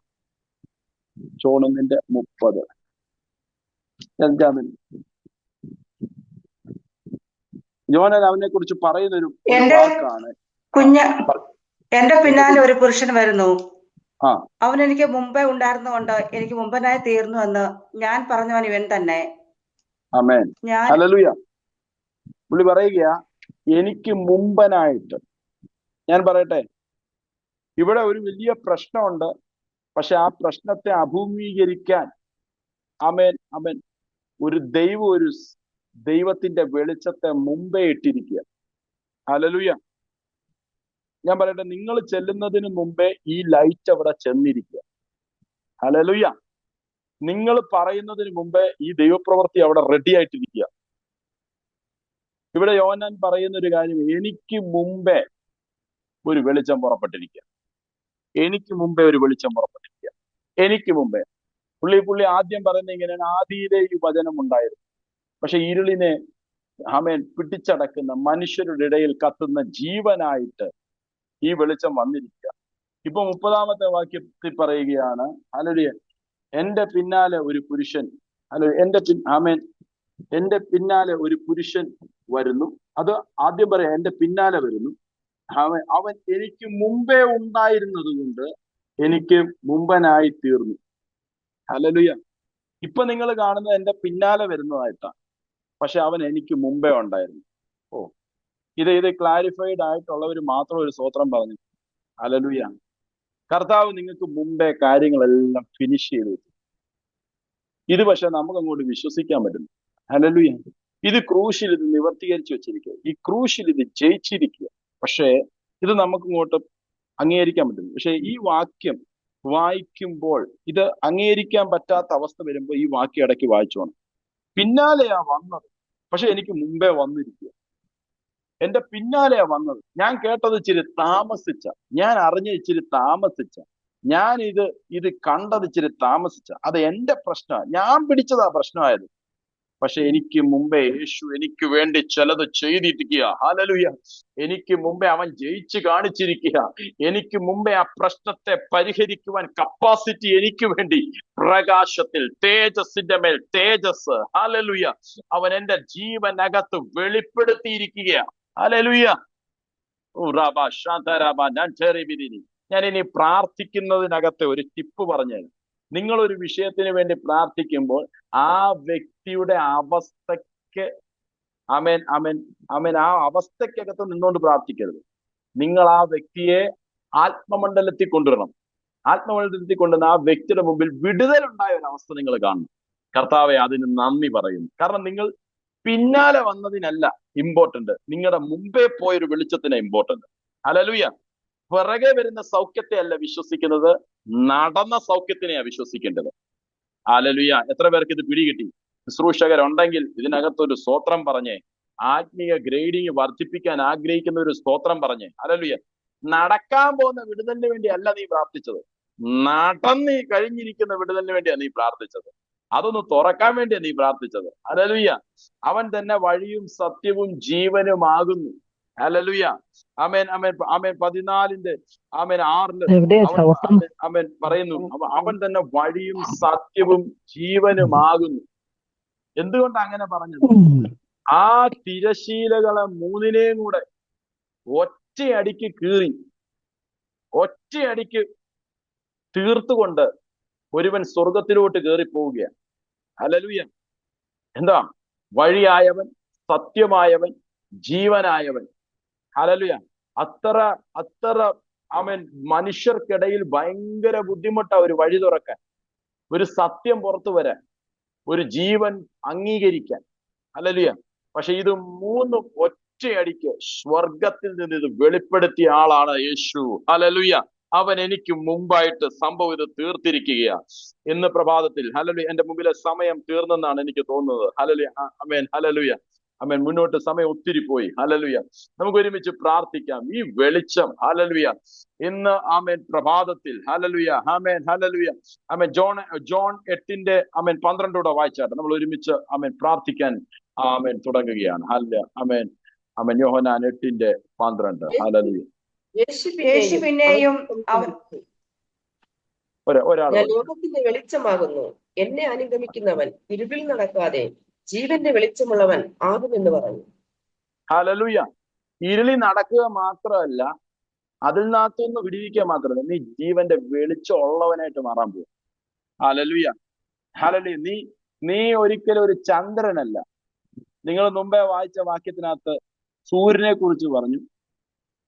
ജോൺ 1:30. യോഹന്നാൻ അവനെ കുറിച്ച് പറയുന്നൊരു വാക്കാണ്. എന്റെ പിന്നാലെ ഒരു പുരുഷൻ വരുന്നു, അവൻ എനിക്ക് മുമ്പേ ഉണ്ടായിരുന്നുകൊണ്ട് എനിക്ക് മുമ്പനായി തീർന്നു എന്ന് ഞാൻ പറഞ്ഞവൻ ഇവൻ തന്നെ. ആമേൻ. ഹല്ലേലൂയ. പുള്ളി പറയുക എനിക്ക് മുമ്പനായിട്ട്. ഞാൻ പറയട്ടെ, ഇവിടെ ഒരു വലിയ പ്രശ്നമുണ്ട്. പക്ഷെ ആ പ്രശ്നത്തെ അഭിമുഖീകരിക്കാൻ ഒരു ദൈവത്തിന്റെ വെളിച്ചത്തെ മുമ്പേ ഇട്ടിരിക്കുക. ഹല്ലേലൂയ. ഞാൻ പറയട്ടെ, നിങ്ങൾ ചെല്ലുന്നതിന് മുമ്പേ ഈ ലൈറ്റ് അവിടെ ചെന്നിരിക്കുക. ഹല്ലേലൂയ. നിങ്ങൾ പറയുന്നതിന് മുമ്പേ ഈ ദൈവപ്രവൃത്തി അവിടെ റെഡി ആയിട്ടിരിക്കുക. ഇവിടെ യോഹന്നാൻ പറയുന്ന ഒരു കാര്യം, എനിക്ക് മുമ്പേ ഒരു വെളിച്ചം പുറപ്പെട്ടിരിക്കുക. എനിക്ക് മുമ്പേ പുള്ളി ആദ്യം പറയുന്നത് ഇങ്ങനെയാണ്, ആദിയിലെ ഈ വചനം ഉണ്ടായിരുന്നു, പക്ഷെ ഇരുളിനെ പിടിച്ചടക്കുന്ന മനുഷ്യരുടെ ഇടയിൽ കത്തുന്ന ജീവനായിട്ട് ഈ വെളിച്ചം വന്നിരിക്കുക. ഇപ്പൊ 30-ാമത്തെ വാക്യത്തിൽ പറയുകയാണ്, ഹല്ലേലൂയ, എന്റെ പിന്നാലെ ഒരു പുരുഷൻ, എന്റെ പിന്നാലെ ഒരു പുരുഷൻ വരുന്നു. അത് ആദ്യം പറയാം, എന്റെ പിന്നാലെ വരുന്നു. അവൻ എനിക്ക് മുമ്പേ ഉണ്ടായിരുന്നത് കൊണ്ട് എനിക്ക് മുമ്പനായി തീർന്നു. ഹല്ലേലൂയ. ഇപ്പൊ നിങ്ങൾ കാണുന്നത് എന്റെ പിന്നാലെ വരുന്നതായിട്ടാണ്, പക്ഷെ അവൻ എനിക്ക് മുമ്പേ ഉണ്ടായിരുന്നു. ഇത് ക്ലാരിഫൈഡ് ആയിട്ടുള്ളവർ മാത്രം ഒരു സ്തോത്രം പറഞ്ഞു. ഹല്ലേലൂയ. കർത്താവ് നിങ്ങൾക്ക് മുമ്പേ കാര്യങ്ങളെല്ലാം ഫിനിഷ് ചെയ്തു. ഇത് പക്ഷെ നമുക്ക് അങ്ങോട്ട് വിശ്വസിക്കാൻ പറ്റുന്നു. ഹല്ലേലൂയ. ഇത് ക്രൂശിൽ ഇത് നിവർത്തീകരിച്ചു വെച്ചിരിക്കുക, ഈ ക്രൂശിൽ ഇത് ജയിച്ചിരിക്കുക. പക്ഷേ ഇത് നമുക്ക് ഇങ്ങോട്ട് അംഗീകരിക്കാൻ പറ്റുന്നു. പക്ഷെ ഈ വാക്യം വായിക്കുമ്പോൾ ഇത് അംഗീകരിക്കാൻ പറ്റാത്ത അവസ്ഥ വരുമ്പോൾ ഈ വാക്യം ഇടയ്ക്ക് വായിച്ചോണം. പിന്നാലെയാ വന്നത്, പക്ഷെ എനിക്ക് മുമ്പേ വന്നിരിക്കുക. എന്റെ പിന്നാലെയാ വന്നത്. ഞാൻ കേട്ടത് ഇച്ചിരി താമസിച്ച, ഞാൻ അറിഞ്ഞ ഇച്ചിരി താമസിച്ച, ഞാൻ ഇത് കണ്ടത് ഇച്ചിരി താമസിച്ച. അത് എന്റെ പ്രശ്നമാണ്, ഞാൻ പിടിച്ചതാ പ്രശ്നമായത്. പക്ഷെ എനിക്ക് മുമ്പേ യേശു എനിക്ക് വേണ്ടി ചിലത് ചെയ്തിരിക്കുക. ഹല്ലേലൂയ. എനിക്ക് മുമ്പേ അവൻ ജയിച്ചു കാണിച്ചിരിക്കുക. എനിക്ക് മുമ്പേ ആ പ്രശ്നത്തെ പരിഹരിക്കുവാൻ കപ്പാസിറ്റി എനിക്ക് വേണ്ടി പ്രകാശത്തിൽ തേജസ്സിന്റെ മേൽ തേജസ്, ഹല്ലേലൂയ, അവൻ എന്റെ ജീവനകത്ത് വെളിപ്പെടുത്തിയിരിക്കുകയാണ്. ഹല്ലേലൂയ. ഞാൻ ഇനി പ്രാർത്ഥിക്കുന്നതിനകത്തെ ഒരു ടിപ്പ് പറഞ്ഞു. നിങ്ങളൊരു വിഷയത്തിന് വേണ്ടി പ്രാർത്ഥിക്കുമ്പോൾ ആ വ്യക്തിയുടെ അവസ്ഥയ്ക്ക് ആ അവസ്ഥയ്ക്കകത്ത് നിന്നുകൊണ്ട് പ്രാർത്ഥിക്കരുത്. നിങ്ങൾ ആ വ്യക്തിയെ ആത്മമണ്ഡലത്തിൽ കൊണ്ടുവരണം. ആത്മമണ്ഡലത്തിൽ കൊണ്ടുവന്ന ആ വ്യക്തിയുടെ മുമ്പിൽ വിടുതലുണ്ടായ ഒരു അവസ്ഥ നിങ്ങൾ കാണണം. കർത്താവെ, അതിന് നന്ദി പറയുന്നു. കാരണം നിങ്ങൾ പിന്നാലെ വന്നതിനല്ല ഇമ്പോർട്ടന്റ്, നിങ്ങളുടെ മുമ്പേ പോയൊരു വെളിച്ചത്തിന് ഇമ്പോർട്ടന്റ്. ഹല്ലേലൂയ. പിറകെ വരുന്ന സൗഖ്യത്തെ അല്ല വിശ്വസിക്കുന്നത്, നടന്ന സൗഖ്യത്തിനെയാ വിശ്വസിക്കേണ്ടത്. ഹല്ലേലൂയ. എത്ര പേർക്ക് ഇത് പിടികിട്ടി? ശുശ്രൂഷകരുണ്ടെങ്കിൽ ഇതിനകത്തൊരു സ്തോത്രം പറഞ്ഞേ. ആത്മീയ ഗ്രേഡിങ് വർദ്ധിപ്പിക്കാൻ ആഗ്രഹിക്കുന്ന ഒരു സ്തോത്രം പറഞ്ഞേ. ഹല്ലേലൂയ. നടക്കാൻ പോകുന്ന വിടുതലിന് വേണ്ടി അല്ല നീ പ്രാർത്ഥിച്ചത്, നടന്ന് കഴിഞ്ഞിരിക്കുന്ന വിടുതലിന് വേണ്ടിയാണ് നീ പ്രാർത്ഥിച്ചത്. അതൊന്ന് തുറക്കാൻ വേണ്ടിയാണ് നീ പ്രാർത്ഥിച്ചത്. ഹല്ലേലൂയ. അവൻ തന്നെ വഴിയും സത്യവും ജീവനുമാകുന്നു. ഹല്ലേലൂയ. ആമേൻ, ആമേൻ, ആമേൻ. 14-ന്റെ 6 ആമേൻ പറയുന്നു, അവൻ തന്നെ വഴിയും സത്യവും ജീവനുമാകുന്നു. എന്തുകൊണ്ടാണ് അങ്ങനെ പറഞ്ഞത്? ആ തിരശീലകളെ മൂന്നിനെയും കൂടെ ഒറ്റയടിക്ക് കീറി, ഒറ്റയടിക്ക് തീർത്തുകൊണ്ട് ഒരുവൻ സ്വർഗത്തിലോട്ട് കയറി പോവുകയാണ്. ഹല്ലേലൂയ. എന്താ? വഴിയായവൻ, സത്യമായവൻ, ജീവനായവൻ. ഹല്ലേലൂയ. അത്ര ആമേൻ മനുഷ്യർക്കിടയിൽ ഭയങ്കര ബുദ്ധിമുട്ടാ ഒരു വഴി തുറക്കാൻ, ഒരു സത്യം പുറത്തു വരാൻ, ഒരു ജീവൻ അംഗീകരിക്കാൻ. ഹല്ലേലൂയ. പക്ഷെ ഇത് മൂന്നും ഒറ്റയടിക്ക് സ്വർഗത്തിൽ നിന്ന് ഇത് വെളിപ്പെടുത്തിയ ആളാണ് യേശു. ഹല്ലേലൂയ. അവൻ എനിക്ക് മുമ്പായിട്ട് സംഭവം ഇത് തീർത്തിരിക്കുകയാ. ഇന്ന് പ്രഭാതത്തിൽ ഹല്ലേലൂയ, എന്റെ മുമ്പിലെ സമയം തീർന്നെന്നാണ് എനിക്ക് തോന്നുന്നത്. ഹല്ലേലൂയ. ആമേൻ. ഹല്ലേലൂയ. ആമേൻ. മുന്നോട്ട് സമയം ഒത്തിരി പോയി. ഹല്ലേലൂയ. നമുക്ക് ഒരുമിച്ച് പ്രാർത്ഥിക്കാം. ഈ വെളിച്ചം ഹല്ലേലൂയ ഇന്ന് ആമേൻ പ്രഭാതത്തിൽ ഹല്ലേലൂയ. ആമേൻ. ഹല്ലേലൂയ. ആമേൻ. ജോൺ 8-ന്റെ 12 വായിച്ചാട്ടെ. നമ്മൾ ഒരുമിച്ച് ആമേൻ പ്രാർത്ഥിക്കാൻ ആമേൻ തുടങ്ങുകയാണ്. ഹല്ലേലൂയ. ആമേൻ. ആമേൻ. യോഹന്നാൻ 8-ന്റെ 12. ഹല്ലേലൂയ. യേശു പിന്നെയും ഞാൻ ലോകത്തിന്റെ വെളിച്ചമാകുന്നു, എന്നെ അനുഗമിക്കുന്നവൻ ഇരുളിൽ നടക്കാതെ ജീവന്റെ വെളിച്ചമുള്ളവൻ ആകുമെന്ന് പറഞ്ഞു. ഹല്ലേലൂയ. ഇരുളി നടക്കുക മാത്രമല്ല, അതിൽ നിന്നകത്തുനിന്ന് വിടുവിക്കുക മാത്രമല്ല, നീ ജീവന്റെ വെളിച്ചമുള്ളവനായിട്ട് മാറാൻ പോകും. ഹല്ലേലൂയ. ഹല്ലേലൂയ. നീ ഒരിക്കലും ഒരു ചന്ദ്രനല്ല. നിങ്ങൾ മുമ്പേ വായിച്ച വാക്യത്തിനകത്ത് സൂര്യനെ കുറിച്ച് പറഞ്ഞു,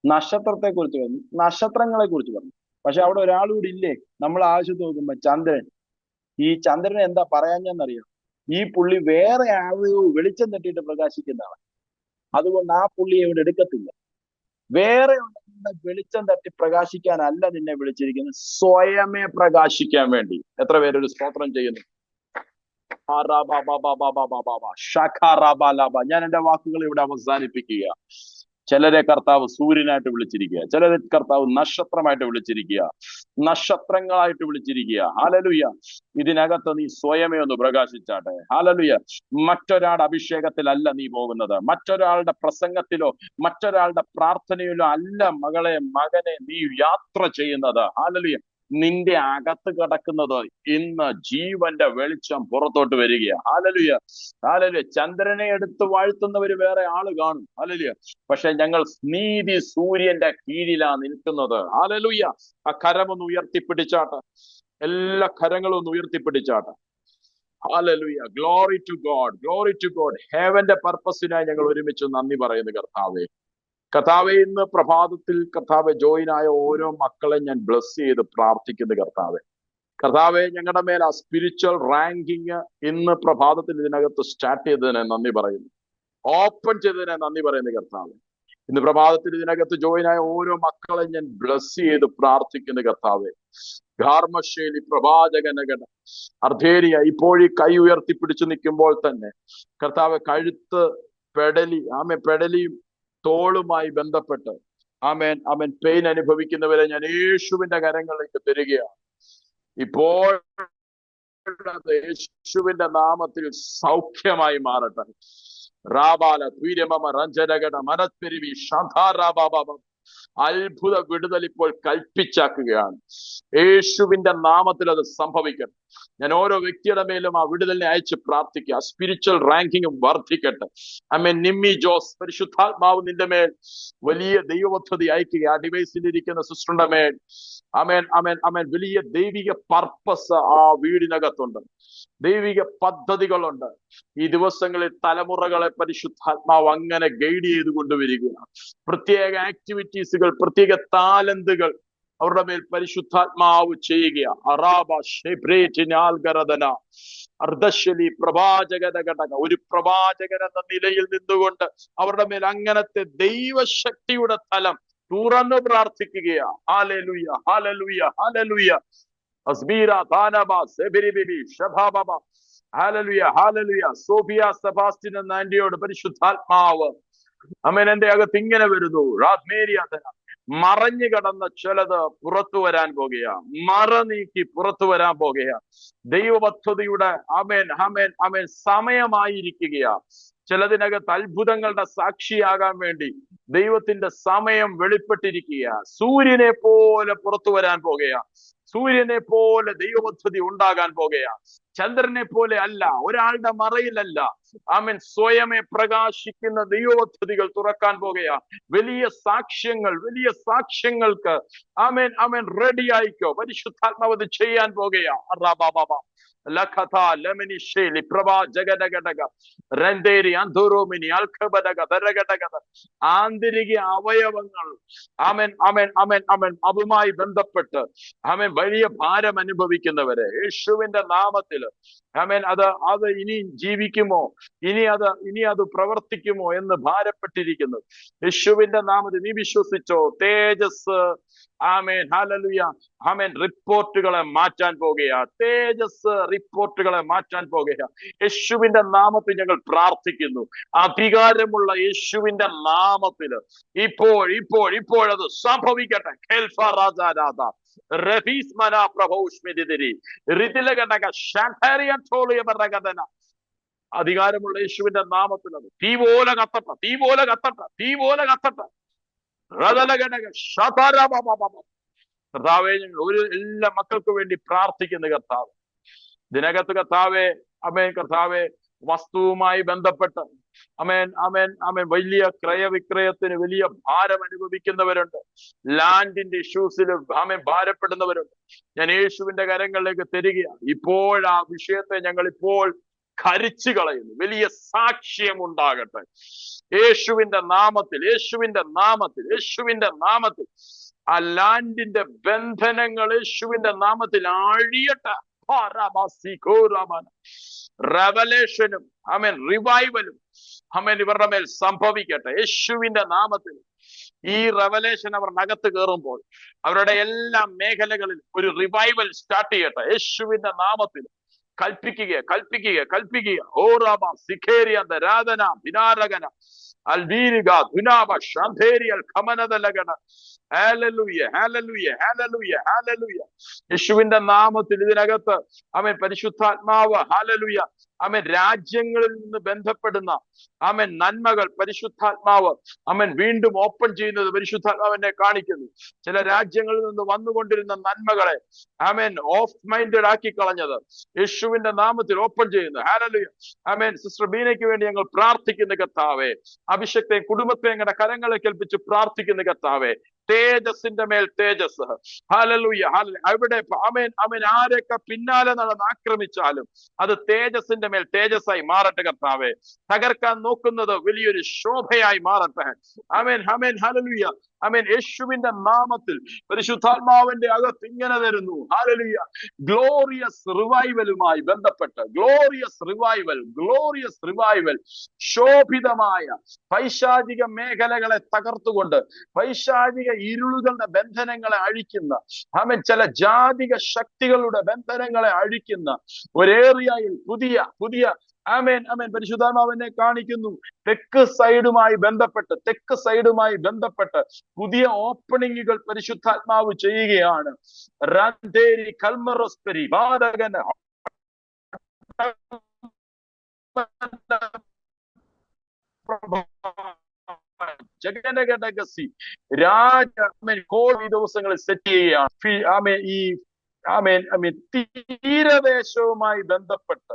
നക്ഷത്രത്തെ കുറിച്ച് പറഞ്ഞു, നക്ഷത്രങ്ങളെ കുറിച്ച് പറഞ്ഞു. പക്ഷെ അവിടെ ഒരാളുകൂടി ഇല്ലേ? നമ്മൾ ആവശ്യത്ത് നോക്കുമ്പോ ചന്ദ്രൻ. ഈ ചന്ദ്രൻ എന്താ പറയാഞ്ഞെന്നറിയാം? ഈ പുള്ളി വേറെ ആളുകൾ വെളിച്ചം തട്ടിയിട്ട് പ്രകാശിക്കുന്നതാണ്. അതുകൊണ്ട് ആ പുള്ളിയെ ഇവിടെ എടുക്കത്തില്ല. വേറെ വെളിച്ചം തട്ടി പ്രകാശിക്കാനല്ല നിന്നെ വിളിച്ചിരിക്കുന്നത്, സ്വയമേ പ്രകാശിക്കാൻ വേണ്ടി. എത്ര പേരൊരു സ്തോത്രം ചെയ്യുന്നു? ഞാൻ എന്റെ വാക്കുകൾ ഇവിടെ അവസാനിപ്പിക്കുക. ചിലരെ കർത്താവ് സൂര്യനായിട്ട് വിളിച്ചിരിക്കുക, ചിലരെ കർത്താവ് നക്ഷത്രമായിട്ട് വിളിച്ചിരിക്കുക, നക്ഷത്രങ്ങളായിട്ട് വിളിച്ചിരിക്കുക. ഹല്ലേലൂയ. ഇതിനകത്ത് നീ സ്വയമേ ഒന്ന് പ്രകാശിച്ചാട്ടെ. ഹല്ലേലൂയ. മറ്റൊരാളുടെ അഭിഷേകത്തിലല്ല നീ പോകുന്നത്, മറ്റൊരാളുടെ പ്രസംഗത്തിലോ മറ്റൊരാളുടെ പ്രാർത്ഥനയിലോ അല്ല മകളെ മകനെ നീ യാത്ര ചെയ്യുന്നത്. ഹല്ലേലൂയ. നിന്റെ അകത്ത് കിടക്കുന്നത് ഇന്ന് ജീവന്റെ വെളിച്ചം പുറത്തോട്ട് വരികയാ. ഹല്ലേലൂയ. ഹല്ലേലൂയ. ചന്ദ്രനെ എടുത്ത് വാഴ്ത്തുന്നവര് വേറെ ആള് കാണും. ഹല്ലേലൂയ. പക്ഷെ ഞങ്ങൾ നീതി സൂര്യന്റെ കീഴിലാ നിൽക്കുന്നത്. ഹല്ലേലൂയ. ആ കരമൊന്ന് ഉയർത്തിപ്പിടിച്ചാട്ടെ, എല്ലാ കരങ്ങളും ഒന്ന് ഉയർത്തിപ്പിടിച്ചാട്ടെ. Hallelujah. Glory to God, glory to God. ഹെവന്റെ പർപ്പസിനായി ഞങ്ങൾ ഒരുമിച്ച് നന്ദി പറയുന്നു കർത്താവേ. കർത്താവെ, ഇന്ന് പ്രഭാതത്തിൽ കർത്താവെ ജോയിനായ ഓരോ മക്കളെ ഞാൻ ബ്ലസ് ചെയ്ത് പ്രാർത്ഥിക്കുന്നു കർത്താവെ. കർത്താവെ, ഞങ്ങളുടെ മേൽ ആ സ്പിരിച്വൽ റാങ്കിങ് ഇന്ന് പ്രഭാതത്തിൽ ഇതിനകത്ത് സ്റ്റാർട്ട് ചെയ്തതിനെ നന്ദി പറയുന്നു, ഓപ്പൺ ചെയ്തതിനെ നന്ദി പറയുന്നു കർത്താവെ. ഇന്ന് പ്രഭാതത്തിൽ ഇതിനകത്ത് ജോയിനായ ഓരോ മക്കളെ ഞാൻ ബ്ലസ് ചെയ്ത് പ്രാർത്ഥിക്കുന്നു കർത്താവെ. ധാർമ്മശൈലി പ്രവാചകനഗണ അർദ്ധേരിയ ഇപ്പോഴീ കൈ ഉയർത്തിപ്പിടിച്ചു നിൽക്കുമ്പോൾ തന്നെ കർത്താവെ, കഴുത്ത് പെടലിയും തോളുമായി ബന്ധപ്പെട്ട് ആമേൻ പെയിൻ അനുഭവിക്കുന്നവരെ ഞാൻ യേശുവിന്റെ കരങ്ങളിലേക്ക് തരികയാണ്. ഇപ്പോൾ യേശുവിന്റെ നാമത്തിൽ സൗഖ്യമായി മാറട്ടെ. റാബാല ദ്വീരമമ രഞ്ജനഗണ മനസ്പെരുവി ശാന്താറാബാബ. അത്ഭുത വിടുതൽ ഇപ്പോൾ കൽപ്പിച്ചാക്കുകയാണ്. യേശുവിന്റെ നാമത്തിൽ അത് സംഭവിക്കട്ടെ. ഞാൻ ഓരോ വ്യക്തിയുടെ മേലും ആ വിടുതലിനെ അയച്ച് പ്രാർത്ഥിക്കുക. സ്പിരിച്വൽ റാങ്കിങ് വർദ്ധിക്കട്ടെ. ആമേൻ. നിമ്മി ജോസ്, പരിശുദ്ധാത്മാവ് നിന്റെ മേൽ വലിയ ദൈവപദ്ധതി അയക്കുക. ആ ഡിവൈസിലിരിക്കുന്ന സിസ്റ്ററിന്റെ മേൽ ആമേൻ ആമേൻ ആമേൻ വലിയ ദൈവിക പർപ്പസ് ആ വീടിനകത്തുണ്ട്, ദൈവിക പദ്ധതികളുണ്ട്. ഈ ദിവസങ്ങളിൽ തലമുറകളെ പരിശുദ്ധാത്മാവ് അങ്ങനെ ഗൈഡ് ചെയ്ത് കൊണ്ടുവരികയാണ്. പ്രത്യേക ആക്ടിവിറ്റീസുകൾ, പ്രത്യേക താലന്തുകൾ അവരുടെ മേൽ പരിശുദ്ധാത്മാവ് ചെയ്യുക. അറാബ ഷെബ്രേറ്റിനാൽഗരദന അർദ്ധശലി പ്രവാചകന ഘടക. ഒരു പ്രവാചകൻ എന്ന നിലയിൽ നിന്നുകൊണ്ട് അവരുടെ മേൽ അങ്ങനത്തെ ദൈവശക്തിയുടെ തലം തുറന്നു പ്രാർത്ഥിക്കുകയാ. Hallelujah, hallelujah, hallelujah. അസ്ബീര ദാനബ സെബിരിബിബി ഷബാബബ. Hallelujah, hallelujah. സോഫിയ സെബാസ്റ്റ്യൻ എന്ന ആന്റിയോട് പരിശുദ്ധാത്മാവ് ആമേൻ എന്റെ അകത്ത് ഇങ്ങനെ വരുന്നു. റാത്മേരിയാതന മറഞ്ഞു കിടന്ന ചിലത് പുറത്തു വരാൻ പോകുകയാ, മറ നീക്കി പുറത്തു വരാൻ പോകുകയാ. ദൈവ പദ്ധതിയുടെ ആമേൻ ആമേൻ ആമേൻ സമയമായിരിക്കുകയാ. ചിലതിനകത്ത് അത്ഭുതങ്ങളുടെ സാക്ഷിയാകാൻ വേണ്ടി ദൈവത്തിന്റെ സമയം വെളിപ്പെട്ടിരിക്കുക. സൂര്യനെ പോലെ പുറത്തു വരാൻ പോകുകയാ, സൂര്യനെ പോലെ ദൈവപദ്ധതി ഉണ്ടാകാൻ പോകുകയാ. ചന്ദ്രനെ പോലെ അല്ല, ഒരാളുടെ മറയിലല്ല, ആമേൻ സ്വയമേ പ്രകാശിക്കുന്ന ദൈവപദ്ധതികൾ തുറക്കാൻ പോകുകയാ. വലിയ സാക്ഷ്യങ്ങൾക്ക് ആമേൻ ആമേൻ റെഡി ആയിക്കോ. പരിശുദ്ധാത്മാവ് അത് ചെയ്യാൻ പോകുകയാ. ലഖത ലമിനി ശൈലി പ്രഭാ ജഗടഘടക രണ്ടേരി അന്ധോരോമിനി അൽഖബടക ദരഘടക. ആന്തരിക അവയവങ്ങൾ ആമേൻ ആമേൻ ആമേൻ ആമേൻ അതുമായി ബന്ധപ്പെട്ട് ആമേൻ വലിയ ഭാരം അനുഭവിക്കുന്നവരെ യേശുവിന്റെ നാമത്തിൽ ആമേൻ അത് ഇനി ജീവിക്കുമോ, ഇനി അത് പ്രവർത്തിക്കുമോ എന്ന് ഭാരപ്പെട്ടിരിക്കുന്നു. യേശുവിന്റെ നാമത്തിൽ നീ വിശ്വസിച്ചോ. തേജസ് ആമേൻ ഹല്ലേലൂയ ആമേൻ റിപ്പോർട്ടുകളെ മാറ്റാൻ പോകുകയാ. തേജസ് റിപ്പോർട്ടുകളെ മാറ്റാൻ പോകുകയാ. യേശുവിന്റെ നാമത്തിൽ ഞങ്ങൾ പ്രാർത്ഥിക്കുന്നു. അധികാരമുള്ള യേശുവിന്റെ നാമത്തിൽ ഇപ്പോഴത് സംഭവിക്കട്ടെ. അധികാരമുള്ള യേശുവിന്റെ നാമത്തിൽ അത് തീ പോലെ കത്തട്ടെ, തീ പോലെ കത്തട്ടെ, തീ പോലെ കത്തട്ടെ. കർത്താവേ, ഞങ്ങൾ എല്ലാ മക്കൾക്ക് വേണ്ടി പ്രാർത്ഥിക്കുന്നു കർത്താവ്. ഇതിനകത്ത് കർത്താവേ അമേൻ കർത്താവേ വസ്തുവുമായി ബന്ധപ്പെട്ട് അമേൻ അമേൻ അമേൻ വലിയ ക്രയവിക്രയത്തിന് വലിയ ഭാരം അനുഭവിക്കുന്നവരുണ്ട്. ലാൻഡിന്റെ ഇഷ്യൂസിൽ ആമേൻ ഭാരപ്പെടുന്നവരുണ്ട്. ഞാൻ യേശുവിന്റെ കരങ്ങളിലേക്ക് തരികയാണ്. ഇപ്പോഴാ വിഷയത്തെ ഞങ്ങൾ ഇപ്പോൾ ഖരിച്ചു കളയുന്നു. വലിയ സാക്ഷ്യം ഉണ്ടാകട്ടെ യേശുവിന്റെ നാമത്തിൽ, യേശുവിന്റെ നാമത്തിൽ, യേശുവിന്റെ നാമത്തിൽ. ആ ലാൻഡിന്റെ ബന്ധനങ്ങൾ യേശുവിന്റെ നാമത്തിൽ അഴിയട്ടെ. റെവലേഷനും ആമേൻ റിവൈവലും ആമേൻ ഇവരുടെ മേൽ സംഭവിക്കട്ടെ യേശുവിന്റെ നാമത്തിൽ. ഈ റെവലേഷൻ അവരുടെ കയറുമ്പോൾ അവരുടെ എല്ലാ മേഖലകളിലും ഒരു റിവൈവൽ സ്റ്റാർട്ട് ചെയ്യട്ടെ യേശുവിന്റെ നാമത്തിൽ. കൽപ്പിക്കുക. ഓ റാബ സിഖേരിയ രാധന വിനാരകന അൽവീരിക ധുനാബ ശാന്തേരിയൽ ഖമനദലഗണ. Hallelujah, hallelujah, hallelujah, hallelujah. യേശുവിന്റെ നാമത്തിൽ ഇതിനകത്ത് ആമേൻ പരിശുദ്ധാത്മാവ് ഹല്ലേലൂയ ആമേൻ രാജ്യങ്ങളിൽ നിന്ന് ബന്ധപ്പെടുന്ന ആമേൻ നന്മകൾ പരിശുദ്ധാത്മാവ് ആമേൻ വീണ്ടും ഓപ്പൺ ചെയ്യുന്നത് പരിശുദ്ധാത്മാവിനെ കാണിക്കുന്നു. ചില രാജ്യങ്ങളിൽ നിന്ന് വന്നുകൊണ്ടിരുന്ന നന്മകളെ ആമേൻ ഓഫ് മൈൻഡഡ് ആക്കി കളഞ്ഞത് യേശുവിന്റെ നാമത്തിൽ ഓപ്പൺ ചെയ്യുന്നു. ഹല്ലേലൂയ. ആമേൻ. സിസ്റ്റർ ബീനയ്ക്ക് വേണ്ടി ഞങ്ങൾ പ്രാർത്ഥിക്കുന്ന കർത്താവേ, അഭിഷേകത്തെയും കുടുംബത്തെയും ഞങ്ങളുടെ കരങ്ങളെ കേൾപ്പിച്ച് പ്രാർത്ഥിക്കുന്ന കർത്താവേ, തേജസ്സിന്റെ മേൽ തേജസ്. Hallelujah, hallelujah. അവിടെ ആമേൻ ആമേൻ ആരൊക്കെ പിന്നാലെ നടന്ന് ആക്രമിച്ചാലും അത് തേജസ്സിന്റെ മേൽ തേജസ്സായി മാറട്ടെ കർത്താവേ. തകർക്കാൻ നോക്കുന്നത് വലിയൊരു ശോഭയായി മാറട്ടെ. ആമേൻ ആമേൻ ഹല്ലേലൂയ. ആമേൻ. യേശുവിന്റെ നാമത്തിൽ പരിശുദ്ധാത്മാവിന്റെ അകത്ത് ഇങ്ങനെ തരുന്നു. ഹല്ലേലൂയ. ഗ്ലോറിയസ് റിവൈവലുമായി ബന്ധപ്പെട്ട് ഗ്ലോറിയസ് റിവൈവൽ ശോഭിതമായ പൈശാചിക മേഖലകളെ തകർത്തുകൊണ്ട് പൈശാചിക ഇരുളുകളുടെ ബന്ധനങ്ങളെ അഴിക്കുന്ന ആമേൻ ചില ജാതിക ശക്തികളുടെ ബന്ധനങ്ങളെ അഴിക്കുന്ന ഒരേറിയയിൽ പുതിയ ആമേൻ ആമേൻ പരിശുദ്ധാത്മാവിനെ കാണിക്കുന്നു. തെക്ക് സൈഡുമായി ബന്ധപ്പെട്ട് പുതിയ ഓപ്പണിങ്ങുകൾ പരിശുദ്ധാത്മാവ് ചെയ്യുകയാണ്. റാന്തേരി കൽമറോസ്പെരി ബാധകൻ ജഗനഗടകസി രാജ കോഴി ദിവസങ്ങളിൽ സെറ്റ് ചെയ്യുകയാണ്. തീരദേശവുമായി ബന്ധപ്പെട്ട്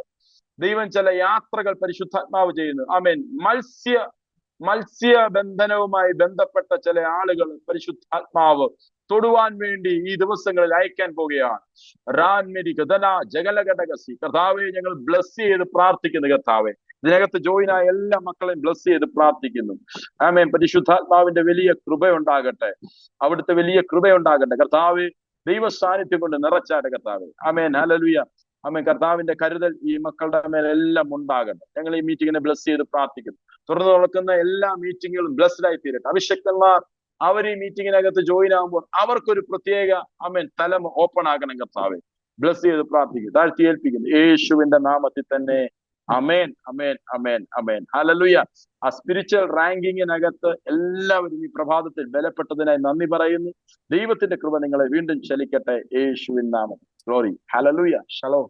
ദൈവം ചില യാത്രകൾ പരിശുദ്ധാത്മാവ് ചെയ്യുന്നു. ആമേൻ. മത്സ്യബന്ധനവുമായി ബന്ധപ്പെട്ട ചില ആളുകൾ പരിശുദ്ധാത്മാവ് തൊടുവാൻ വേണ്ടി ഈ ദിവസങ്ങളിൽ അയക്കാൻ പോവുകയാണ്. റാൻമെരി ഗദന ജഗലഘടകസി. കർത്താവെ, ഞങ്ങൾ ബ്ലസ് ചെയ്ത് പ്രാർത്ഥിക്കുന്നു. കർത്താവെ, ഇതിനകത്ത് ജോയിനായ എല്ലാ മക്കളെയും ബ്ലസ് ചെയ്ത് പ്രാർത്ഥിക്കുന്നു. ആമേൻ. പരിശുദ്ധാത്മാവിന്റെ വലിയ കൃപയുണ്ടാകട്ടെ, അവിടുത്തെ വലിയ കൃപയുണ്ടാകട്ടെ. കർത്താവെ, ദൈവ സാന്നിധ്യം കൊണ്ട് നിറച്ചാട്ടെ കർത്താവെ. ആമേൻ. ഹല്ലേലൂയ. ആമേൻ. കർത്താവിന്റെ കരുതൽ ഈ മക്കളുടെ മേലെല്ലാം ഉണ്ടാകട്ടെ. ഞങ്ങൾ ഈ മീറ്റിങ്ങിനെ ബ്ലസ് ചെയ്ത് പ്രാർത്ഥിക്കുന്നു. തുടർന്ന് നടക്കുന്ന എല്ലാ മീറ്റിങ്ങുകളും ബ്ലസ്ഡ് ആയി തീരട്ടെ. അഭിഷക്തന്മാർ അവർ ഈ മീറ്റിങ്ങിനകത്ത് ജോയിൻ ആകുമ്പോൾ അവർക്കൊരു പ്രത്യേക ആമേൻ തലം ഓപ്പൺ ആകണം കർത്താവെ. ബ്ലസ് ചെയ്ത് പ്രാർത്ഥിക്കുന്നു, താഴ്ത്തി ഏൽപ്പിക്കുന്നു യേശുവിന്റെ നാമത്തിൽ തന്നെ. അമേൻ, അമേൻ, അമേൻ, അമേൻ. ഹല്ലേലൂയ. ആ സ്പിരിച്വൽ റാങ്കിങ്ങിനകത്ത് എല്ലാവരും ഈ പ്രഭാതത്തിൽ ബലപ്പെട്ടതിനായി നന്ദി പറയുന്നു. ദൈവത്തിന്റെ കൃപ നിങ്ങളെ വീണ്ടും ചലിക്കട്ടെ യേശുവിൻ നാമത്തിൽ. ഗ്ലോറി. ഹല്ലേലൂയ. ശലോം.